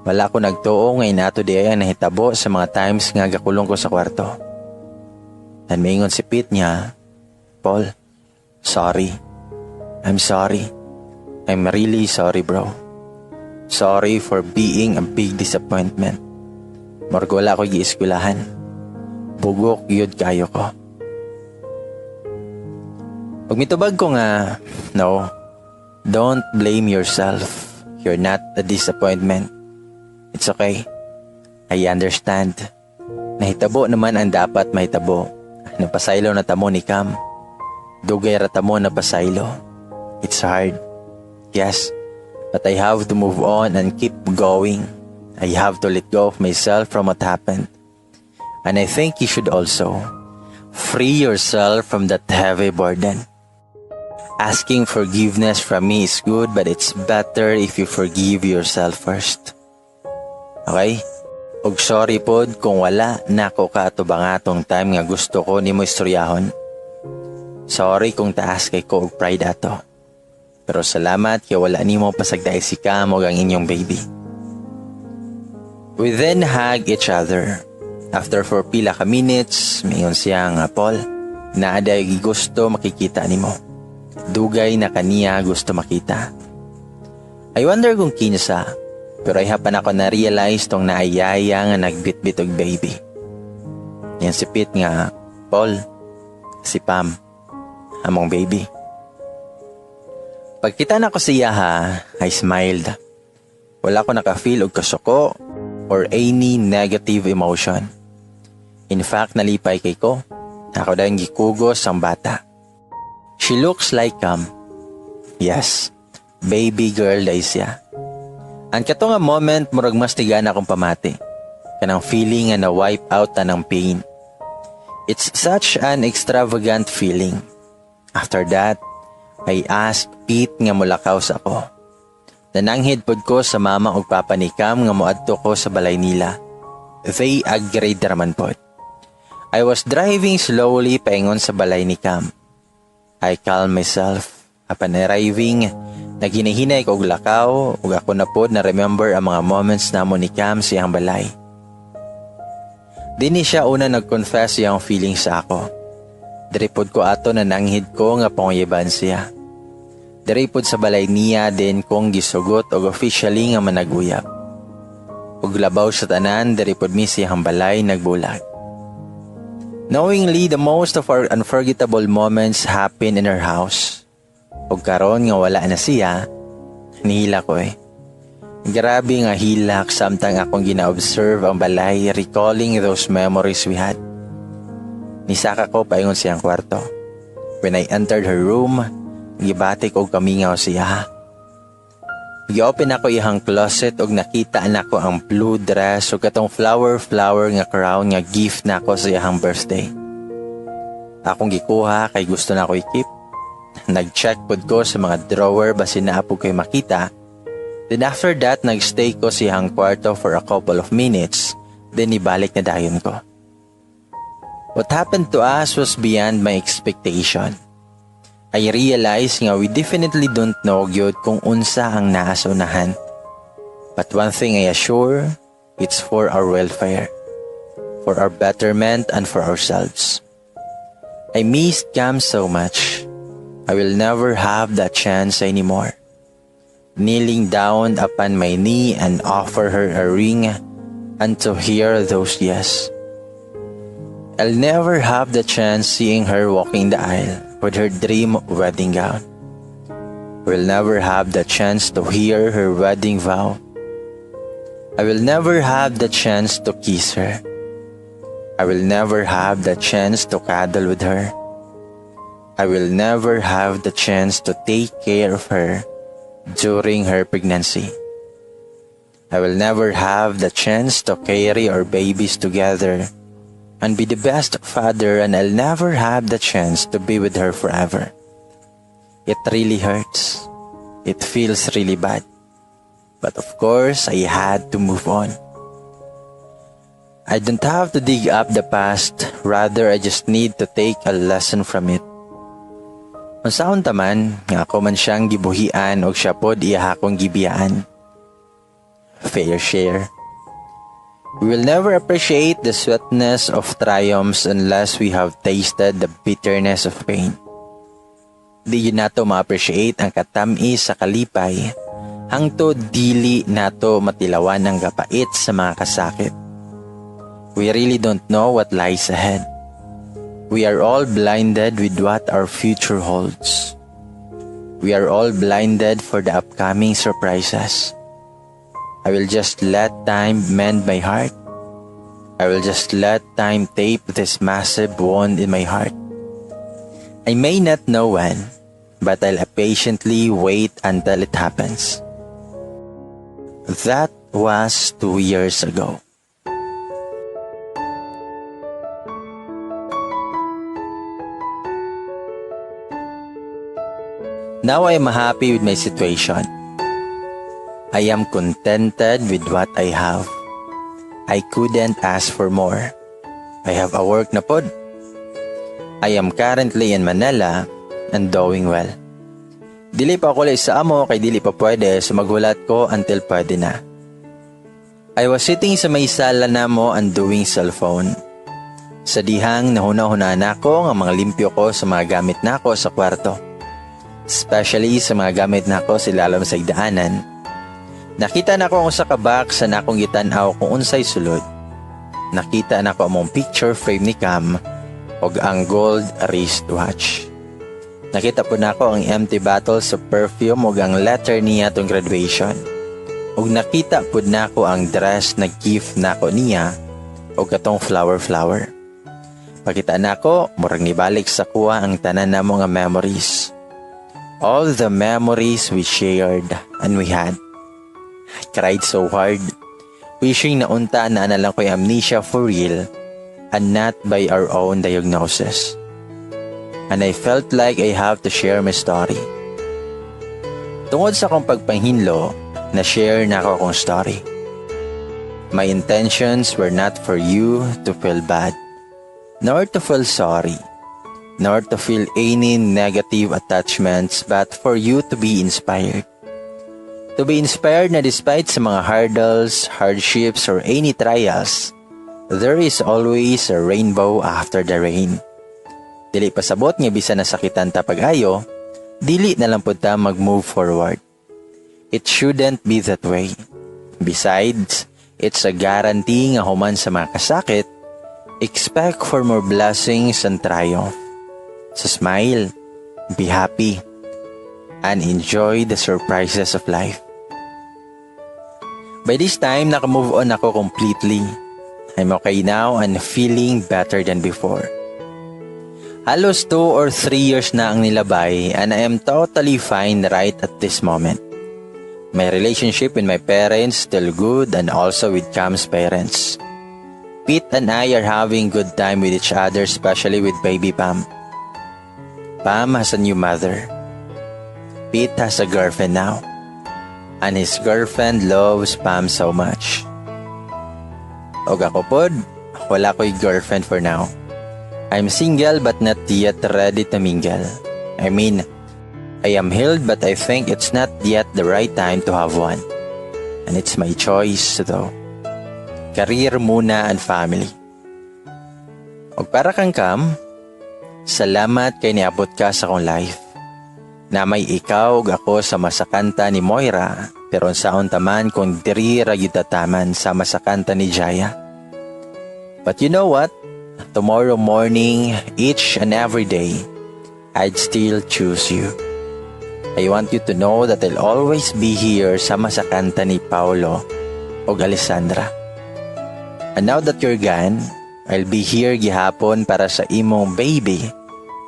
Wala ko nagtuo ngay nato di ay nahitabo sa mga times nga gakulong ko sa kwarto. Dan maingon si Pete niya, Paul, sorry. I'm sorry. I'm really sorry, bro. Sorry for being a big disappointment. Morg wala ko giiskulahan. Bugok yun kayo ko. Pag mitubag ko nga, no, don't blame yourself. You're not a disappointment. It's okay. I understand. Nahitabo naman ang dapat mahitabo. Napasaylo na tamo ni Cam. Dugay ratamo na pasaylo. It's hard. Yes. But I have to move on and keep going. I have to let go of myself from what happened. And I think you should also free yourself from that heavy burden. Asking forgiveness from me is good, but it's better if you forgive yourself first. Okay? Og sorry pod kung wala na ko kaatubang atong time nga gusto ko nimo istoryahon. Sorry kung taas kay ko og pride ato. Pero salamat kay wala nimo pasagday si Cam og ang inyong baby. We then hug each other. After for pila ka minutes, mayon siya nga Paul, naaday gusto makikita nimo. Dugay na kaniya gusto makita. I wonder kung kinsa. Pero ay hapan ako na-realize tong naayaya nga nagbitbit og baby. Yan si Pete nga, Paul, si Pam, among baby. Pagkita na ko siya I smiled. Wala ko naka-feel og kasuko or any negative emotion. In fact, nalipay kay ko. Ako dahil gikugos ang bata. She looks like Cam. Yes, baby girl dahil siya. Ang kato nga moment, murag mas tigan akong pamati. Kanang feeling nga na-wipe out na ng pain. It's such an extravagant feeling. After that, I asked Pete nga mulakaw sa ako. Nananghid pod ko sa mama og papa ni Cam nga moadto ko sa balay nila. They agreed raman pod. I was driving slowly paingon sa balay ni Cam. I calmed myself. Upon arriving, naghinahinay ko og lakaw ug ako na pod na remember ang mga moments namo ni Cam sa iyang balay. Dini siya una nag-confess iyang feelings sa ako. Diri pod ko ato na nanghid ko nga panguyaban siya. Diri pod sa balay niya din kong gisugot og officially nga managuyab. Ug labaw sa tanan diri pod mi siyang balay nagbulag. Knowingly, the most of our unforgettable moments happen in our house. Ug karon nga wala na siya, nihila ko Grabe nga hilak samtang akong gina-observe ang balay recalling those memories we had. Nisaka ko paingon siyang kwarto. When I entered her room, gibatik og kamingaw siya. Gi-open ako ihang closet og nakita nako ang blue dress ug katong flower nga crown nga gift nako sa iyang birthday. Akong gikuha kay gusto na ko i-keep. Nag-check pod ko sa mga drawer basin na po ko'y makita. Then after that, nag-stay ko sa iyang kwarto for a couple of minutes. Then ibalik na dayon ko. What happened to us was beyond my expectation. I realized nga we definitely don't know gyud kung unsa ang naasunahan. But one thing I assure, it's for our welfare, for our betterment and for ourselves. I missed Cam so much. I will never have that chance anymore. Kneeling down upon my knee and offer her a ring and to hear those yes. I'll never have the chance seeing her walking the aisle with her dream wedding gown. We'll never have the chance to hear her wedding vow. I will never have the chance to kiss her. I will never have the chance to cuddle with her. I will never have the chance to take care of her during her pregnancy. I will never have the chance to carry our babies together and be the best father, and I'll never have the chance to be with her forever. It really hurts. It feels really bad. But of course, I had to move on. I don't have to dig up the past, rather I just need to take a lesson from it. Unsaon taman, nga ako man siyang gibuhian o siya pod iya akong gibiyaan. fair share. We will never appreciate the sweetness of triumphs unless we have tasted the bitterness of pain. Di yun nato ma-appreciate ang katamis sa kalipay, hangtod dili nato matilawan ang gapait sa mga kasakit. We really don't know what lies ahead. We are all blinded with what our future holds. We are all blinded for the upcoming surprises. I will just let time mend my heart. I will just let time tape this massive wound in my heart. I may not know when, but I'll patiently wait until it happens. That was 2 years ago. Now I am happy with my situation. I am contented with what I have. I couldn't ask for more. I have a work na pod. I am currently in Manila and doing well. Dili pa ako sa amo kay dili pa pwede so maghulat ko until pwede na. I was sitting sa may sala namo and doing cellphone. Sa dihang nahuna-huna na ako nga mga limpyo ko sa mga gamit nako sa kwarto. Especially sa mga gamit nako sa ilalim sa igdaanan. Nakita na ko ang usa ka box sa nakong gitan-aw kung unsay sulod. Nakita na ko among picture frame ni Cam og ang gold wristwatch. Nakita po na ko ang empty bottle sa perfume ug ang letter niya tong graduation. Ug nakita po na ko ang dress na gift nako niya ug katong flower. Pakita na ko, murag nibalik sa kuha ang tanan namo nga memories. All the memories we shared and we had. I cried so hard, wishing na unta na lang ko'y amnesia for real and not by our own diagnosis. And I felt like I have to share my story. Tungod sa akong pagpanghinlo, na-share na ako akong story. My intentions were not for you to feel bad, nor to feel sorry, nor to feel any negative attachments, but for you to be inspired. To be inspired na despite sa mga hurdles, hardships, or any trials, there is always a rainbow after the rain. Dili pasabot nga bisan nasakitan ta pag-ayo, dili na lang pud ta mag-move forward. It shouldn't be that way. Besides, it's a guarantee nga human sa mga kasakit, expect for more blessings and triumph. So smile, be happy, and enjoy the surprises of life. By this time, naka-move on ako completely. I'm okay now and feeling better than before. Halos 2 or 3 years na ang nilabay and I am totally fine right at this moment. My relationship with my parents still good and also with Cam's parents. Pete and I are having good time with each other, especially with baby Pam. Pam has a new mother. Pete has a girlfriend now. And his girlfriend loves Pam so much. Og ako pod, wala ko'y girlfriend for now. I'm single but not yet ready to mingle. I mean, I am healed but I think it's not yet the right time to have one. And it's my choice though. Career muna and family. Og para kang Cam, salamat kay niabot ka sa akong life. Na may ikaw ug ako sa masakanta ni Moira, pero unsaon taman kung diri ra gyud taman sa masakanta ni Jaya. But you know what? Tomorrow morning, each and every day, I'd still choose you. I want you to know that I'll always be here sa masakanta ni Paulo ug Alessandra. And now that you're gone, I'll be here gihapon para sa imong baby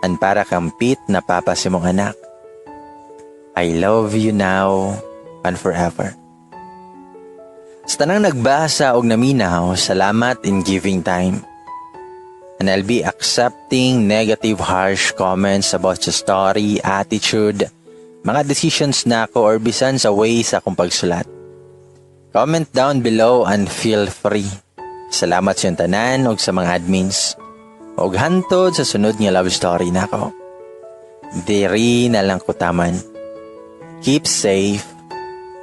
and para kang Pete na papa sa imong anak. I love you now and forever. Sa tanang nagbasa og naminaw, salamat in giving time. And I'll be accepting negative harsh comments about sa story, attitude, mga decisions na ako or bisan sa way sa akong pagsulat. Comment down below and feel free. Salamat sa iyong tanan og sa mga admins. Og hantod sa sunod nga love story na ako. Diri na lang ko taman. Keep safe,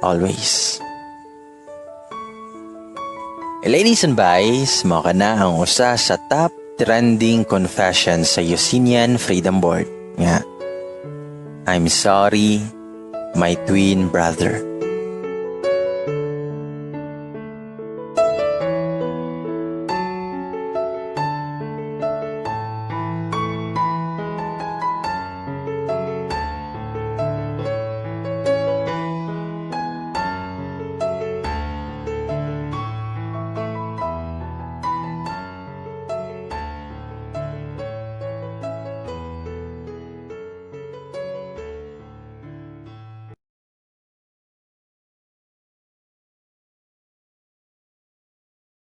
always. Ladies and boys, mao na ang usa sa top trending confession sa Yosinian Freedom Board. Nga, I'm sorry, my twin brother.